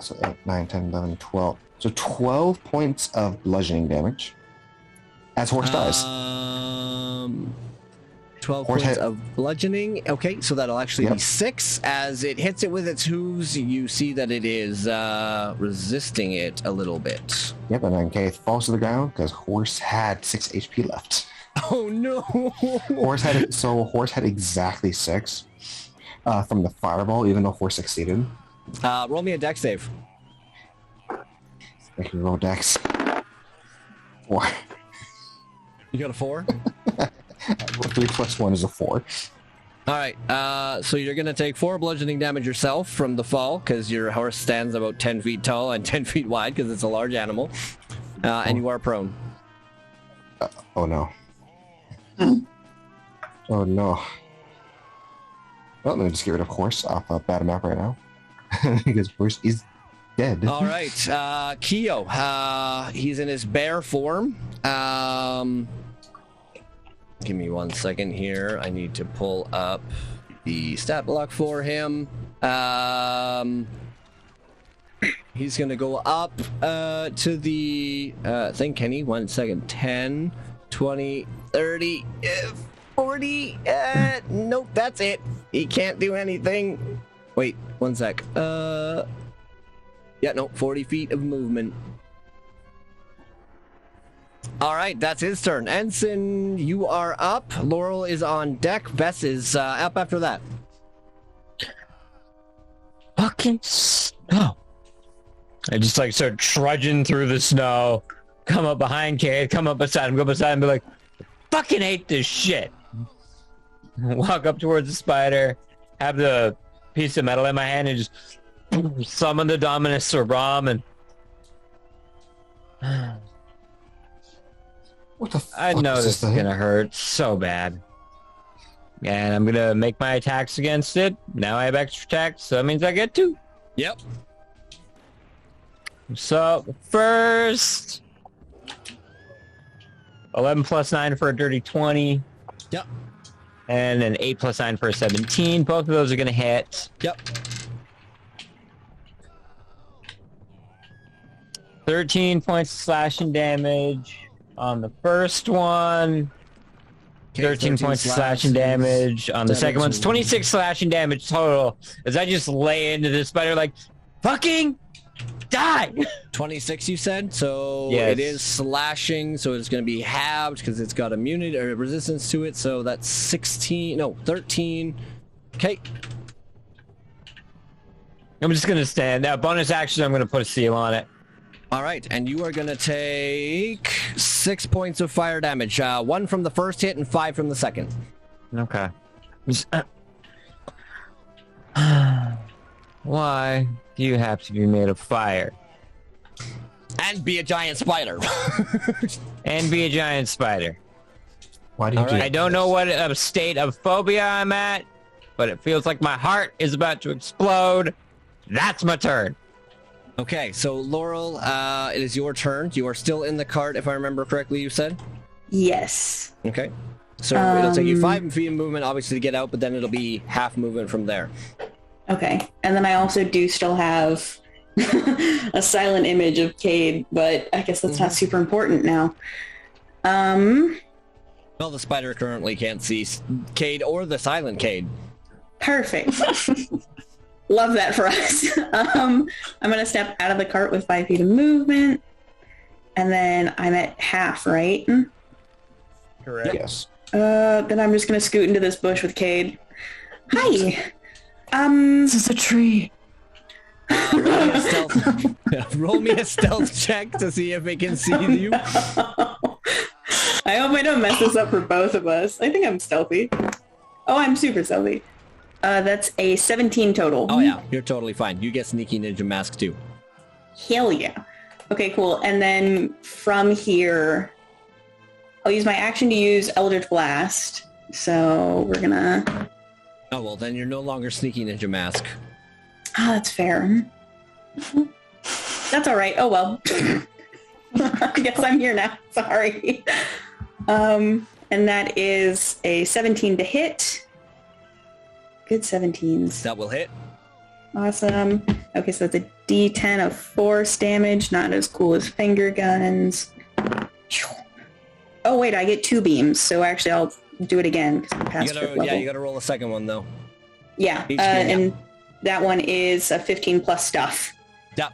So 8, 9, 10, 11, 12. So 12 points of bludgeoning damage. As horse dies. 12 Horse points hit. of bludgeoning. Okay, so that'll actually be 6. As it hits it with its hooves, you see that it is resisting it a little bit. Yep, and then Keith falls to the ground because horse had 6 HP left. Oh no! Horse had exactly 6 from the fireball, even though horse succeeded. Roll me a dex save. Make me roll dex. 4. You got a 4? 3 plus 1 is a 4. All right, so you're going to take 4 bludgeoning damage yourself from the fall, because your horse stands about 10 feet tall and 10 feet wide, because it's a large animal, and you are prone. Oh no. Oh no. Well, let me just get rid of horse off of bad map right now. Because horse is dead. All right, Keo, he's in his bear form. Give me 1 second here. I need to pull up the stat block for him. He's going to go up to the thing, Kenny. 1 second. 10, 20, 30, 40. Nope, that's it. He can't do anything. Wait, 1 sec. Yeah, no, 40 feet of movement. All right, that's his turn. Ensign, you are up. Laurel is on deck. Bess is up after that. Fucking snow. I just start trudging through the snow, come up behind Kate, come up beside him, go beside him, be like, fucking hate this shit. Walk up towards the spider, have the piece of metal in my hand, and just summon the Dominus or Brahm, and What the fuck I know is this is gonna hurt so bad. And I'm gonna make my attacks against it. Now I have extra attacks, so that means I get 2. Yep. So first 11 plus 9 for a dirty 20. Yep. And then 8 plus 9 for a 17. Both of those are gonna hit. Yep. 13 points of slashing damage on the first one. 13 points of slashing damage on the second one. It's 26 slashing damage total as I just lay into this spider like, fucking Die! 26, you said? So Yes. it is slashing, so it's going to be halved because it's got immunity or resistance to it. So that's 13. Okay. I'm just gonna stand. Bonus action, I'm gonna put a seal on it. All right, and you are going to take 6 points of fire damage. 1 from the first hit and 5 from the second. Okay. Why do you have to be made of fire? And be a giant spider. And be a giant spider. Why do you do I don't know what state of phobia I'm at, but it feels like my heart is about to explode. That's my turn. Okay, so Laurel, it is your turn. You are still in the cart, if I remember correctly, you said? Yes. Okay. So it'll take you 5 feet of movement, obviously, to get out, but then it'll be half movement from there. Okay. And then I also do still have a silent image of Cade, but I guess that's not super important now. Well, the spider currently can't see Cade or the silent Cade. Perfect. Love that for us. I'm going to step out of the cart with 5 feet of movement. And then I'm at half, right? Correct. Yes. Then I'm just going to scoot into this bush with Cade. Hi. This is a tree. Roll me a stealth check to see if it can see you. I hope I don't mess this up for both of us. I think I'm stealthy. Oh, I'm super stealthy. That's a 17 total. Oh yeah, you're totally fine. You get sneaky ninja mask too. Hell yeah. Okay, cool. And then from here, I'll use my action to use Eldritch Blast. So we're gonna... Oh well, then you're no longer sneaky ninja mask. Ah, that's fair. That's all right. Oh well. I guess I'm here now. Sorry. And that is a 17 to hit. Good 17s. That will hit. Awesome. Okay, so that's a D10 of force damage. Not as cool as finger guns. Oh wait, I get 2 beams. So actually, I'll do it again because I'm past fifth level. Yeah, you gotta roll a second one though. Yeah, and that one is a 15 plus stuff. Yep.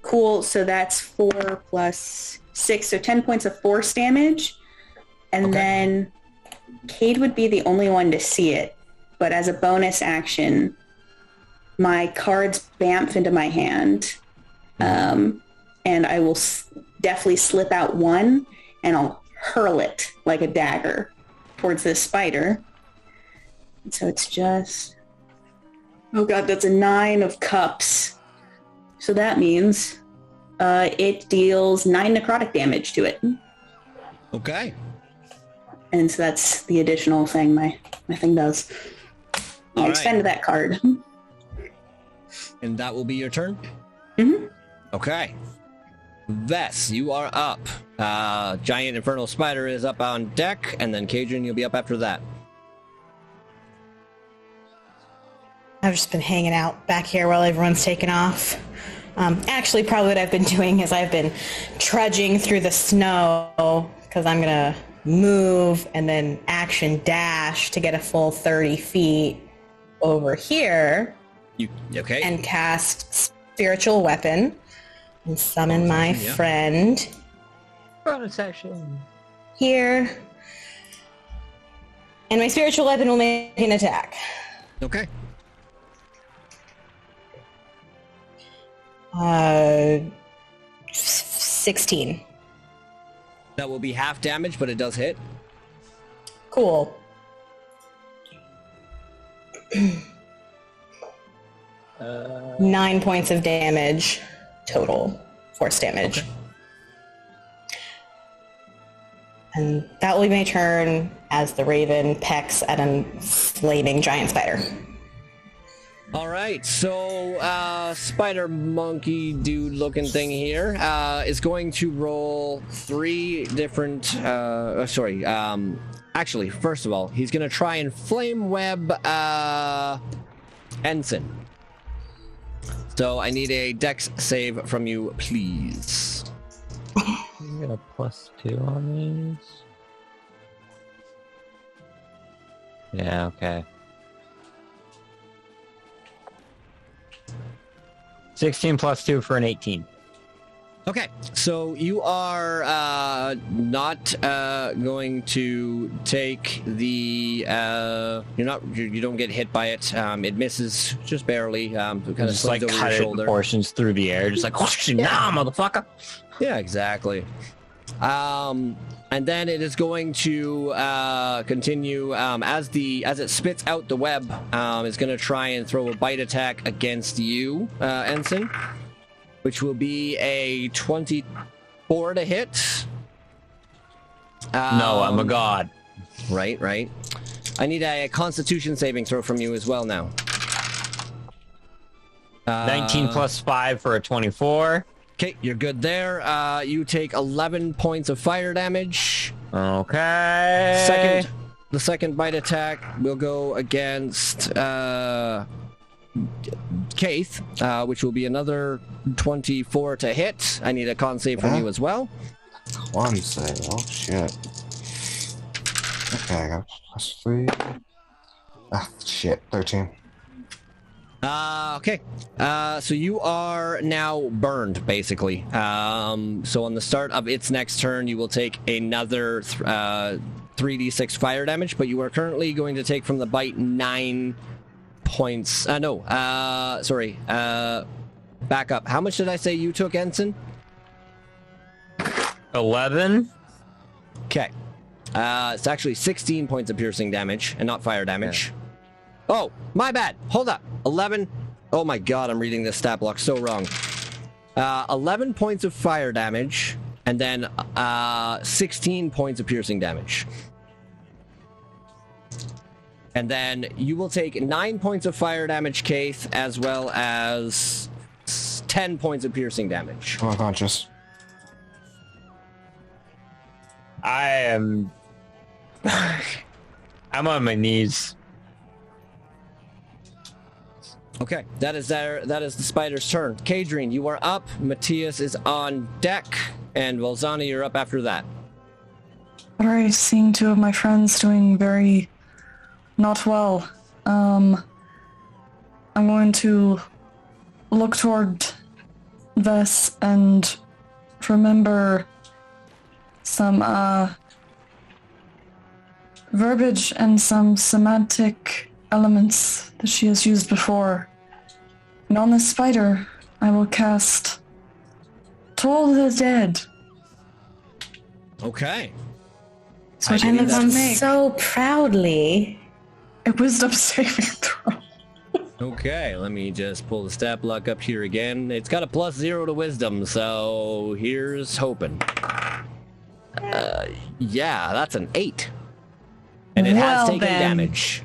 Cool. So that's 4 plus 6, so 10 points of force damage. And then Cade would be the only one to see it. But as a bonus action, my cards bamf into my hand. And I will definitely slip out one and I'll hurl it like a dagger towards this spider. And so it's just... Oh god, that's a 9 of cups. So that means it deals 9 necrotic damage to it. Okay. And so that's the additional thing my thing does. I expend that card. And that will be your turn? Mm-hmm. Okay. Vess, you are up. Giant Infernal Spider is up on deck, and then Cajun, you'll be up after that. I've just been hanging out back here while everyone's taken off. Actually, probably what I've been doing is I've been trudging through the snow because I'm going to move and then action dash to get a full 30 feet over here. Okay? And cast Spiritual Weapon and summon my friend. Bonus action. Here. And my Spiritual Weapon will make an attack. Okay. 16. That will be half damage, but it does hit. Cool. 9 points of damage total. Force damage. Okay. And that will be my turn as the Raven pecks at a flaming giant spider. All right, so spider monkey dude looking thing here is going to roll 3 different actually, first of all, he's going to try and flame web Ensign. So I need a dex save from you, please. You get a +2 on these. Yeah, okay. 16 plus 2 for an 18. Okay, so you are not going to take the you don't get hit by it. It misses just barely. Kind of Just like over cut your it shoulder. in portions through the air, just like nah, motherfucker. Yeah, exactly. And then it is going to continue as it spits out the web. It's going to try and throw a bite attack against you, Ensign, which will be a 24 to hit. No, I'm a god. Right. I need a Constitution saving throw from you as well now. 19 plus 5 for a 24. Okay, you're good there. You take 11 points of fire damage. Okay. The second bite attack will go against Keith, which will be another 24 to hit. I need a con save from you as well. One save. Oh shit. Okay, I got +3. Ah, shit. 13. Okay. So you are now burned, basically. So on the start of its next turn, you will take another 3d6 fire damage, but you are currently going to take from the bite 9 points. Sorry. Back up. How much did I say you took, Ensign? 11. Okay. It's actually 16 points of piercing damage and not fire damage. Yeah. Oh, my bad. Hold up. 11. Oh my god, I'm reading this stat block so wrong. 11 points of fire damage and then 16 points of piercing damage. And then you will take 9 points of fire damage, Keith, as well as 10 points of piercing damage. I'm unconscious. I am... I'm on my knees. Okay, that is the spider's turn. Kadrine, you are up. Matthias is on deck. And Volzana, you're up after that. Alright, seeing two of my friends doing very not well. I'm going to look toward Vess and remember some verbiage and some semantic elements that she has used before. And on this spider, I will cast Toll the Dead. Okay. So I it believe needs to that's- make So proudly. a wisdom saving throw. Okay, let me just pull the stat block up here again. It's got a +0 to wisdom, so here's hoping. Yeah, that's an 8. And it has Well, taken then. damage.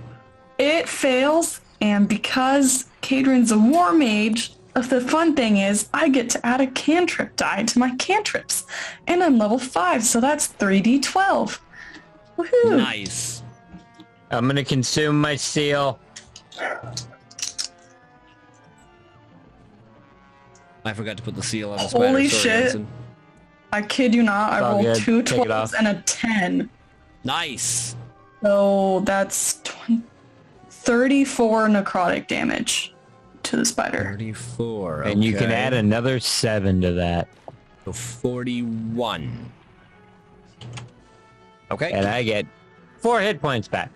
It fails, and because Kadrine's a war mage, the fun thing is I get to add a cantrip die to my cantrips. And I'm level 5, so that's 3d12. Woohoo! Nice. I'm gonna consume my seal. I forgot to put the seal on the Holy spider. Sorry, shit. Ensign. I kid you not, I It's all rolled good. 2 Take it 12s off. and a 10. Nice. So that's 34 necrotic damage to the spider. 34. And you can okay. add another 7 to that. So 41. Okay. And I get 4 hit points back.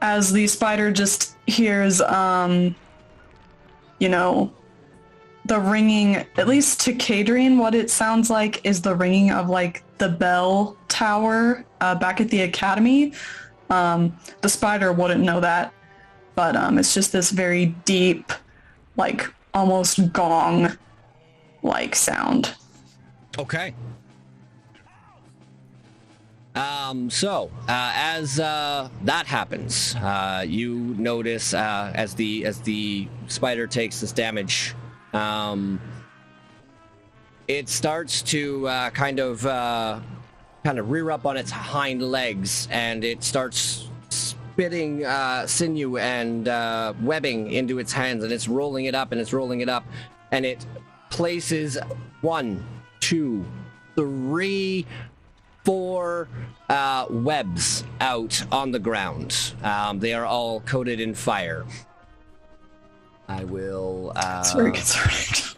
As the spider just hears, the ringing, at least to Kadrian, what it sounds like is the ringing of like the bell tower back at the academy. The spider wouldn't know that, but it's just this very deep, like almost gong-like sound. Okay. As that happens, you notice as the spider takes this damage, it starts to kind of rear up on its hind legs, and it starts spitting sinew and webbing into its hands, and it's rolling it up, and it places 1, 2, 3, 4 webs out on the ground. They are all coated in fire. I will... It's very concerning.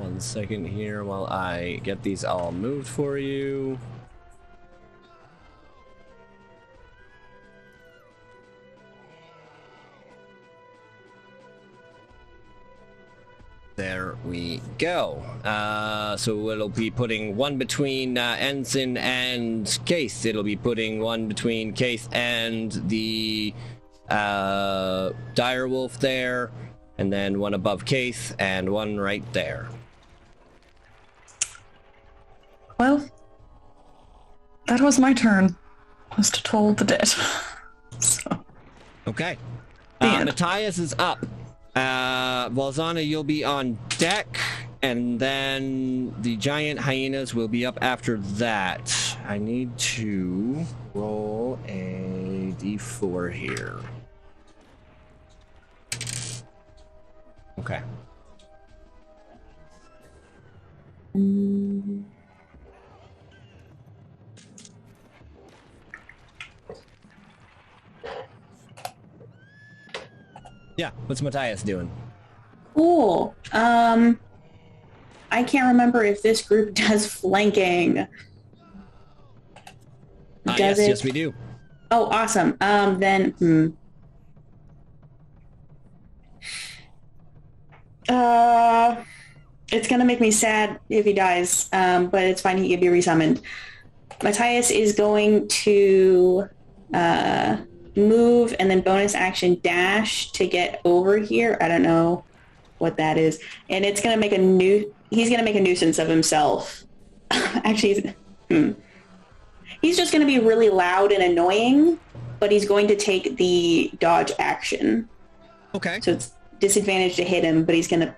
1 second here while I get these all moved for you. There we go. So it'll be putting one between Ensign and Case. It'll be putting one between Case and the Direwolf there, and then one above Case and one right there. Well, that was my turn. Was to toll the dead. So. Okay. The end. Matthias is up. Valzana, you'll be on deck, and then the giant hyenas will be up after that. I need to roll a d4 here. Okay. Yeah, what's Matthias doing? Cool. I can't remember if this group does flanking. Does it? Yes, we do. Oh, awesome. Then, it's gonna make me sad if he dies, but it's fine. He can be resummoned. Matthias is going to move and then bonus action dash to get over here. I don't know what that is, and it's gonna make he's gonna make a nuisance of himself. Actually, he's just gonna be really loud and annoying, but he's going to take the dodge action. Okay. So it's disadvantage to hit him, but he's gonna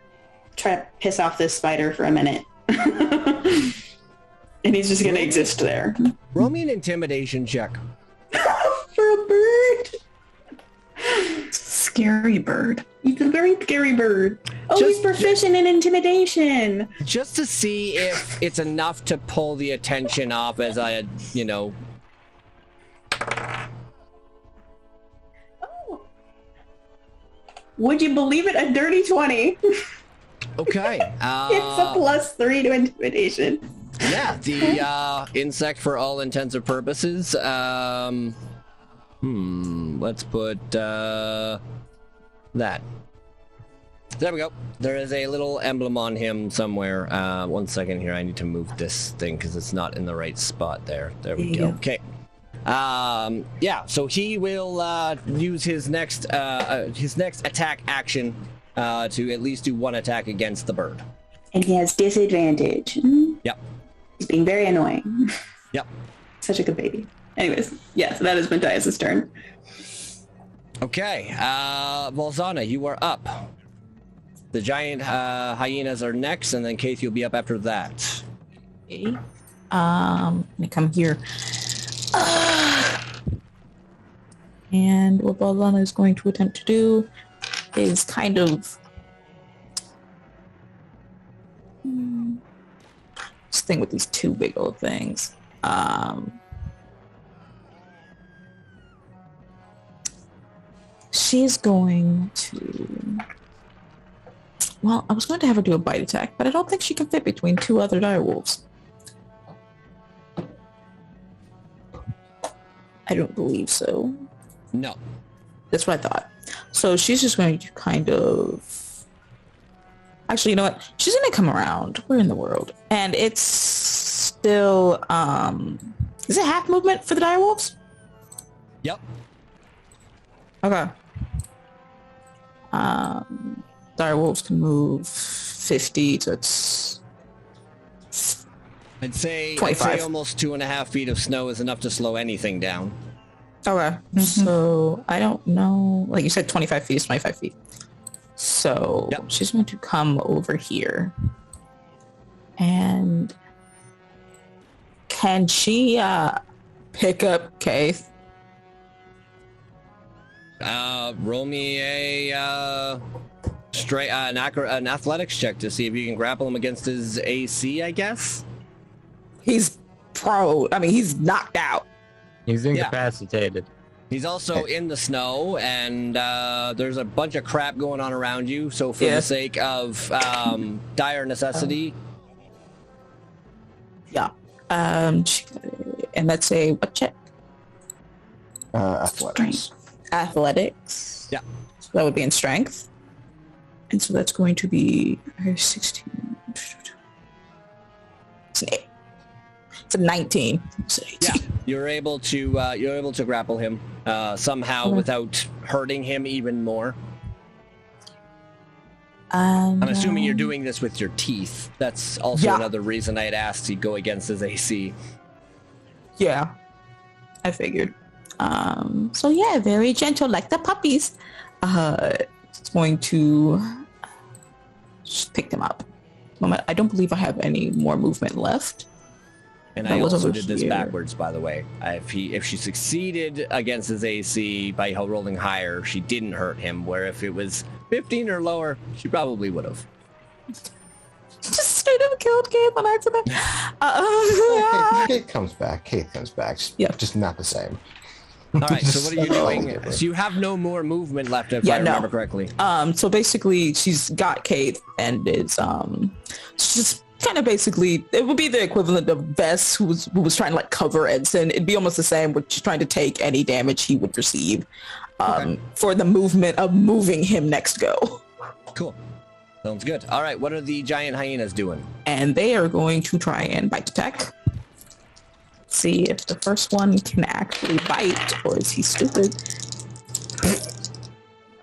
try to piss off this spider for a minute. And he's just gonna exist there. Roll me an intimidation check. For a bird. Scary bird. He's a very scary bird. Oh, Just- he's proficient in intimidation. Just to see if it's enough to pull the attention off as I had, Oh. Would you believe it? A dirty 20. Okay. It's a +3 to intimidation. Yeah, the insect for all intents and purposes. Let's put that. There we go. There is a little emblem on him somewhere. 1 second here. I need to move this thing because it's not in the right spot there. There we go. Okay. Yeah, so he will use his next attack action to at least do one attack against the bird. And he has disadvantage. Yep. He's being very annoying. Yep. Such a good baby. Anyways, yes, that is Matthias' turn. Okay, Valzana, you are up. The giant hyenas are next, and then Keith, you'll be up after that. Okay. Let me come here. And what Balana is going to attempt to do is kind of this thing with these two big old things. She's going to... Well, I was going to have her do a bite attack, but I don't think she can fit between two other direwolves. I don't believe so. No. That's what I thought. So she's just going to kind of... Actually, you know what? She's going to come around. Where in the world? And it's still... Is it half movement for the direwolves? Yep. Okay. Direwolves can move 50, so it's... I'd say 25. almost 2.5 feet of snow is enough to slow anything down. Okay. So I don't know. Like you said, 25 feet is 25 feet. So Yep. she's going to come over here. And can she pick up Keith? Roll me an athletics check to see if you can grapple him against his AC, I guess. He's he's knocked out. He's incapacitated. He's also in the snow, and there's a bunch of crap going on around you. So for the sake of dire necessity, and that's a what check? Athletics. Athletics. Yeah. So that would be in strength, and so that's going to be 16. It's an 8. It's a 19. It's an 18. yeah, you're able to grapple him somehow without hurting him even more. I'm assuming you're doing this with your teeth. That's also another reason I had asked you go against his AC. Yeah, I figured. So yeah, very gentle, like the puppies. It's going to just pick them up. Moment, I don't believe I have any more movement left. And I also did this backwards, by the way. If she succeeded against his AC by rolling higher, she didn't hurt him. Where if it was 15 or lower, she probably would have. Just straight up killed Kate on accident. Kate comes back. Yeah, just not the same. All right, so what are you doing? So you have no more movement left, if I remember correctly. So basically, she's got Kate and is she's kind of basically, it would be the equivalent of Vess who was trying to like cover Edson. It'd be almost the same, with just trying to take any damage he would receive for the movement of moving him next go. Cool. Sounds good. All right, what are the giant hyenas doing? And they are going to try and bite attack. See if the first one can actually bite, or is he stupid?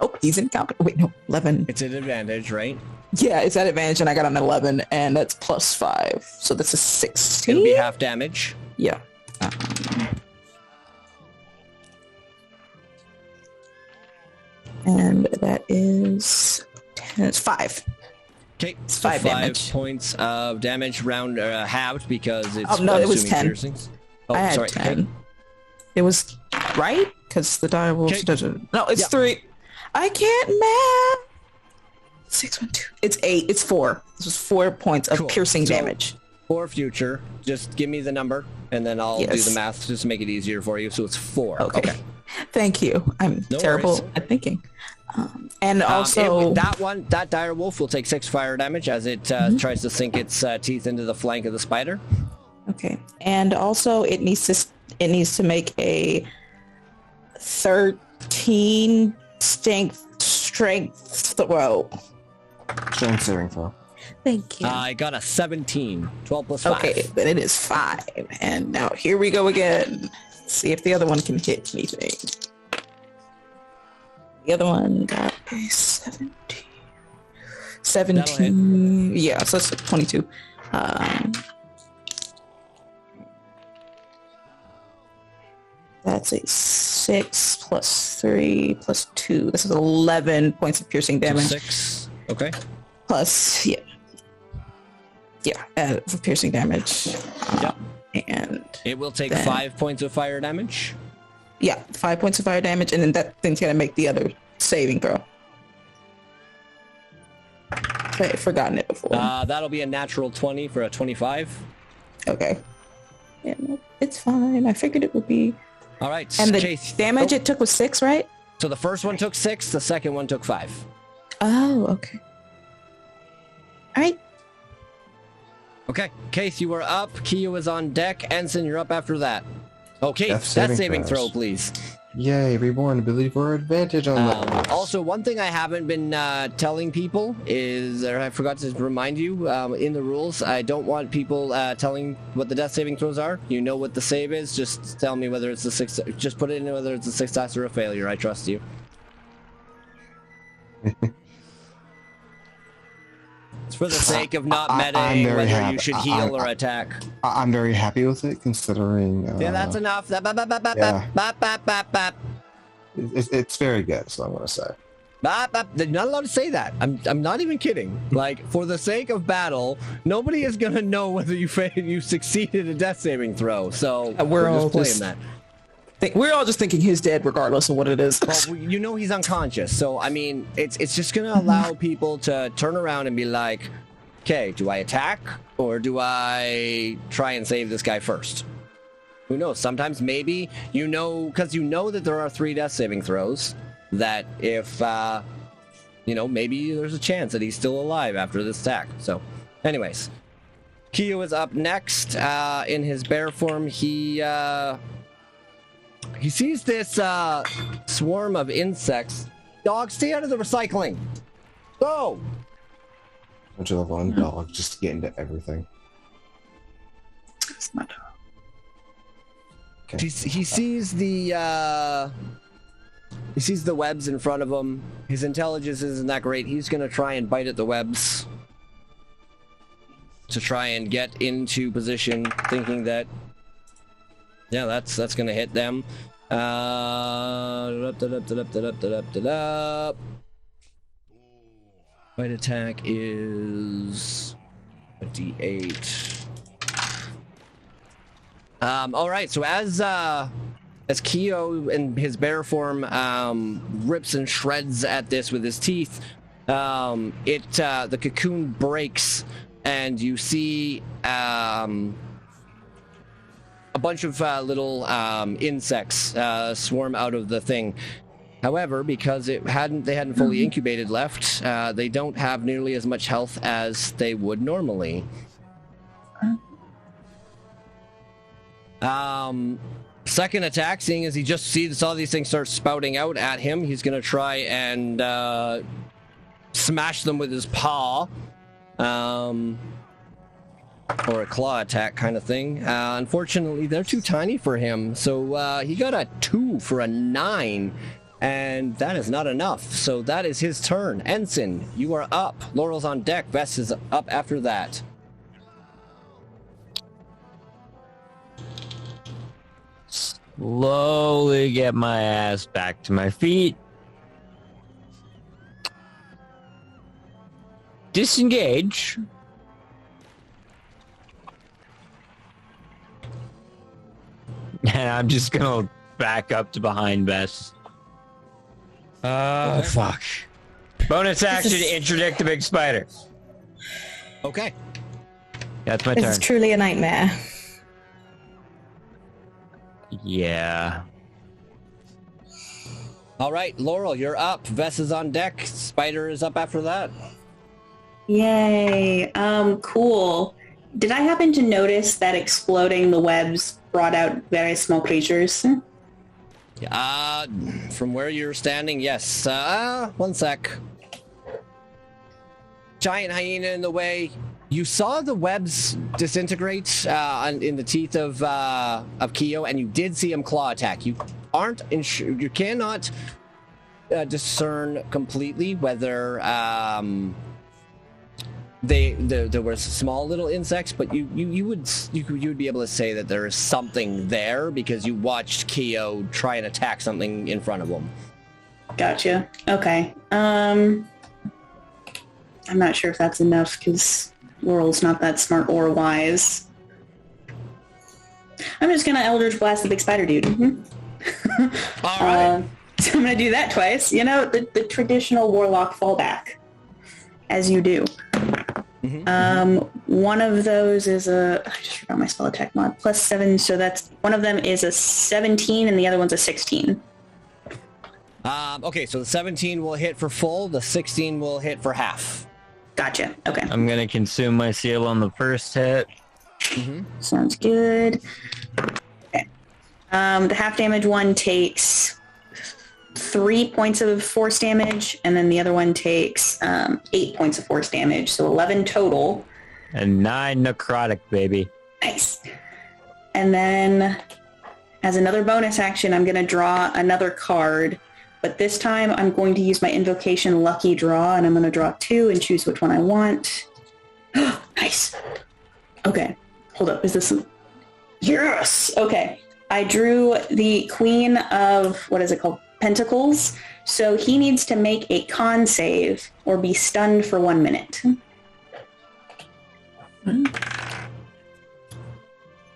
Oh, he's incompetent. Wait, no, 11. It's an advantage, right? Yeah, it's at advantage, and I got an 11, and that's plus 5. So that's a 16. It'll be half damage. Yeah. And that is 10. It's 5. Okay, it's so 5 damage. 5 points of damage round halved because it's. Oh no, it was 10. Piercings. Oh, I had sorry. 10. Okay. It was right because the die wolf doesn't. No, it's 3. I can't math. 6, 1, 2. It's 8. It's 4. This was 4 points of piercing damage. For future, just give me the number, and then I'll do the math just to make it easier for you. So it's 4. Okay. Thank you. I'm terrible at thinking. And also, that dire wolf will take 6 fire damage as it tries to sink its teeth into the flank of the spider. Okay. And also, it needs to make a 13 strength throw. Strength saving throw. Thank you. I got a 17. 12 plus 5. Okay, then it is 5. And now here we go again. Let's see if the other one can hit anything. The other one got a 17. 17. Yeah, so that's 22. That's a 6 plus 3 plus 2. This is 11 points of piercing damage. 6. Okay. Plus, for piercing damage. And it will take 5 points of fire damage. Yeah, 5 points of fire damage, and then that thing's gonna make the other saving throw. I've forgotten it before. That'll be a natural 20 for a 25. Okay. Yeah, no, it's fine. I figured it would be. All right. And the damage it took was 6, right? So the first one took 6, the second one took 5. Oh, okay. All right. Okay, Keith, you are up. Kia is on deck. Ensign, you're up after that. Okay, that saving throw, please. Yay, reborn ability for advantage on that. Also, one thing I haven't been telling people is, or I forgot to remind you, in the rules, I don't want people telling what the death saving throws are. You know what the save is. Just tell me whether it's a 6. Just put it in whether it's a success or a failure. I trust you. It's for the sake of not metaing whether you should heal or attack. I'm very happy with it, considering... yeah, that's enough. It's very good, so I'm going to say. They're not allowed to say that. I'm not even kidding. Like, for the sake of battle, nobody is going to know whether you succeeded a death saving throw. So we're all just playing that. We're all just thinking he's dead regardless of what it is. Well, you know he's unconscious, so I mean, it's just gonna allow people to turn around and be like, okay, do I attack or do I try and save this guy first? Who knows? Sometimes maybe because you know that there are 3 death saving throws, that if, maybe there's a chance that he's still alive after this attack. So, anyways, Keo is up next. In his bear form, he sees this swarm of insects. Dog, stay out of the recycling. Go! Bunch of level 1 dog just to get into everything. It's my dog. Okay. He sees the webs in front of him. His intelligence isn't that great. He's gonna try and bite at the webs to try and get into position, thinking that that's gonna hit them. Bite attack is a D8. All right, so as Keo in his bear form rips and shreds at this with his teeth, the cocoon breaks, and you see a bunch of little insects swarm out of the thing. However, because they hadn't fully incubated left, they don't have nearly as much health as they would normally. Second attack, seeing as he just sees all these things start spouting out at him, he's gonna try and smash them with his paw, or a claw attack kind of thing. Unfortunately, they're too tiny for him, so he got a 2 for a 9, and that is not enough. So that is his turn. Ensign, you are up. Laurel's on deck. Vess is up after that. Slowly get my ass back to my feet. Disengage. And I'm just gonna back up to behind Bess. Oh, fuck. Bonus action, interdict the big spider. Okay. That's my This turn. is truly a nightmare. Yeah. All right, Laurel, you're up. Vess is on deck. Spider is up after that. Yay. Cool. Did I happen to notice that exploding the webs brought out very small creatures? From where you're standing, yes. One sec. Giant hyena in the way. You saw the webs disintegrate in the teeth of Keo, and you did see him claw attack. You you cannot discern completely whether there were small little insects, but you would be able to say that there is something there because you watched Keo try and attack something in front of him. Gotcha. Okay. I'm not sure if that's enough because Laurel's not that smart or wise. I'm just gonna Eldritch Blast the big spider dude. All right. So I'm gonna do that twice. You know, the traditional warlock fallback, as you do. One of those is I just forgot my spell attack mod, +7, so that's one of them is a 17 and the other one's a 16. Okay, so the 17 will hit for full, the 16 will hit for half. Gotcha. Okay. I'm gonna consume my seal on the first hit. Sounds good. Okay. The half damage one takes 3 points of force damage, and then the other one takes 8 points of force damage, so 11 total. And 9 necrotic, baby. Nice. And then, as another bonus action, I'm going to draw another card, but this time I'm going to use my invocation Lucky Draw, and I'm going to draw 2 and choose which one I want. Nice. Okay. Hold up. Is this... Yes! Okay. I drew the Queen of... What is it called? Pentacles. So he needs to make a con save or be stunned for 1 minute.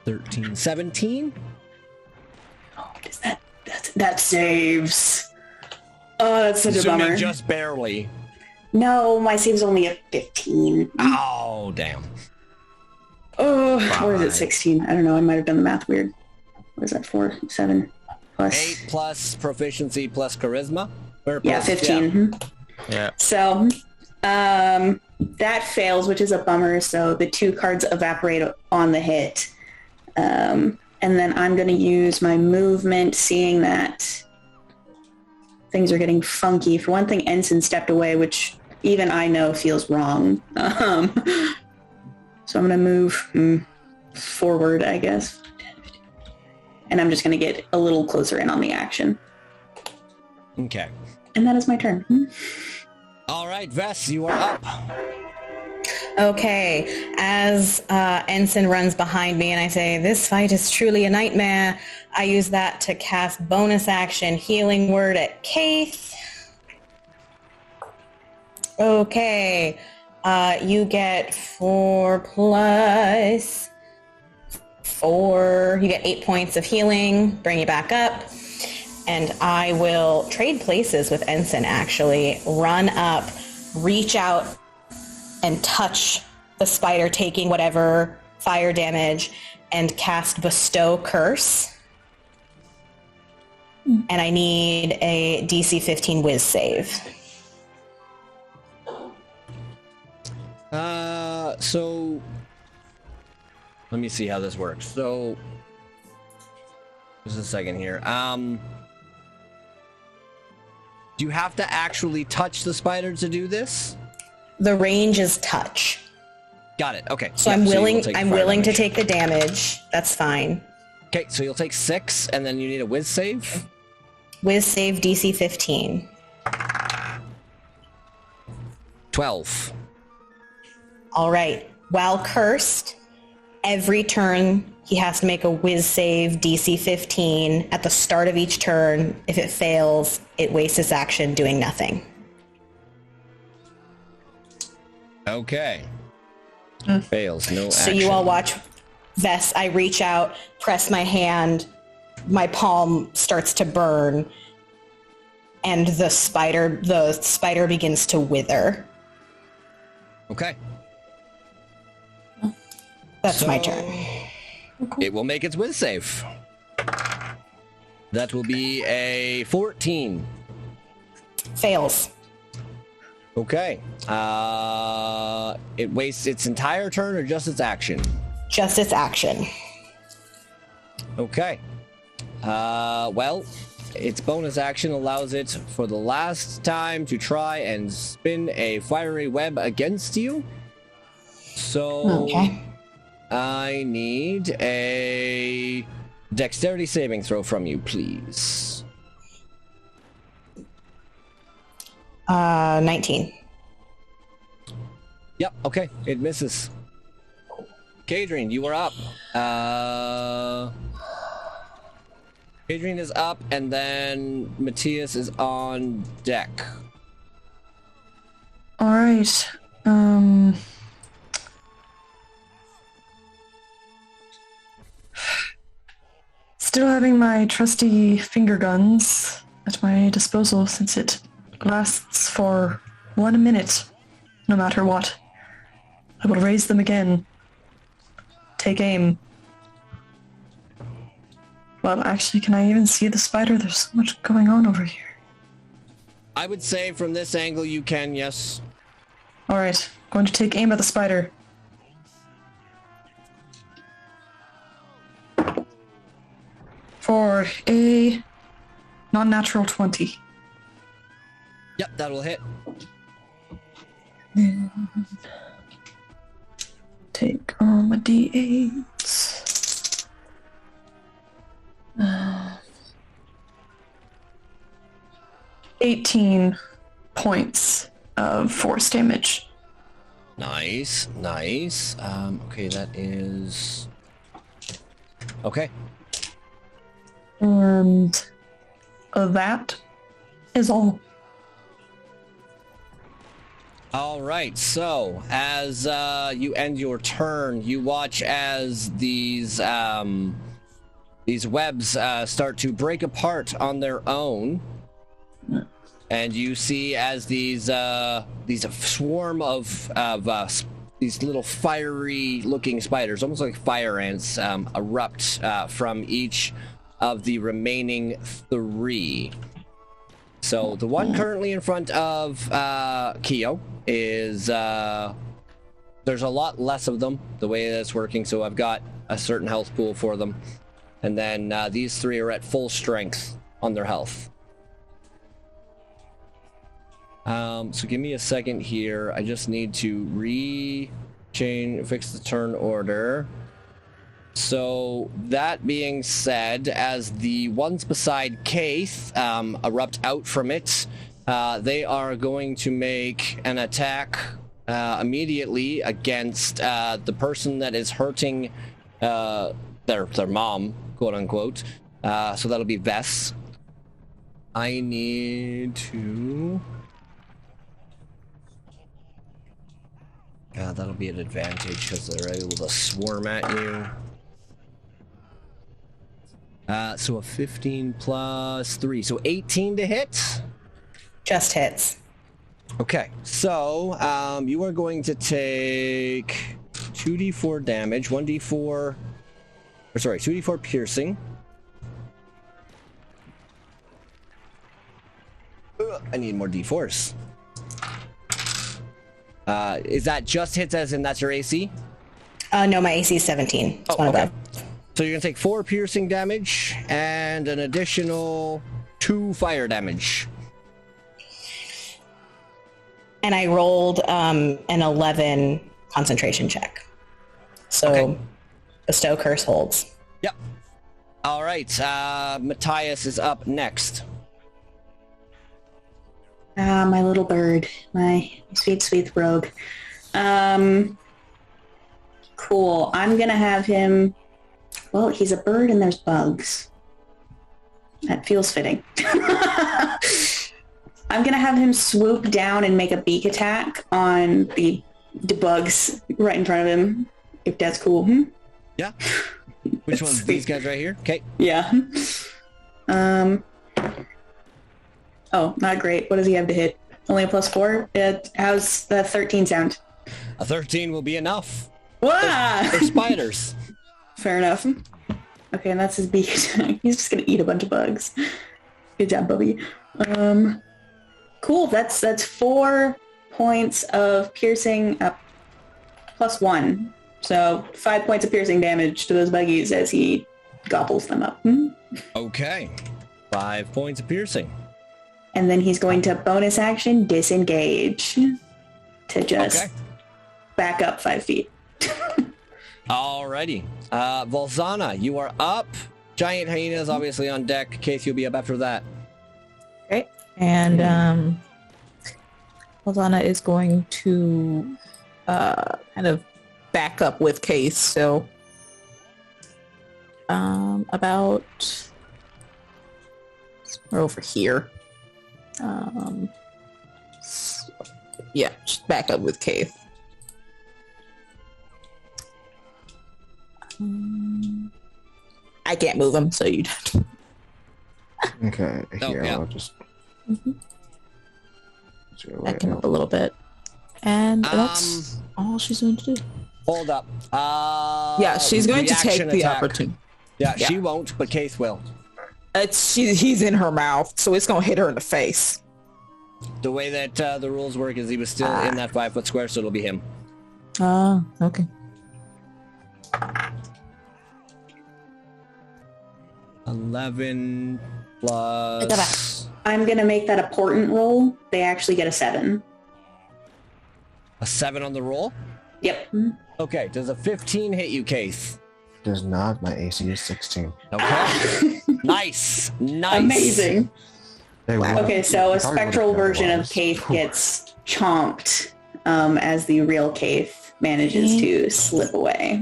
13, 17. Oh, is that saves? Oh, that's such a bummer. Just barely. No, my save's only a 15. Oh, damn. Oh, or is it 16? I don't know. I might have done the math weird. what is that, 4, 7 plus... 8 plus proficiency plus charisma? Or Yeah, plus, 15. Yeah. mhm. Yeah. So, that fails, which is a bummer. So the 2 cards evaporate on the hit. And then I'm going to use my movement, seeing that things are getting funky. For one thing, Ensign stepped away, which even I know feels wrong. So I'm going to move forward, I guess. And I'm just going to get a little closer in on the action. Okay. And that is my turn. All right, Vess, you are up. Okay, as Ensign runs behind me and I say, this fight is truly a nightmare, I use that to cast bonus action Healing Word at Kaith. Okay, you get 4 plus 4, you get 8 points of healing, bring you back up. And I will trade places with Ensign, actually. Run up, reach out, and touch the spider, taking whatever fire damage, and cast Bestow Curse. And I need a DC 15 Wiz save. So let me see how this works. So just a second here. Do you have to actually touch the spider to do this? The range is touch. Got it. Okay. So Yep, I'm you will willing. take I'm fire willing to damage. take the damage. That's fine. Okay, so you'll take 6, and then you need a whiz save. Wiz save DC 15. 12. All right. While cursed, every turn he has to make a whiz save DC 15 at the start of each turn. If it fails, it wastes its action doing nothing. Okay. Fails. No So action. you all watch Vess. I reach out, press my hand, my palm starts to burn, and the spider begins to wither. Okay. That's my So- turn. It will make its whiz save. That will be a 14. Fails. Okay. It wastes its entire turn or just its action? Just its action. Okay. Well, its bonus action allows it for the last time to try and spin a fiery web against you. So Okay. I need a dexterity saving throw from you, please. 19. Yep, okay, it misses. Kadrien, you are up. Kadrien is up, and then Matthias is on deck. All right. Still having my trusty finger guns at my disposal since it lasts for 1 minute, no matter what. I will raise them again. Take aim. Well, actually, can I even see the spider? There's so much going on over here. I would say from this angle you can, yes. All right, going to take aim at the spider. For a non-natural 20. Yep, that will hit. Take my d8s. 18 points of force damage. Nice, nice. Okay, that is... Okay. And that is all. All right, so as you end your turn, you watch as these webs start to break apart on their own, and you see as these swarm of these little fiery looking spiders, almost like fire ants, erupt from each of the remaining 3. So the one currently in front of Keo is there's a lot less of them the way that's working, so I've got a certain health pool for them. And then these 3 are at full strength on their health. So give me a second here. I just need to fix the turn order. So that being said, as the ones beside Keith erupt out from it, they are going to make an attack immediately against the person that is hurting their mom, quote unquote. So that'll be Vess. I need to... Yeah, that'll be an advantage because they're able to swarm at you. So a 15 plus 3, so 18 to hit? Just hits. Okay, so you are going to take 2d4 damage, 2d4 piercing. I need more d4s. Is that just hits as in that's your AC? No, my AC is 17. It's one okay. above. So you're gonna take 4 piercing damage and an additional 2 fire damage. And I rolled an 11 concentration check. So okay. Bestow Curse holds. Yep. All right. Matthias is up next. My little bird, my sweet, sweet rogue. Cool. I'm gonna have him. Well, he's a bird and there's bugs. That feels fitting. I'm gonna have him swoop down and make a beak attack on the bugs right in front of him. If that's cool. Yeah. Which ones? These guys right here? Okay. Yeah. Oh, not great. What does he have to hit? Only a +4? How's the 13 sound? A 13 will be enough. Wow! They're spiders. Fair enough. Okay, and that's his beak attack. He's just gonna eat a bunch of bugs. Good job, Bubby. Cool. That's 4 points of piercing +1. So 5 points of piercing damage to those buggies as he gobbles them up. Okay. 5 points of piercing. And then he's going to bonus action disengage to just back up 5 feet. Alrighty. Volzana, you are up. Giant hyenas obviously on deck. Case you'll be up after that. Okay. And Lozana is going to kind of back up with Case. So about we're over here. Yeah, just back up with Case. I can't move him, so you don't. Okay, here, yeah. I'll just... Back him up a little bit. And that's all she's going to do. Hold up. Yeah, she's going to take reaction the attack. opportunity. Yeah, she won't, but Case will. He's in her mouth, so it's going to hit her in the face. The way that the rules work is he was still in that 5 foot square, so it'll be him. Okay. 11 plus... I'm going to make that a portent roll. They actually get a 7. A 7 on the roll? Yep. Okay, does a 15 hit you, Case? Does not. My AC is 16. Okay. Nice. Amazing. Hey, wow. Okay, so a Sorry, spectral whatever it version of was. Kaith gets chomped as the real Kaith manages to slip away.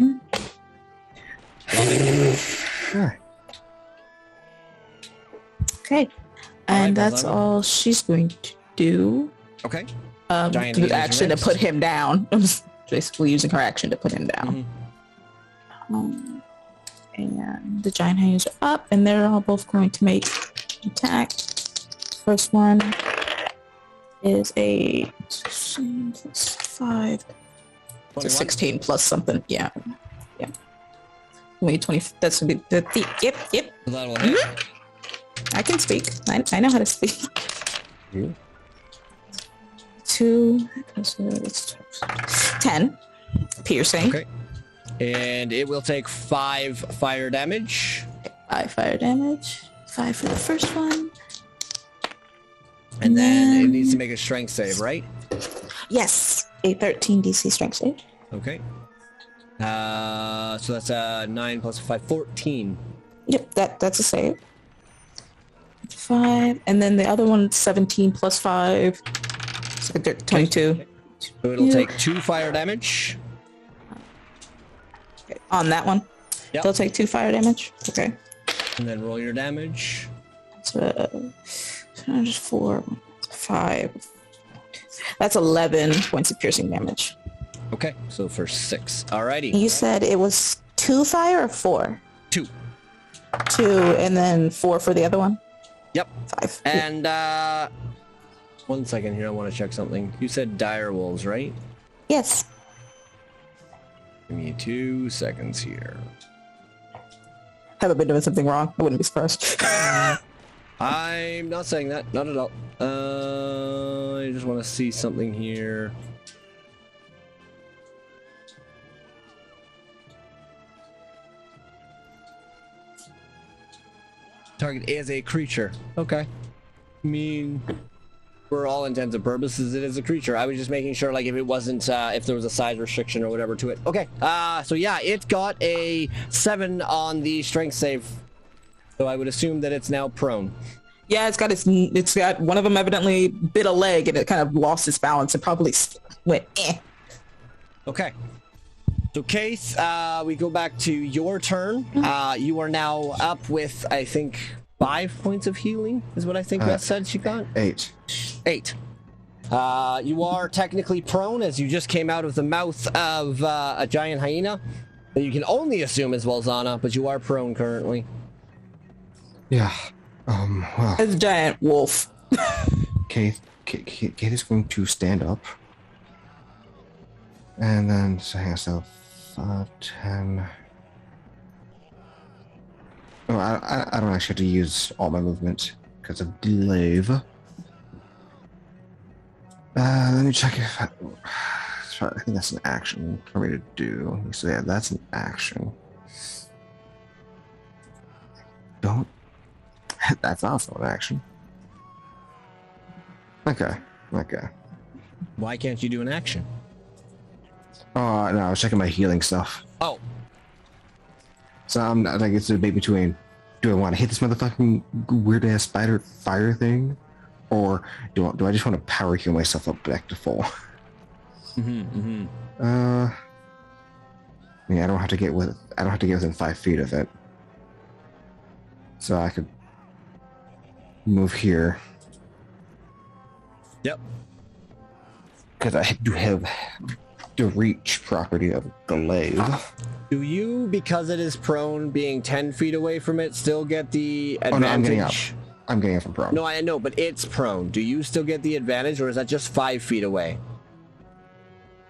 Sure. Okay. And that's all she's going to do. Okay. To action to put him down. I'm just basically using her action to put him down. Mm-hmm. And the giant hyenas are up, and they're all both going to make an attack. First one is a 16 plus 5. So 16 plus something. Yeah. Yeah. Wait, 20. That's gonna be the yep. So that'll hit. I can speak. I know how to speak. Yeah. 2 it's 10 piercing. Okay. And it will take 5 fire damage. 5 fire damage. 5 for the first one. And then it needs to make a strength save, right? Yes, a 13 DC strength save. Okay. So that's 9 plus 5, 14. Yep, that's a save. 5, and then the other one 17 plus 5. So 22. So it'll take 2 fire damage. Okay. On that one, Yep. they'll take 2 fire damage. Okay. And then roll your damage. So just 4, 5. That's 11 points of piercing damage. Okay, so for 6. Alrighty. You said it was 2 fire or 4? 2. 2, and then 4 for the other one? Yep. 5. And 1 second here, I want to check something. You said dire wolves, right? Yes. Give me 2 seconds here. Haven't been doing something wrong. I wouldn't be surprised. I'm not saying that, not at all. I just want to see something here. Target is a creature. Okay. I mean, for all intents and purposes, it is a creature. I was just making sure, like, if it wasn't, if there was a size restriction or whatever to it. Okay. So yeah, it got a 7 on the strength save. So I would assume that it's now prone. Yeah, it's got one of them evidently bit a leg and it kind of lost its balance and probably went eh. Okay. So Keith, we go back to your turn. You are now up with, I think, 5 points of healing is what I think Beth said she got. 8. 8. You are technically prone as you just came out of the mouth of a giant hyena that you can only assume is Walzana, but you are prone currently. Yeah. Well, It's a giant wolf. Kate is going to stand up. And then say myself 5, 10. Oh, I don't actually have to use all my movement because of glaive. Let me check if I think that's an action for me to do. So yeah, that's an action. Don't. That's also an action. Okay. Why can't you do an action? Oh, no, I was checking my healing stuff. Oh. So I'm not, like, it's a debate between, do I want to hit this motherfucking weird-ass spider fire thing? Or do I just want to power heal myself up back to full? Mm-hmm. Yeah, I don't have to get within 5 feet of it. So I could move here. Yep. Because I do have the reach property of glaive. Do you, because it is prone, being 10 feet away from it, still get the advantage? Oh no, I'm getting up. I'm getting up from prone. No, I know, but it's prone. Do you still get the advantage, or is that just 5 feet away?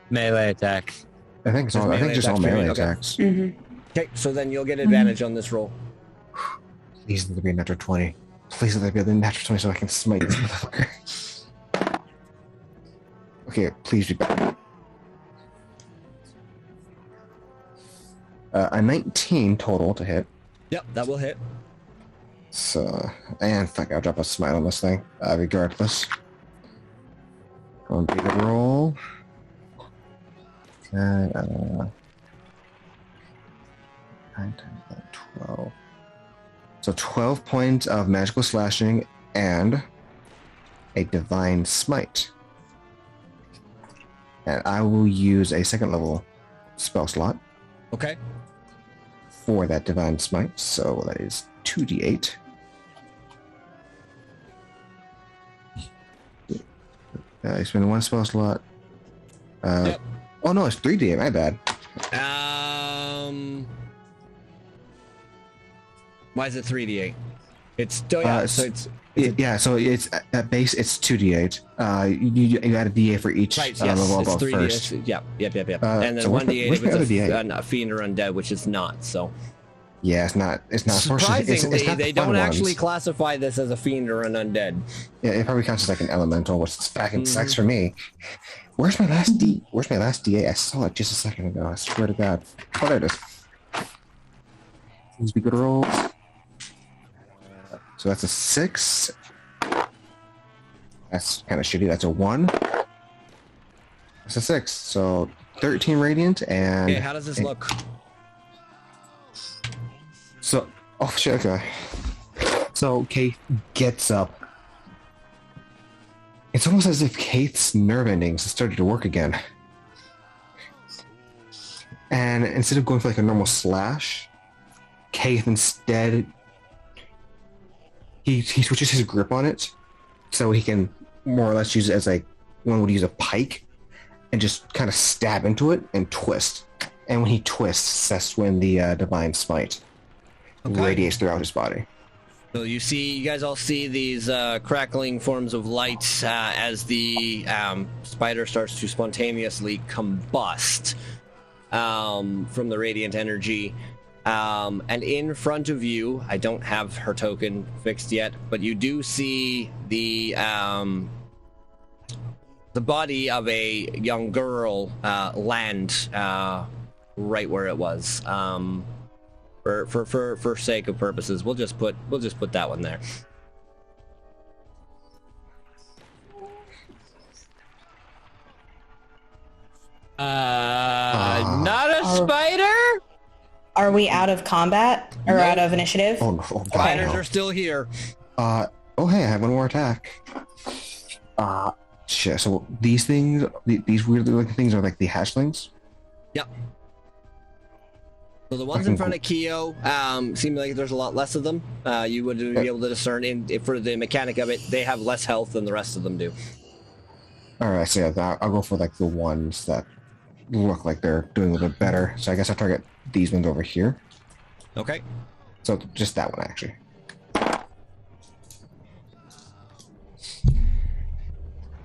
Melee attacks. I think it's all. I think just all melee attacks. Mm-hmm. Okay, so then you'll get advantage on this roll. Please let there be a natural 20. Please let there be a natural 20 so I can smite this motherfucker. Okay, please be better. A 19 total to hit. Yep, that will hit. So, and fuck, I'll drop a smite on this thing, regardless. Going to be the roll. Okay, 9 times 12. So 12 points of magical slashing and a divine smite. And I will use a 2nd level spell slot Okay. for that divine smite. So that is 2d8. I spend 1 spell slot. Yep. Oh no, it's 3d8. My bad. Why is it 3d8? It's so it's at base it's 2d8. You add a d8 for each right. level Yes, above it's 3d8. first. Yep. And then so 1d8 where's if my it's other a fiend or undead, which it's not. So Yeah, it's not. surprisingly, it's not they don't actually classify this as a fiend or an undead. Yeah, it probably counts as like an elemental, which is fucking sucks for me. Where's my last d8? I saw it just a second ago. I swear to God. Oh, there it is. These be good rolls. So that's a 6. That's kind of shitty. That's a 1. That's a 6. So 13 radiant and. Okay, how does this look? So, oh shit, okay. So Kate gets up. It's almost as if Kate's nerve endings have started to work again. And instead of going for like a normal slash, Kate instead, he switches his grip on it so he can more or less use it as like one would use a pike and just kind of stab into it and twist. And when he twists, that's when the divine smite radiates throughout his body. So you guys all see these crackling forms of light as the spider starts to spontaneously combust from the radiant energy. And in front of you, I don't have her token fixed yet, but you do see the body of a young girl land right where it was. For sake of purposes, we'll just put that one there. Not a spider? Are we out of combat or out of initiative? Oh, Spiders are still here. Oh, hey, I have one more attack. Shit. So these things, these weird looking things are like the hatchlings? Yep. So the ones in front of Keo seem like there's a lot less of them. You would be able to discern, for the mechanic of it, they have less health than the rest of them do. Alright, so yeah, I'll go for like the ones that look like they're doing a little bit better. So I guess I'll target these ones over here. Okay. So just that one, actually.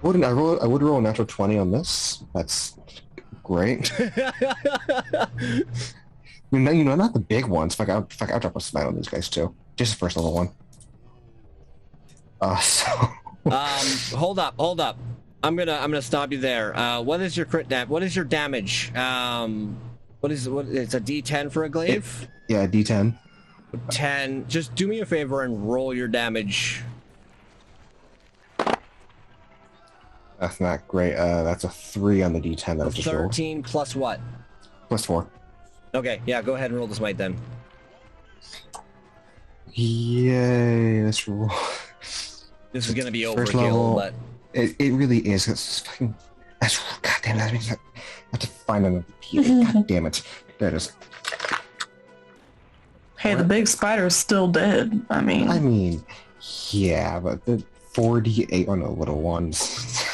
I would roll a natural 20 on this. That's great. I mean, not the big ones. I'll drop a smite on these guys too. Just the first level one. Hold up. I'm gonna stop you there. What is your crit what is your damage? It's a D10 for a glaive? Yeah, D10. 10. Just do me a favor and roll your damage. That's not great. That's a 3 on the D10 that I just rolled. 13 plus what? Plus 4. Okay, yeah, go ahead and roll the smite then. Yay, let's roll. This is gonna be First overkill, level, but it really is. It's fucking. God damn it! I have to find another D8. God damn it! There it is. Hey, the big spider's still dead. I mean, yeah, but the 4d8 on the little ones.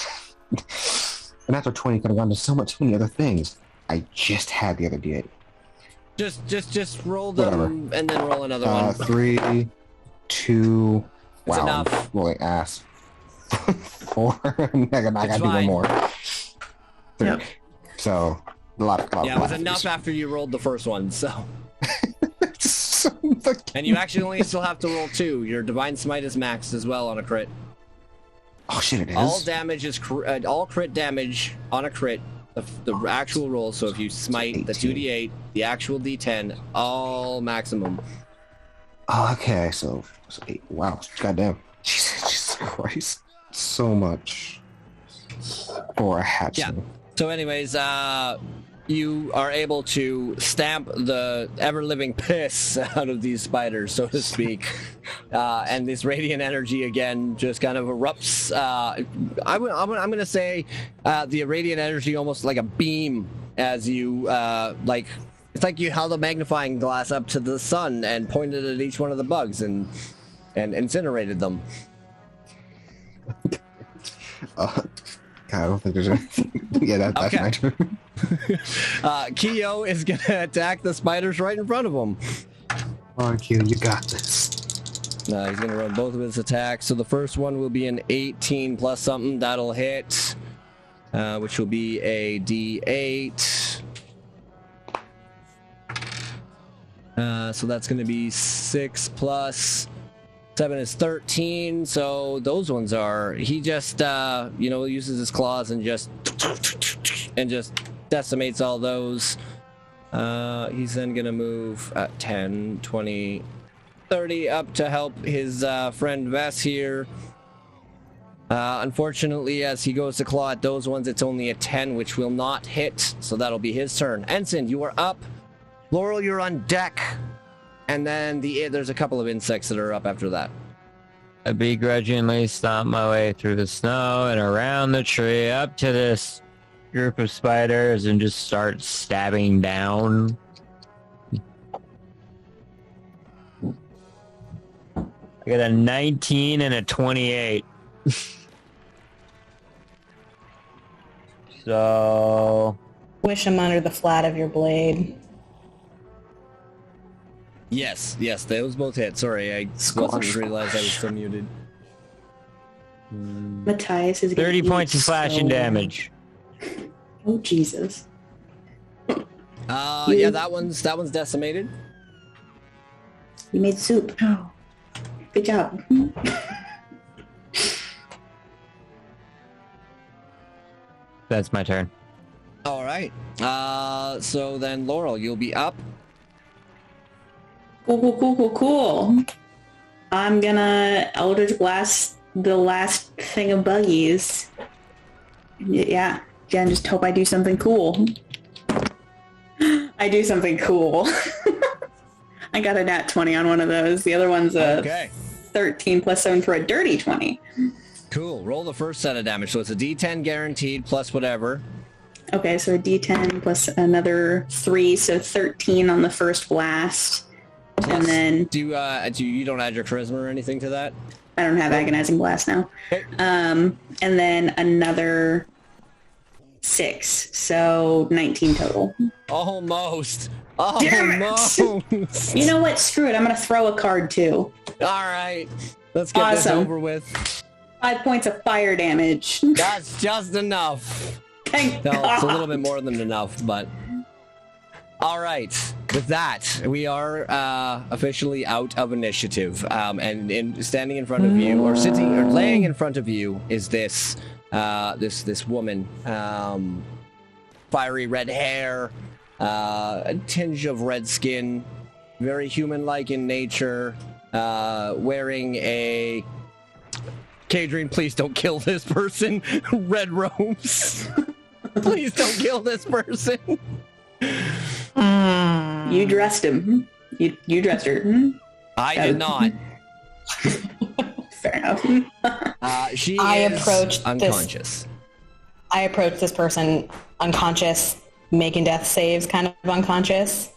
And after 20 could have gone to so many other things. I just had the other d8. Just roll them and then roll another one. 3, 2. It's Wow, enough. rolling ass. 4. I gotta do one more. 3. Yep. So a lot. Yeah, it was enough after you rolled the first one. So. And you actually only still have to roll 2. Your divine smite is maxed as well on a crit. Oh shit! It is. All damage is all crit damage on a crit. The actual roll. So if you smite the 2d8, the actual d10, all maximum. Oh, okay, so 8. Wow, goddamn. Jesus Christ. So much for a hatchling. Yeah. So anyways, you are able to stamp the ever-living piss out of these spiders, so to speak. And this radiant energy, again, just kind of erupts. I'm going to say the radiant energy almost like a beam as you, it's like you held a magnifying glass up to the sun and pointed at each one of the bugs and incinerated them. God, I don't think there's anything. Yeah, that's Okay. my turn. Keo is going to attack the spiders right in front of him. Come on, Q, you got this. He's going to run both of his attacks. So the first one will be an 18 plus something. That'll hit, which will be a D8. So that's going to be 6 plus 7 is 13. So those ones are, he just, uses his claws and just decimates all those. He's then going to move 10, 20, 30 up to help his friend Vess here. Unfortunately, as he goes to claw at those ones, it's only a 10, which will not hit. So that'll be his turn. Ensign, you are up. Laurel, you're on deck. And then there's a couple of insects that are up after that. I begrudgingly stomp my way through the snow and around the tree up to this group of spiders and just start stabbing down. I got a 19 and a 28. So... Wish him under the flat of your blade. Yes, those both hit. Sorry, I wasn't realized I was still muted. Matthias is 30 points of slashing damage. Oh, Jesus. Yeah, that one's decimated. You made soup. Oh. Good job. That's my turn. All right. So then, Laurel, you'll be up. Cool. I'm gonna Eldritch Blast the last thing of buggies. Yeah, just hope I do something cool. I do something cool. I got a nat 20 on one of those. The other one's a 13 plus 7 for a dirty 20. Cool. Roll the first set of damage. So it's a D10 guaranteed plus whatever. Okay, so a D10 plus another 3, so 13 on the first blast. Plus, and then you don't add your charisma or anything to that? I don't have agonizing blast now. Okay. And then another 6, so 19 total. Almost. Damn it! You know what? Screw it. I'm gonna throw a card too. All right. Let's get this over with. 5 points of fire damage. That's just enough. Thank No, God. it's a little bit more than enough, but... All right. With that, we are officially out of initiative. And standing in front of you, or sitting, or laying in front of you, is this this woman. Fiery red hair, a tinge of red skin, very human-like in nature, wearing a... Kadrian, please don't kill this person. Red robes. Please don't kill this person. You dressed him. You dressed her. I did not. Fair enough. She is unconscious. I approach this person unconscious, making death saves, kind of unconscious.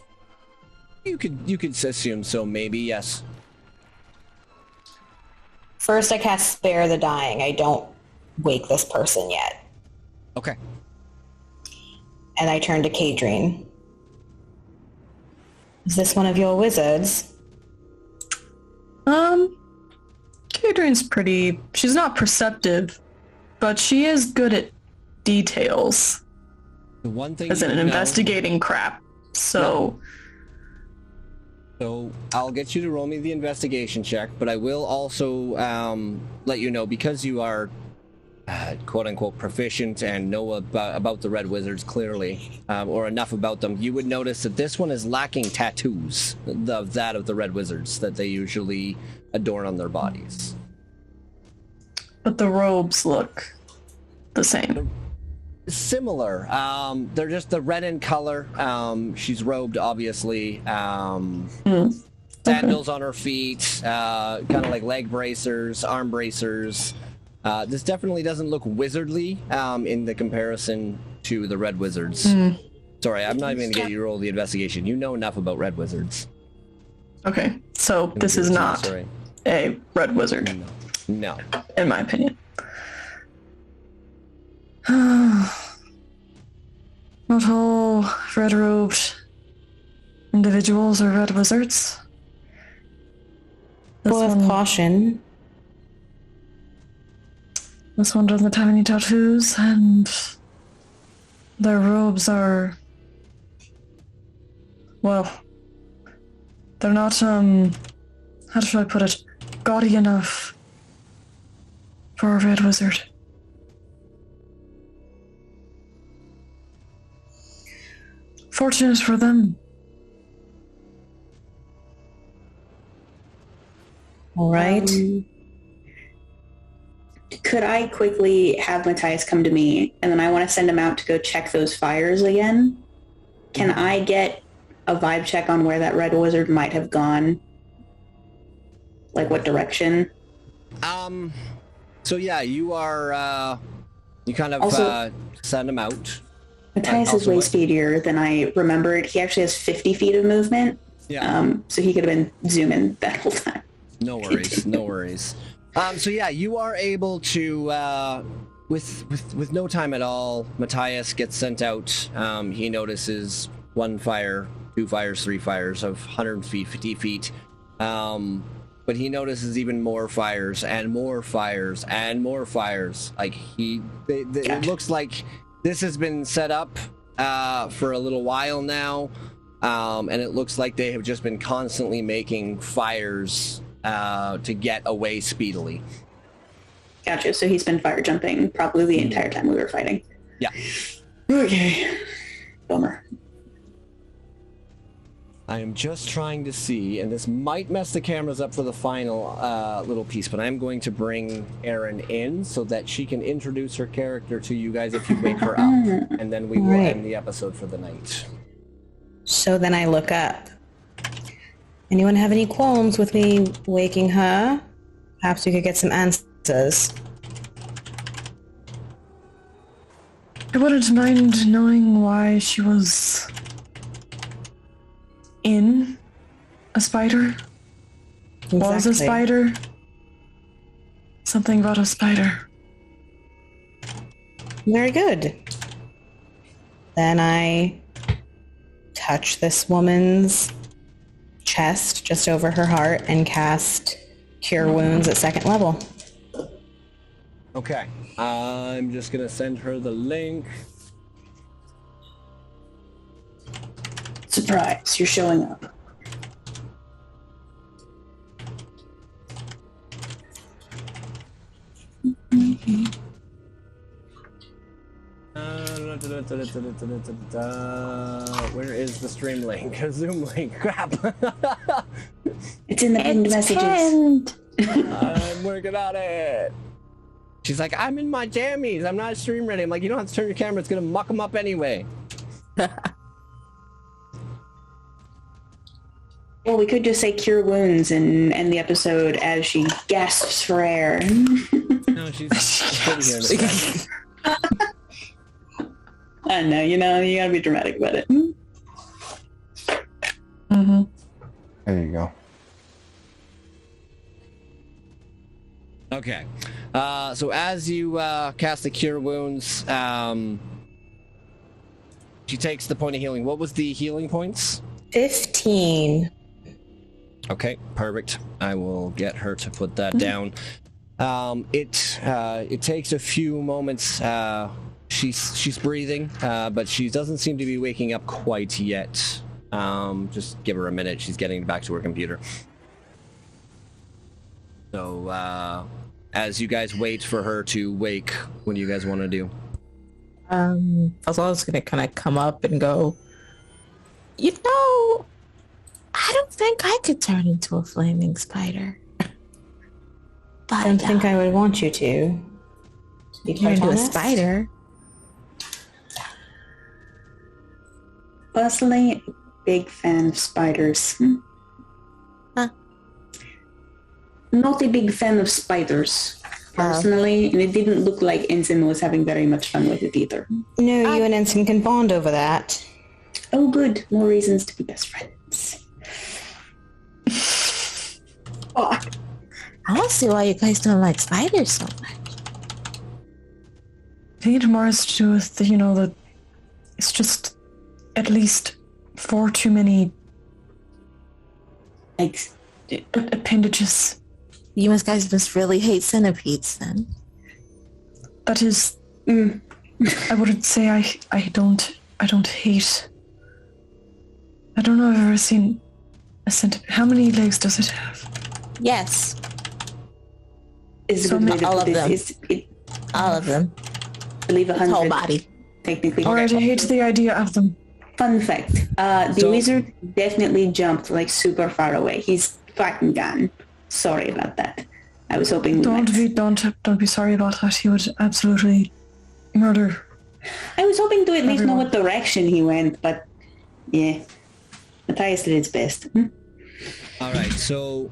You could assume so, maybe, yes. First, I cast Spare the Dying. I don't wake this person yet. Okay. And I turn to Kadrian. Is this one of your wizards? Kadrian's she's not perceptive, but she is good at details. The one thing as in investigating crap. So I'll get you to roll me the investigation check, but I will also let you know, because you are quote-unquote proficient and know about the Red Wizards clearly, or enough about them, you would notice that this one is lacking tattoos of that of the Red Wizards that they usually adorn on their bodies. But the robes look the same. Similar. They're just the red in color. She's robed, obviously. Sandals on her feet, kind of like leg bracers, arm bracers. This definitely doesn't look wizardly in the comparison to the Red Wizards. Sorry, I'm not even going to get you to roll the investigation. You know enough about Red Wizards. Okay, so this is not a Red Wizard. No. In my opinion. Not all red-robed individuals are Red Wizards. Full of caution. This one doesn't have any tattoos, and their robes are, well, they're not, how should I put it, gaudy enough for a red wizard. Fortunate for them. All right. Could I quickly have Matthias come to me, and then I want to send him out to go check those fires again? Can I get a vibe check on where that red wizard might have gone? Like what direction? So yeah, you are, you kind of Also- send him out. Matthias is way speedier than I remembered. He actually has 50 feet of movement. Yeah. So he could have been zooming that whole time. No worries, no worries. So yeah, you are able to, with no time at all, Matthias gets sent out. He notices 1 fire, 2 fires, 3 fires of 150 feet. But he notices even more fires and more fires and more fires. Like it looks like this has been set up for a little while now, and it looks like they have just been constantly making fires to get away speedily. Gotcha. So he's been fire jumping probably the entire time we were fighting. Yeah. Okay. Bummer. I am just trying to see, and this might mess the cameras up for the final little piece, but I'm going to bring Erin in so that she can introduce her character to you guys if you wake her up, and then we will end the episode for the night. So then I look up. Anyone have any qualms with me waking her? Perhaps we could get some answers. I wouldn't mind knowing why she was in a spider. Was a spider. Something about a spider. Very good. Then I touch this woman's chest just over her heart and cast Cure Wounds at 2nd level. Okay. I'm just going to send her the link. Surprise, you're showing up. Where is the stream link? Zoom link. Crap. It's in the pinned messages. I'm working on it. She's like, I'm in my jammies. I'm not stream ready. I'm like, you don't have to turn your camera. It's going to muck them up anyway. Well, we could just say cure wounds and end the episode as she gasps for air. No, she's sitting here in the back. I know, you gotta be dramatic about it. Mm-hmm. There you go. Okay. So as you cast the Cure Wounds, she takes the point of healing. What was the healing points? 15. Okay, perfect. I will get her to put that down. It takes a few moments. She's breathing, but she doesn't seem to be waking up quite yet. Just give her a minute. She's getting back to her computer. So, as you guys wait for her to wake, what do you guys want to do? I was always gonna kind of come up and go, I don't think I could turn into a flaming spider. But I don't think I would want you to. Be turn quite into a honest. spider. Personally, big fan of spiders. Huh. Not a big fan of spiders, personally, and it didn't look like Ensign was having very much fun with it either. No, you and Ensign can bond over that. Oh, good. More reasons to be best friends. Oh, I don't see why you guys don't like spiders so much. I think it more has to do with the it's just at least 4 too many. like appendages. You guys must really hate centipedes then. That is, I wouldn't say I don't hate. I don't know if I've ever seen a centipede. How many legs does it have? Yes. Is a good way to all put of this. them. All of them. I believe Its 100. whole body. Technically. Alright, I hate the idea of them. Fun fact: the wizard definitely jumped like super far away. He's fucking gone. Sorry about that. I was hoping we Don't be sorry about that. He would absolutely murder. I was hoping to at least know Everyone. what direction he went, but yeah, Matthias did its best. All right, so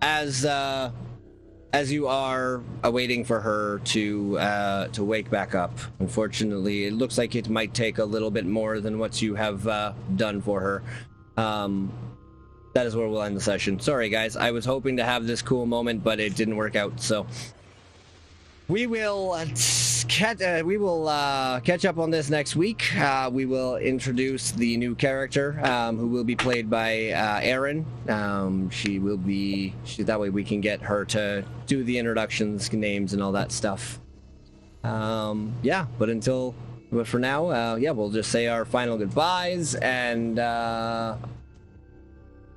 as you are awaiting for her to wake back up, unfortunately, it looks like it might take a little bit more than what you have done for her. That is where we'll end the session. Sorry, guys. I was hoping to have this cool moment, but it didn't work out. So we will catch up on this next week. We will introduce the new character, who will be played by Erin. She will be. That way we can get her to do the introductions, names, and all that stuff. Yeah. But for now, yeah, we'll just say our final goodbyes and.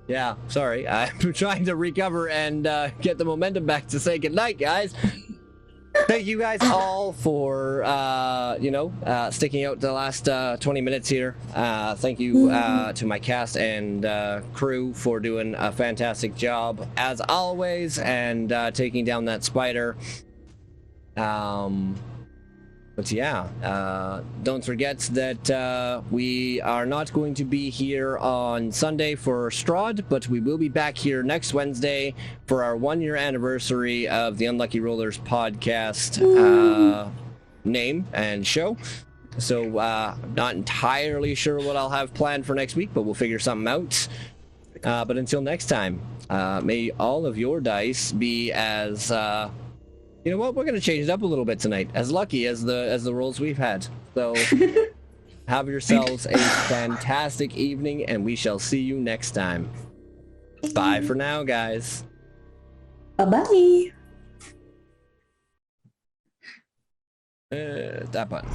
Yeah, sorry. I'm trying to recover and get the momentum back to say goodnight, guys. Thank you guys all for, sticking out the last 20 minutes here. Thank you to my cast and crew for doing a fantastic job, as always, and taking down that spider. But yeah, don't forget that we are not going to be here on Sunday for Strahd, but we will be back here next Wednesday for our 1-year anniversary of the Unlucky Rollers podcast name and show. So not entirely sure what I'll have planned for next week, but we'll figure something out. But until next time, may all of your dice be as... you know what? We're gonna change it up a little bit tonight. As lucky as the rolls we've had. So have yourselves a fantastic evening, and we shall see you next time. Bye for now, guys. Bye-bye. That button.